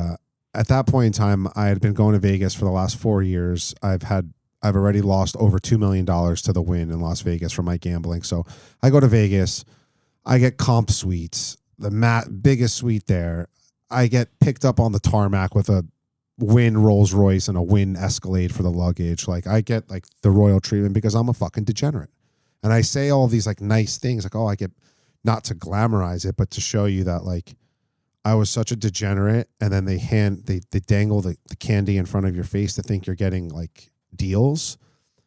at that point in time, I had been going to Vegas for the last 4 years. I've already lost over $2 million to the win in Las Vegas from my gambling. So I go to Vegas, I get comp suites, the biggest suite there. I get picked up on the tarmac with a Win Rolls Royce and a Win Escalade for the luggage. Like I get like the royal treatment because I'm a fucking degenerate. And I say all these like nice things, like, oh, I get, not to glamorize it, but to show you that like I was such a degenerate. And then they dangle the candy in front of your face to think you're getting like deals.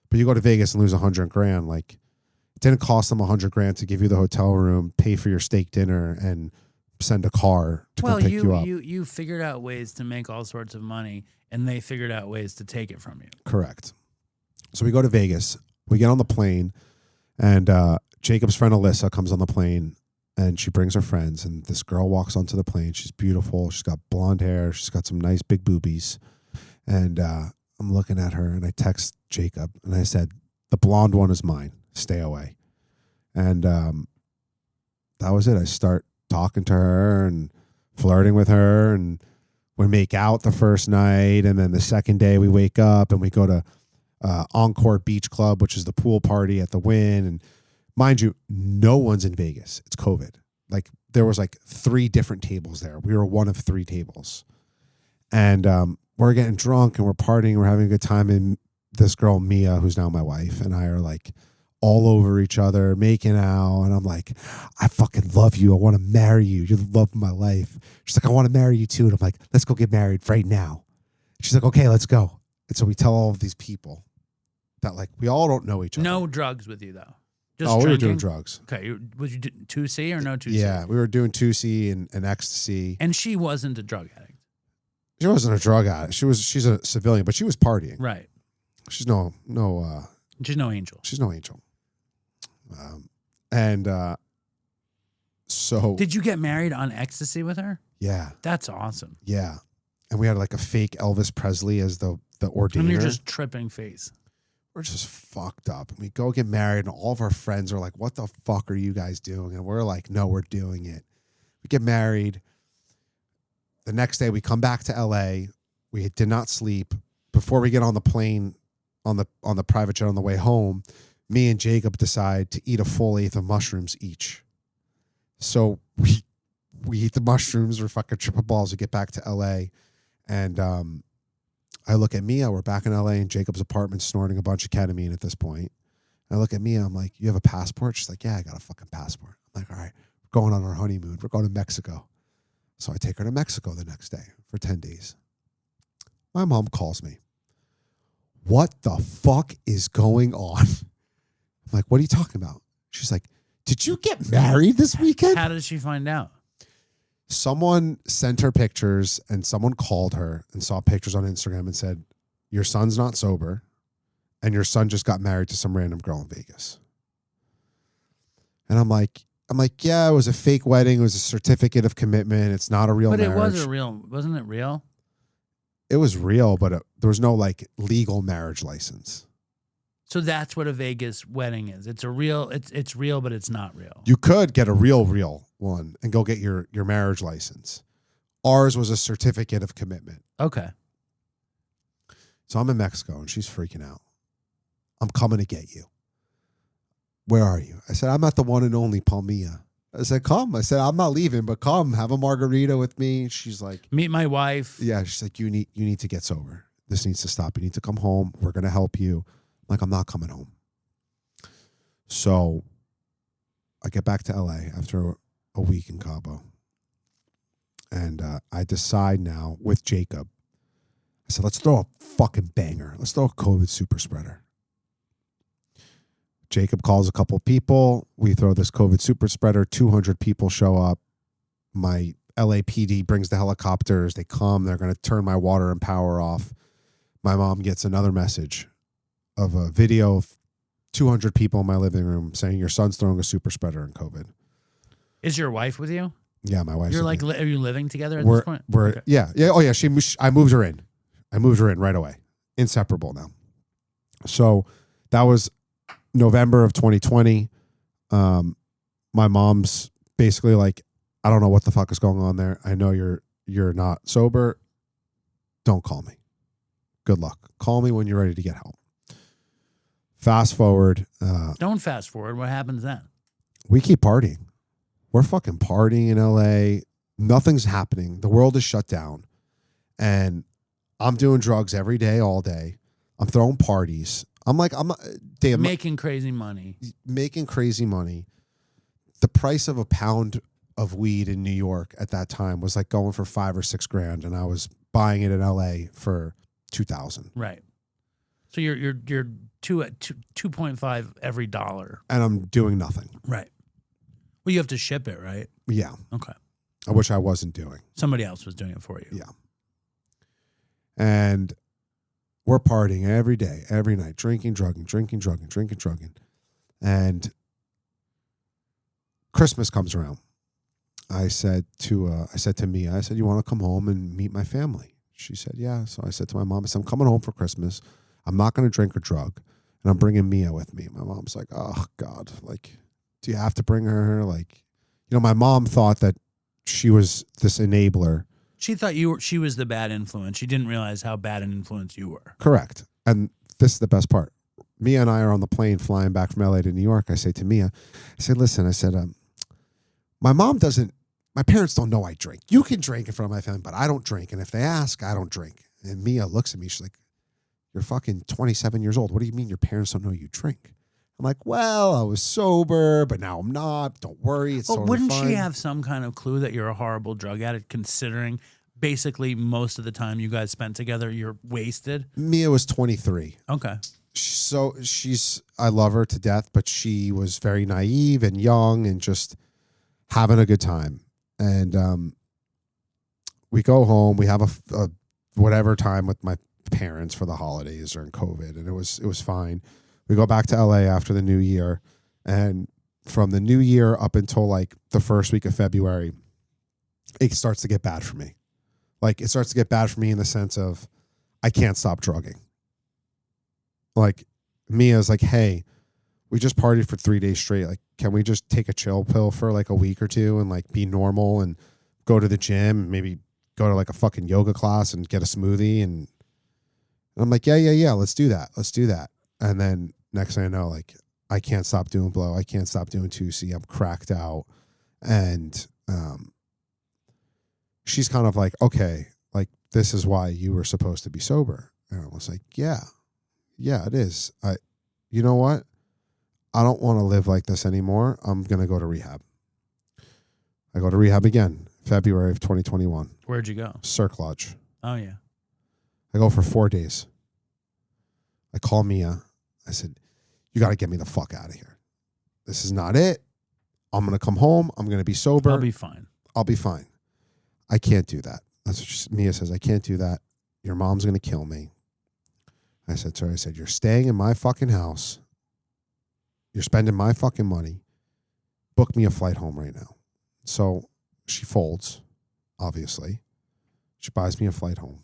But you go to Vegas and lose $100,000. Like it didn't cost them $100,000 to give you the hotel room, pay for your steak dinner, and send a car to come pick you up. You figured out ways to make all sorts of money, and they figured out ways to take it from you. Correct. So we go to Vegas. We get on the plane, and Jacob's friend Alyssa comes on the plane, and she brings her friends, and this girl walks onto the plane. She's beautiful. She's got blonde hair. She's got some nice big boobies. And I'm looking at her, and I text Jacob, and I said, the blonde one is mine. Stay away. And that was it. I start talking to her and flirting with her, and we make out the first night, and then the second day we wake up and we go to Encore Beach Club, which is the pool party at the Wynn. And mind you, no one's in Vegas. It's COVID. Like there was like 3 different tables there. We were one of 3 tables. And we're getting drunk and we're partying. We're having a good time. And this girl, Mia, who's now my wife, and I are like all over each other, making out. And I'm like, I fucking love you. I want to marry you. You're the love of my life. She's like, I want to marry you too. And I'm like, let's go get married right now. She's like, okay, let's go. And so we tell all of these people that like we all don't know each other. No drugs with you though. Just we were drinking? doing drugs. Okay, was you 2C or no 2C? Yeah, we were doing 2C and ecstasy. And she wasn't a drug addict. She wasn't a drug addict. She's a civilian, but she was partying. Right. She's no She's no angel. She's no angel. So Did you get married on ecstasy with her? yeah, That's awesome. yeah, and we had like a fake Elvis Presley as the ordainer. And you're just tripping face. We're just fucked up. And we go get married, and all of our friends are like, "What the fuck are you guys doing?" And we're like, "No, we're doing it." We get married. The next day, we come back to LA. We did not sleep. Before we get on the plane, on the private jet on the way home, me and Jacob decide to eat a full 1/8 of mushrooms each. So we eat the mushrooms. We're fucking tripping balls. We get back to LA, and I look at Mia. We're back in LA in Jacob's apartment, snorting a bunch of ketamine at this point. And I look at Mia. I'm like, "You have a passport?" She's like, "Yeah, I got a fucking passport." I'm like, "All right, we're going on our honeymoon. We're going to Mexico." So I take her to Mexico the next day for 10 days. My mom calls me. What the fuck is going on? I'm like, what are you talking about? She's like, did you get married this weekend? How did she find out? Someone sent her pictures and someone called her and saw pictures on Instagram and said, your son's not sober and your son just got married to some random girl in Vegas. And I'm like, yeah, it was a fake wedding. It was a certificate of commitment. It's not a real marriage. But it was a real, wasn't it real? It was real, but there was no like legal marriage license. So that's what a Vegas wedding is. It's a real, it's real, but it's not real. You could get a real one and go get your marriage license. Ours was a certificate of commitment. Okay. So I'm in Mexico and she's freaking out. I'm coming to get you. Where are you? I said, I'm at the one and only Palmilla. I said, come. I said, I'm not leaving, but come, have a margarita with me. She's like, meet my wife. Yeah, she's like, you need to get sober. This needs to stop. You need to come home. We're gonna help you. I'm like, I'm not coming home. So I get back to LA after a week in Cabo. And I decide now with Jacob, I said, let's throw a fucking banger. Let's throw a COVID super spreader. Jacob calls a couple people. We throw this COVID super spreader. 200 people show up. My LAPD brings the helicopters. They come. They're going to turn my water and power off. My mom gets another message of a video of 200 people in my living room saying, your son's throwing a super spreader in COVID. Is your wife with you? Yeah, my wife's You're with like, me. are you living together at this point? Okay. Yeah. Oh, yeah. I moved her in. I moved her in right away. Inseparable now. So that was November of 2020. My mom's basically like, I don't know what the fuck is going on there. I know you're not sober. Don't call me. Good luck. Call me when you're ready to get help. Fast forward. Don't fast forward. What happens then? We keep partying. We're fucking partying in LA. Nothing's happening. The world is shut down. And I'm doing drugs every day, all day. I'm throwing parties. I'm Making crazy money. Making crazy money. The price of a pound of weed in New York at that time was like going for $5,000 or $6,000, and I was buying it in LA for $2,000. Right. So you're 2.5 every dollar, and I'm doing nothing. Right. Well, you have to ship it, right? Yeah. Okay. Which I wasn't doing. Somebody else was doing it for you. Yeah. And we're partying every day, every night, drinking, drugging. And Christmas comes around. I said to Mia, I said, you want to come home and meet my family? She said, yeah. So I said to my mom, I said, I'm coming home for Christmas. I'm not going to drink or drug. And I'm bringing Mia with me. My mom's like, oh, God, like, Do you have to bring her? Like, my mom thought that she was this enabler. She thought she was the bad influence. She didn't realize how bad an influence you were. Correct. And this is the best part. Mia and I are on the plane flying back from LA to New York. I say to Mia, listen, my parents don't know I drink. You can drink in front of my family, but I don't drink. And if they ask, I don't drink. And Mia looks at me. She's like, you're fucking 27 years old. What do you mean your parents don't know you drink? I'm like, well, I was sober, but now I'm not. Don't worry. It's totally wouldn't fine. she have some kind of clue that you're a horrible drug addict, considering basically most of the time you guys spent together, you're wasted? Mia was 23. Okay. So I love her to death, but she was very naive and young and just having a good time. And we go home. We have a whatever time with my parents for the holidays during COVID, and it was fine. We go back to LA after the new year, and from the new year up until like the first week of February, it starts to get bad for me. Like, it starts to get bad for me in the sense of I can't stop drugging. Like, Mia's like, hey, we just partied for 3 days straight. Like, can we just take a chill pill for like a week or two and like be normal and go to the gym, maybe go to like a fucking yoga class and get a smoothie? And I'm like, yeah, let's do that. And then next thing I know, like, I can't stop doing blow. I can't stop doing 2C. I'm cracked out. And she's kind of like, okay, like, this is why you were supposed to be sober. And I was like, yeah, it is. You know what? I don't want to live like this anymore. I'm going to go to rehab. I go to rehab again, February of 2021. Where'd you go? Cirque Lodge. Oh, yeah. I go for 4 days. I call Mia. I said, you got to get me the fuck out of here. This is not it. I'm going to come home. I'm going to be sober. I'll be fine. I can't do that. That's what Mia says. I can't do that. Your mom's going to kill me. I said to her, you're staying in my fucking house. You're spending my fucking money. Book me a flight home right now. So she folds, obviously. She buys me a flight home.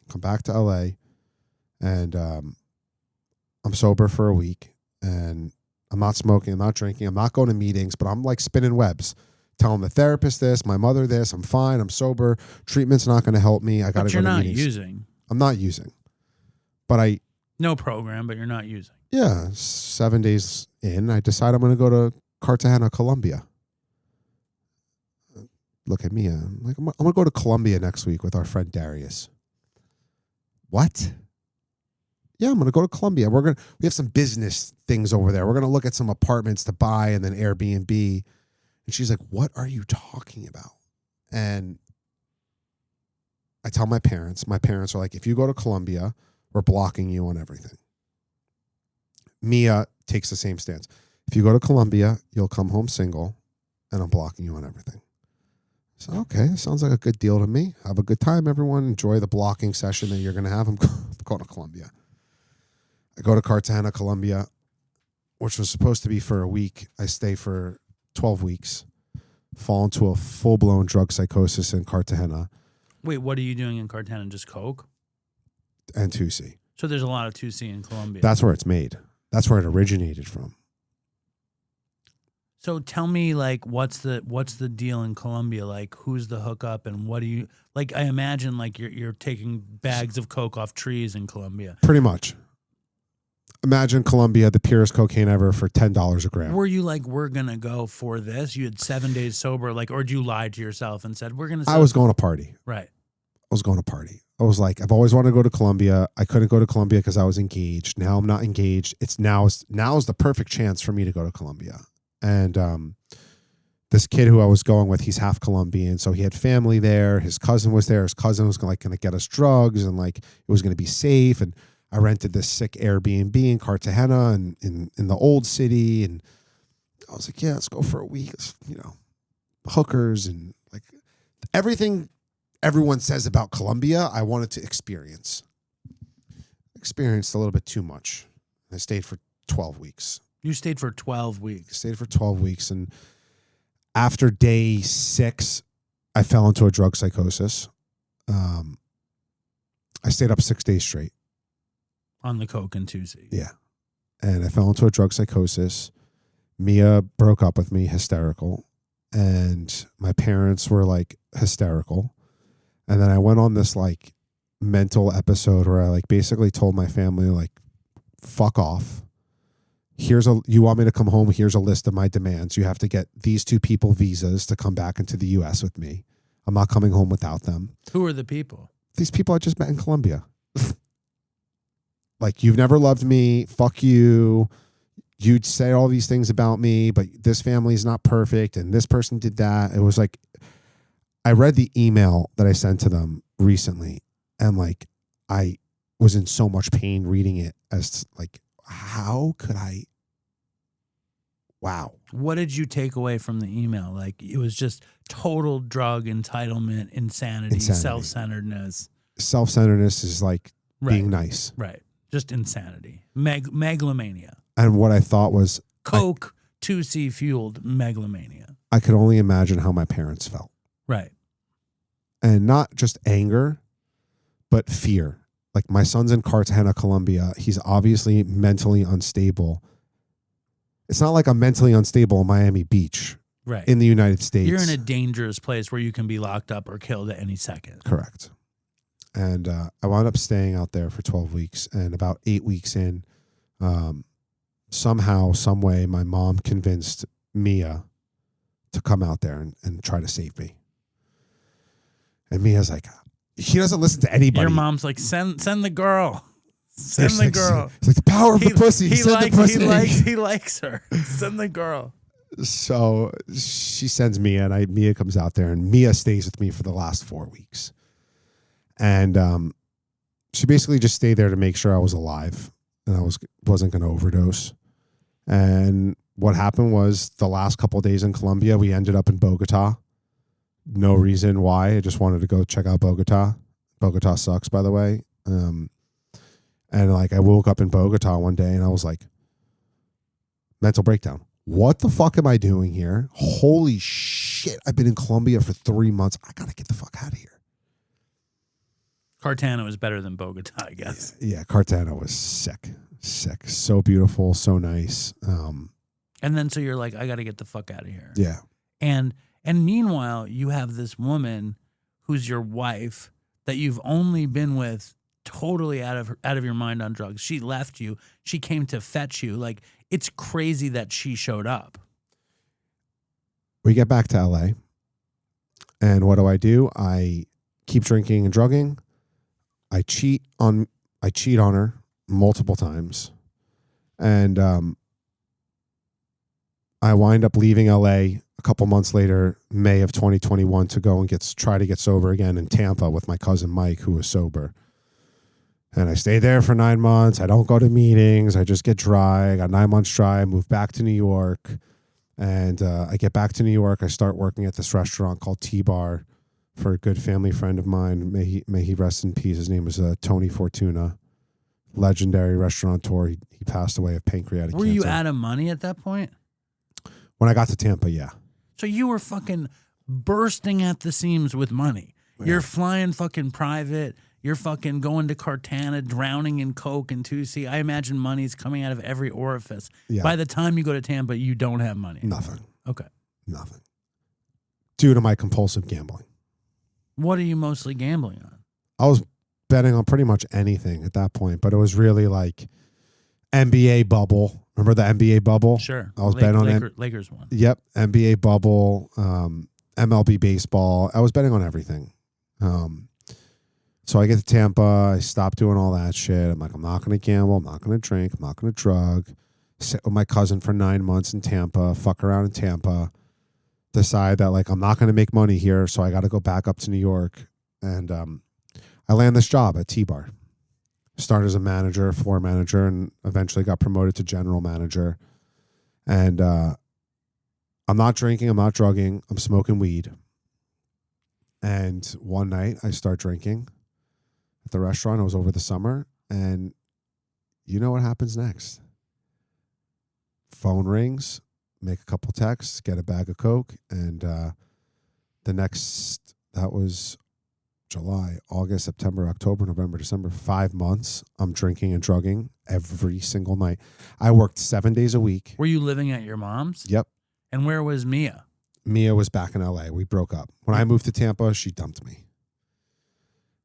Come back to LA, and I'm sober for a week, and I'm not smoking, I'm not drinking, I'm not going to meetings, but I'm like spinning webs, telling the therapist this, my mother this, I'm fine, I'm sober, treatment's not going to help me, I got to go to meetings. But you're not using. I'm not using. But no program, but you're not using. Yeah, 7 days in, I decide I'm going to go to Cartagena, Colombia. Look at me. I'm like, I'm going to go to Colombia next week with our friend Darius. What? Yeah, I'm going to go to Colombia. We have some business things over there. We're going to look at some apartments to buy and then Airbnb. And she's like, what are you talking about? And I tell my parents. My parents are like, if you go to Colombia, we're blocking you on everything. Mia takes the same stance. If you go to Colombia, you'll come home single, and I'm blocking you on everything. So, okay, sounds like a good deal to me. Have a good time, everyone. Enjoy the blocking session that you're going to have. I'm going to Colombia. I go to Cartagena, Colombia, which was supposed to be for a week. I stay for 12 weeks, fall into a full-blown drug psychosis in Cartagena. Wait, what are you doing in Cartagena? Just coke? And 2C. So there's a lot of 2C in Colombia. That's where it's made. That's where it originated from. So tell me, like, what's the deal in Colombia? Like, who's the hookup, and what do you like? I imagine like you're taking bags of coke off trees in Colombia. Pretty much. Imagine Colombia, the purest cocaine ever for $10 a gram. Were you like, we're gonna go for this? You had 7 days sober, like, or did you lie to yourself and said we're gonna? I was going to party. Right. I was going to party. I was like, I've always wanted to go to Colombia. I couldn't go to Colombia because I was engaged. Now I'm not engaged. Now is the perfect chance for me to go to Colombia. And this kid who I was going with, he's half Colombian, so he had family there. His cousin was there. His cousin was going to get us drugs, and like it was going to be safe. And I rented this sick Airbnb in Cartagena and in the old city. And I was like, yeah, let's go for a week. Hookers and like everything everyone says about Colombia, I wanted to experience. Experienced a little bit too much. I stayed for 12 weeks. You stayed for 12 weeks. Stayed for 12 weeks. And after day 6, I fell into a drug psychosis. I stayed up 6 days straight. On the coke and 2C. Yeah. And I fell into a drug psychosis. Mia broke up with me, hysterical. And my parents were like hysterical. And then I went on this like mental episode where I like basically told my family like, fuck off. You want me to come home? Here's a list of my demands. You have to get these 2 people visas to come back into the U.S. with me. I'm not coming home without them. Who are the people? These people I just met in Colombia. Like, you've never loved me. Fuck you. You'd say all these things about me, but this family is not perfect. And this person did that. It was like, I read the email that I sent to them recently. And like, I was in so much pain reading it as like, how could I? Wow. What did you take away from the email? Like, it was just total drug entitlement, insanity. Self-centeredness. Self-centeredness is like being nice. Right. Just insanity. Megalomania. And what I thought was Coke 2C fueled megalomania. I could only imagine how my parents felt. Right. And not just anger, but fear. Like, my son's in Cartagena, Colombia. He's obviously mentally unstable. It's not like I'm mentally unstable in Miami Beach, right, in the United States. You're in a dangerous place where you can be locked up or killed at any second. Correct. And I wound up staying out there for 12 weeks. And about 8 weeks in, somehow, some way, my mom convinced Mia to come out there and try to save me. And Mia's like, he doesn't listen to anybody. Your mom's like, send the girl. Send the girl. It's like the power of the pussy. Send the pussy. He likes her. Send the girl. So she sends Mia, and Mia comes out there, and Mia stays with me for the last 4 weeks. And she basically just stayed there to make sure I was alive and I wasn't going to overdose. And what happened was the last couple of days in Colombia, we ended up in Bogota. No reason why. I just wanted to go check out Bogota. Bogota sucks, by the way. And like, I woke up in Bogota one day and I was like, mental breakdown. What the fuck am I doing here? Holy shit. I've been in Colombia for 3 months. I got to get the fuck out of here. Cartagena was better than Bogota, I guess. Yeah, Cartagena was sick. So beautiful, so nice. And then so you're like, I got to get the fuck out of here. Yeah. And meanwhile, you have this woman who's your wife that you've only been with totally out of your mind on drugs. She left you. She came to fetch you. Like, it's crazy that she showed up. We get back to LA. And what do? I keep drinking and drugging. I cheat on her multiple times. And I wind up leaving LA a couple months later, May of 2021, to go and try to get sober again in Tampa with my cousin Mike, who was sober. And I stay there for 9 months. I don't go to meetings. I just get dry. I got 9 months dry. I move back to New York. And I get back to New York. I start working at this restaurant called T-Bar for a good family friend of mine. May he rest in peace. His name was Tony Fortuna, legendary restaurateur. He passed away of pancreatic cancer. Were you out of money at that point? When I got to Tampa, yeah. So you were fucking bursting at the seams with money. Yeah. You're flying fucking private. You're fucking going to Cartagena, drowning in Coke and 2C. I imagine money's coming out of every orifice. Yeah. By the time you go to Tampa, you don't have money. Nothing. Okay. Nothing. Due to my compulsive gambling. What are you mostly gambling on? I was betting on pretty much anything at that point, but it was really like NBA bubble. Remember the NBA bubble? Sure. I was betting on Lakers one. Yep. NBA bubble, MLB baseball. I was betting on everything. So I get to Tampa. I stop doing all that shit. I'm like, I'm not going to gamble. I'm not going to drink. I'm not going to drug. Sit with my cousin for 9 months in Tampa. Fuck around in Tampa. Decide that like I'm not going to make money here, so I got to go back up to New York. And I land this job at T-Bar. Started as a manager, floor manager, and eventually got promoted to general manager. And I'm not drinking. I'm not drugging. I'm smoking weed. And one night I start drinking at the restaurant. It was over the summer. And you know what happens next? Phone rings, make a couple texts, get a bag of Coke. And that was July, August, September, October, November, December, 5 months. I'm drinking and drugging every single night. I worked 7 days a week. Were you living at your mom's? Yep. And where was Mia? Mia was back in LA. We broke up. When I moved to Tampa, she dumped me.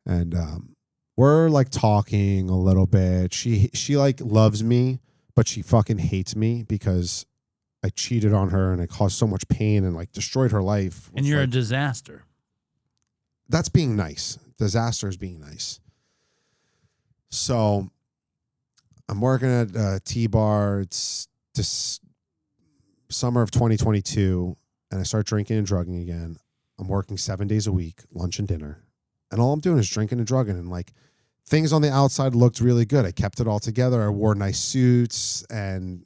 And we're like talking a little bit. She like loves me, but she fucking hates me because I cheated on her and I caused so much pain and like destroyed her life. And you're a disaster. That's being nice. Disaster is being nice. So I'm working at a T-bar. It's this summer of 2022, and I start drinking and drugging again. I'm working 7 days a week, lunch and dinner. And all I'm doing is drinking and drugging. And like things on the outside looked really good. I kept it all together. I wore nice suits and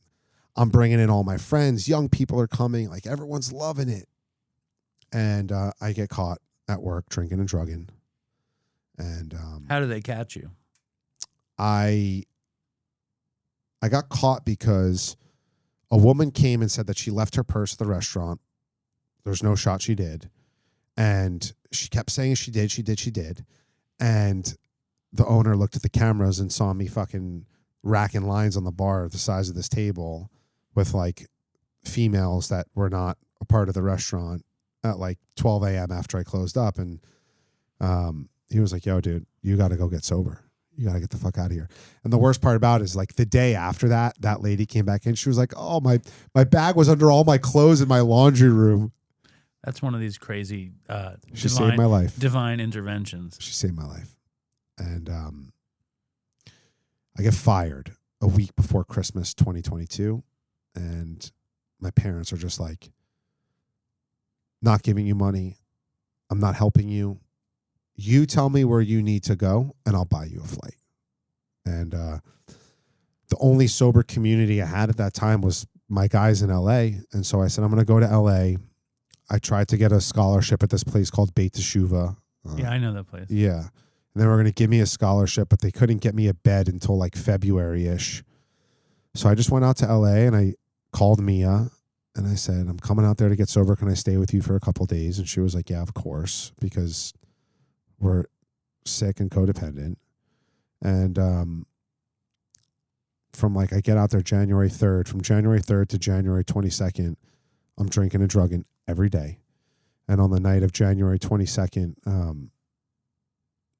I'm bringing in all my friends. Young people are coming. Like everyone's loving it. And I get caught at work drinking and drugging. And how did they catch you? I got caught because a woman came and said that she left her purse at the restaurant. There's no shot she did. And she kept saying she did. And the owner looked at the cameras and saw me fucking racking lines on the bar the size of this table with like females that were not a part of the restaurant at like 12 a.m. after I closed up. And he was like, yo, dude, you got to go get sober. You got to get the fuck out of here. And the worst part about it is like the day after that, that lady came back in. She was like, oh, my bag was under all my clothes in my laundry room. That's one of these crazy she saved my life. Divine interventions. She saved my life. And I get fired a week before Christmas 2022. And my parents are just like, not giving you money. I'm not helping you. You tell me where you need to go and I'll buy you a flight. And the only sober community I had at that time was my guys in LA. And so I said, I'm going to go to LA. I tried to get a scholarship at this place called Beit Teshuva. Yeah, I know that place. Yeah. And they were going to give me a scholarship, but they couldn't get me a bed until like February-ish. So I just went out to LA and I called Mia and I said, I'm coming out there to get sober. Can I stay with you for a couple of days? And she was like, yeah, of course, because we're sick and codependent. And from like, I get out there January 3rd. From January 3rd to January 22nd, I'm drinking and drugging every day. And on the night of January 22nd,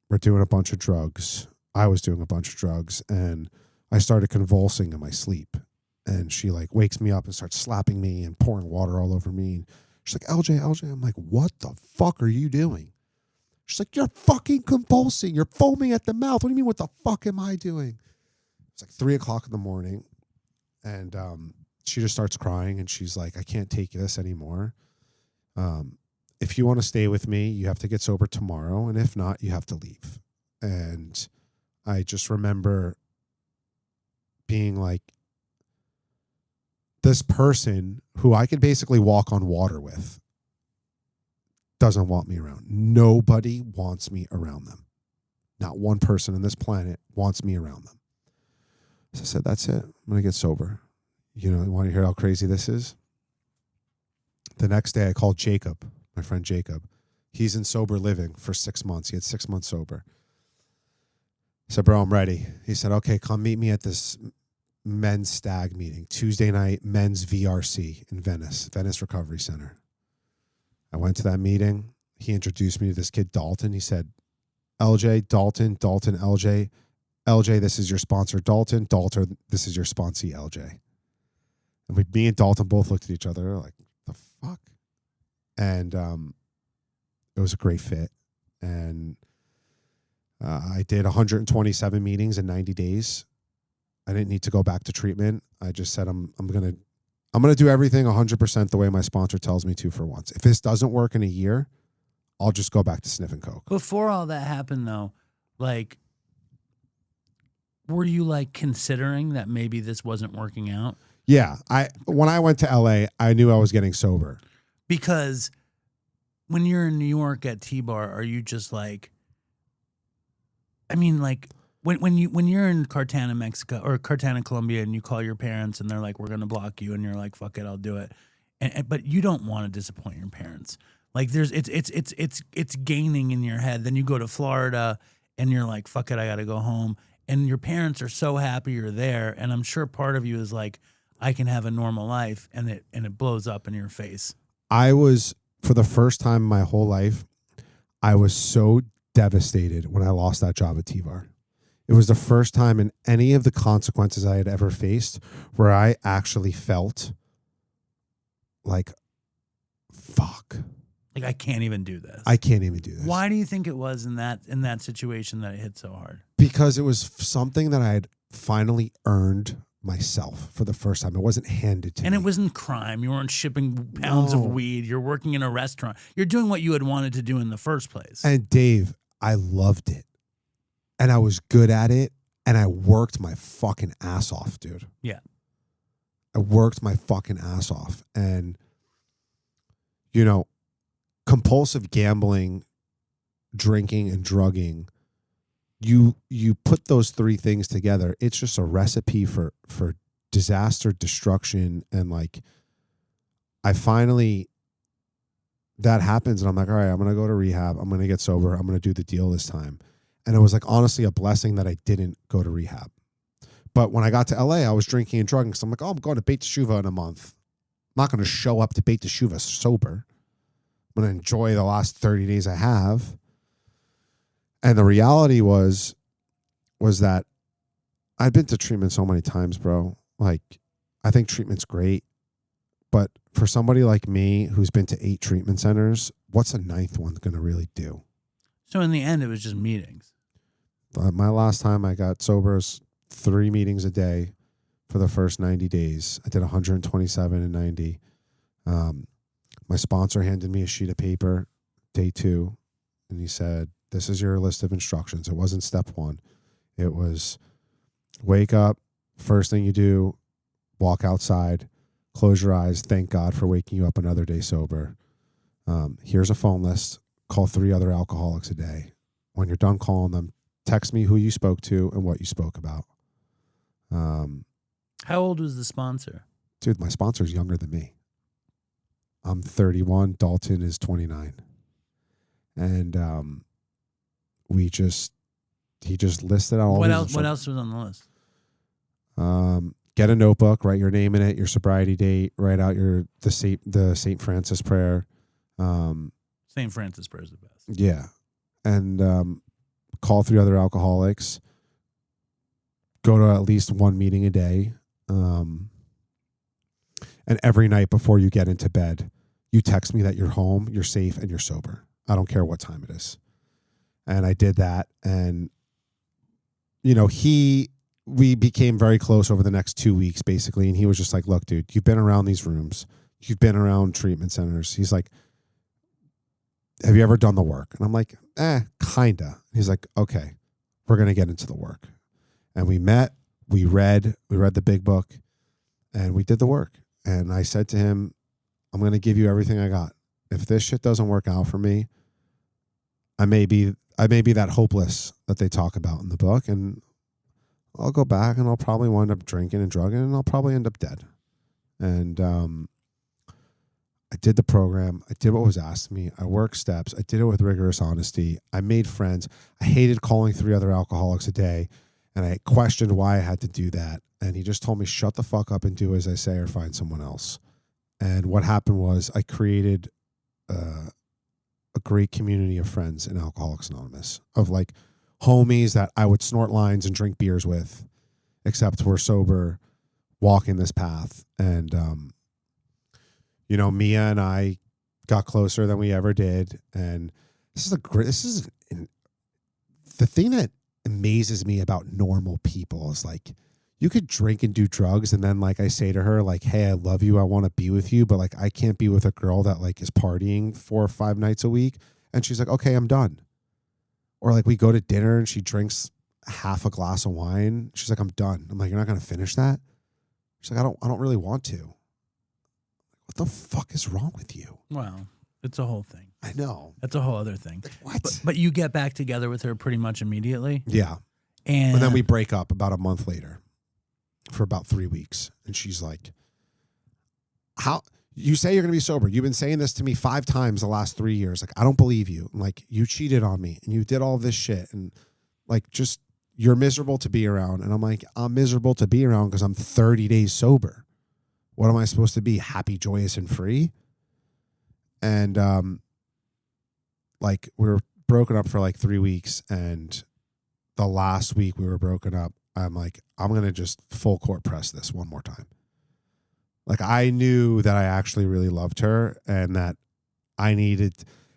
we're doing a bunch of drugs. I was doing a bunch of drugs and I started convulsing in my sleep. And she like wakes me up and starts slapping me and pouring water all over me. And she's like, LJ. I'm like, what the fuck are you doing? She's like, you're fucking convulsing. You're foaming at the mouth. What do you mean, what the fuck am I doing? It's like 3:00 in the morning. And she just starts crying and she's like, I can't take this anymore. If you want to stay with me, you have to get sober tomorrow. And if not, you have to leave. And I just remember being like, this person who I could basically walk on water with doesn't want me around. Nobody wants me around them. Not one person on this planet wants me around them. So I said, that's it. I'm going to get sober. You know, you want to hear how crazy this is? The next day I called Jacob, my friend Jacob. He's in sober living for 6 months. He had 6 months sober. I said, bro, I'm ready. He said, okay, come meet me at this men's stag meeting, Tuesday night, men's VRC in Venice Recovery Center. I went to that meeting. He introduced me to this kid, Dalton. He said, LJ, Dalton, LJ. LJ, this is your sponsor, Dalton. Dalton, this is your sponsee, LJ. And me and Dalton both looked at each other like, the fuck? And it was a great fit. And I did 127 meetings in 90 days. I didn't need to go back to treatment. I just said, I'm gonna do everything 100% the way my sponsor tells me to for once. If this doesn't work in a year, I'll just go back to sniffing coke. Before all that happened, though, like, were you like considering that maybe this wasn't working out? Yeah, when I went to LA, I knew I was getting sober. Because when you're in New York at T-Bar, are you just like, I mean, like, when you're in Cartagena, Mexico, or Cartagena, Colombia, and you call your parents and they're like, we're going to block you, and you're like, fuck it, I'll do it. But you don't want to disappoint your parents. Like it's gaining in your head. Then you go to Florida and you're like, fuck it, I got to go home. And your parents are so happy you're there. And I'm sure part of you is like, I can have a normal life, and it blows up in your face. I was, for the first time in my whole life, I was so devastated when I lost that job at T-Bar. It was the first time in any of the consequences I had ever faced where I actually felt like, fuck. Like, I can't even do this. I can't even do this. Why do you think it was in that situation that it hit so hard? Because it was something that I had finally earned myself for the first time. It wasn't handed to me. And it wasn't crime. You weren't shipping pounds of weed. You're working in a restaurant. You're doing what you had wanted to do in the first place. And Dave, I loved it. And I was good at it. And I worked my fucking ass off, dude. Yeah. I worked my fucking ass off. And, you know, compulsive gambling, drinking, and drugging, you put those three things together, it's just a recipe for disaster, destruction, and like I finally, that happens and I'm like, all right, I'm going to go to rehab. I'm going to get sober. I'm going to do the deal this time. And it was like honestly a blessing that I didn't go to rehab. But when I got to LA, I was drinking and drugging. So I'm like, oh, I'm going to Beit Teshuva in a month. I'm not going to show up to Beit Teshuva sober. I'm going to enjoy the last 30 days I have. And the reality was that I've been to treatment so many times, bro. Like, I think treatment's great. But for somebody like me who's been to 8 treatment centers, what's a 9th one going to really do? So in the end, it was just meetings. My last time I got sober was 3 meetings a day for the first 90 days. I did 127 and 90. My sponsor handed me a sheet of paper, day 2, and he said, this is your list of instructions. It wasn't step 1. It was wake up, first thing you do, walk outside, close your eyes, thank God for waking you up another day sober. Here's a phone list. Call 3 other alcoholics a day. When you're done calling them, text me who you spoke to and what you spoke about. How old was the sponsor? Dude, my sponsor's younger than me. I'm 31. Dalton is 29. And he just listed out all What these else? What else was on the list? Get a notebook, write your name in it, your sobriety date, write out the St. Francis prayer. St. Francis prayer is the best. Yeah. And call 3 other alcoholics. Go to at least 1 meeting a day. And every night before you get into bed, you text me that you're home, you're safe, and you're sober. I don't care what time it is. And I did that. And, you know, we became very close over the next 2 weeks, basically. And he was just like, look, dude, you've been around these rooms. You've been around treatment centers. He's like, have you ever done the work? And I'm like, kinda. He's like, okay, we're going to get into the work. And we met, we read the big book, and we did the work. And I said to him, I'm going to give you everything I got. If this shit doesn't work out for me, I may be that hopeless that they talk about in the book, and I'll go back and I'll probably wind up drinking and drugging, and I'll probably end up dead. And I did the program. I did what was asked of me. I worked steps. I did it with rigorous honesty. I made friends. I hated calling 3 other alcoholics a day, and I questioned why I had to do that. And he just told me, shut the fuck up and do as I say or find someone else. And what happened was I created a great community of friends in Alcoholics Anonymous, of like homies that I would snort lines and drink beers with, except we're sober, walking this path. And, you know, Mia and I got closer than we ever did. And the thing that amazes me about normal people is like, you could drink and do drugs, and then like I say to her, like, hey, I love you, I want to be with you, but like I can't be with a girl that like is partying 4 or 5 nights a week. And she's like, okay, I'm done. Or like we go to dinner and she drinks half a glass of wine. She's like, I'm done. I'm like, you're not gonna finish that? She's like, I don't really want to. What the fuck is wrong with you? Wow. It's a whole thing. I know. That's a whole other thing. What? But you get back together with her pretty much immediately? Yeah. And then we break up about a month later for about 3 weeks. And she's like, how? You say you're going to be sober. You've been saying this to me 5 times the last 3 years. Like, I don't believe you. Like, you cheated on me and you did all this shit. And like, just, you're miserable to be around. And I'm like, I'm miserable to be around because I'm 30 days sober. What am I supposed to be? Happy, joyous, and free? And, like, we were broken up for like 3 weeks. And the last week we were broken up, I'm like, I'm going to just full court press this one more time. Like, I knew that I actually really loved her and that I needed,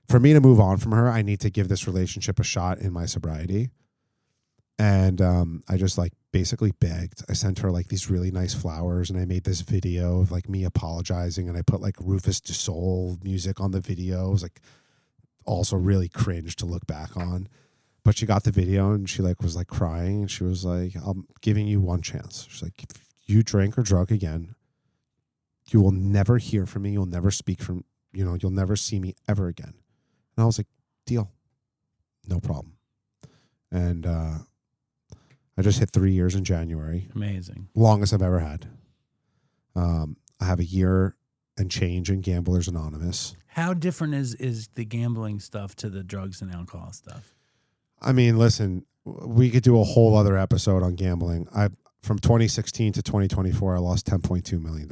for me to move on from her, I need to give this relationship a shot in my sobriety. And I just like basically begged. I sent her like these really nice flowers and I made this video of like me apologizing and I put like Rufus Du Sol music on the video. It was like also really cringe to look back on. But she got the video and she like was like crying and she was like, I'm giving you one chance. She's like, if you drink or drug again, you will never hear from me. You'll never speak from, you'll never see me ever again. And I was like, deal. No problem. And I just hit 3 years in January. Amazing. Longest I've ever had. I have a year and change in Gamblers Anonymous. How different is the gambling stuff to the drugs and alcohol stuff? I mean, listen, we could do a whole other episode on gambling. From 2016 to 2024, I lost $10.2 million.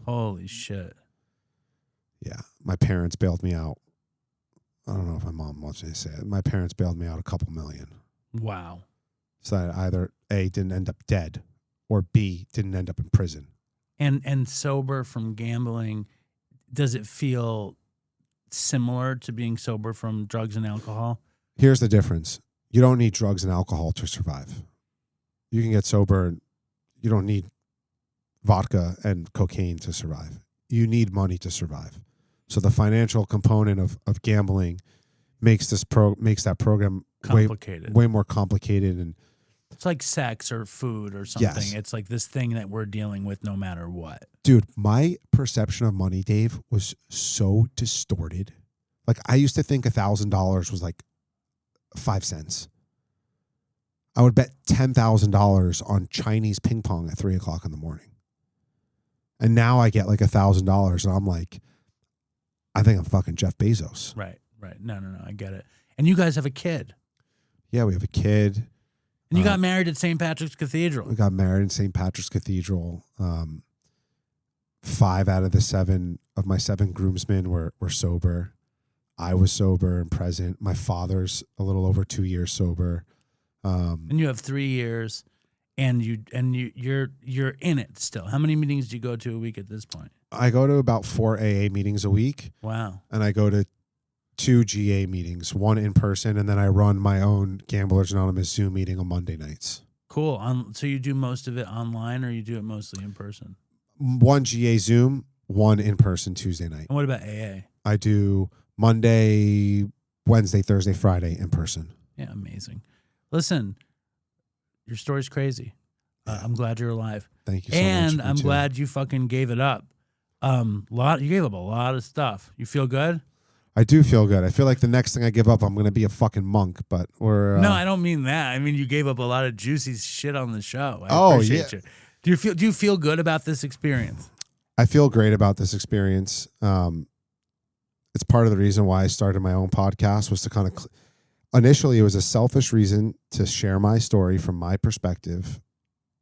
Holy shit. Yeah. My parents bailed me out. I don't know if my mom wants me to say it. My parents bailed me out a couple million. Wow. So that either A, didn't end up dead, or B, didn't end up in prison. And sober from gambling, does it feel similar to being sober from drugs and alcohol? Here's the difference. You don't need drugs and alcohol to survive. You can get sober and you don't need vodka and cocaine to survive. You need money to survive. So the financial component of gambling makes that program Complicated. way more complicated. And it's like sex or food or something. Yes. It's like this thing that we're dealing with no matter what. Dude, my perception of money, Dave, was so distorted. Like, I used to think $1,000 was like 5 cents. I would bet $10,000 on Chinese ping pong at 3 o'clock in the morning. And now I get like $1,000 and I'm like, I think I'm fucking Jeff Bezos. Right. No, I get it. And you guys have a kid. Yeah, we have a kid. And you got married at St. Patrick's Cathedral. We got married in St. Patrick's Cathedral. 5 out of the 7 of my 7 groomsmen were sober. I was sober and present. My father's a little over 2 years sober. And you have 3 years, and you're in it still. How many meetings do you go to a week at this point? I go to about 4 AA meetings a week. Wow. And I go to 2 GA meetings, 1 in person, and then I run my own Gamblers Anonymous Zoom meeting on Monday nights. Cool. So you do most of it online, or you do it mostly in person? 1 GA Zoom, 1 in person Tuesday night. And what about AA? I do Monday, Wednesday, Thursday, Friday in person. Yeah, amazing. Listen, your story's crazy. I'm glad you're alive. Thank you so much. And I'm glad you fucking gave it up. You gave up a lot of stuff. You feel good? I do feel good. I feel like the next thing I give up, I'm going to be a fucking monk, but we're... No, I don't mean that. I mean, you gave up a lot of juicy shit on the show. I appreciate you. Do you feel good about this experience? I feel great about this experience. It's part of the reason why I started my own podcast was to kind of... Initially, it was a selfish reason to share my story from my perspective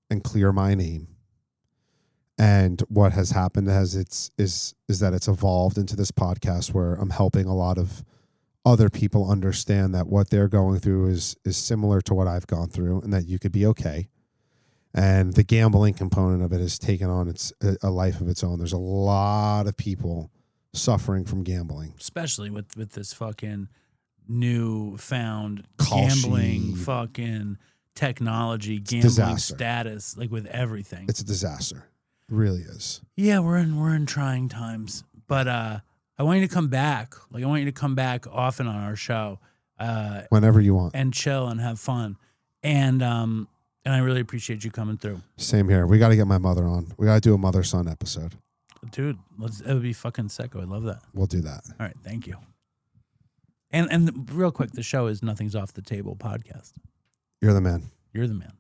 and clear my name. And what has happened is that it's evolved into this podcast where I'm helping a lot of other people understand that what they're going through is similar to what I've gone through and that you could be okay. And the gambling component of it has taken on a life of its own. There's a lot of people suffering from gambling. Especially with this fucking newfound Call gambling sheet. fucking technology, gambling disaster. Status, like with everything. It's a disaster. It really is. Yeah, we're in trying times. But I want you to come back. Like, I want you to come back often on our show. Whenever you want. And chill and have fun. And I really appreciate you coming through. Same here. We got to get my mother on. We got to do a mother-son episode. Dude, it would be fucking sicko. I love that. We'll do that. All right, thank you. And real quick, the show is Nothing's Off the Table podcast. You're the man. You're the man.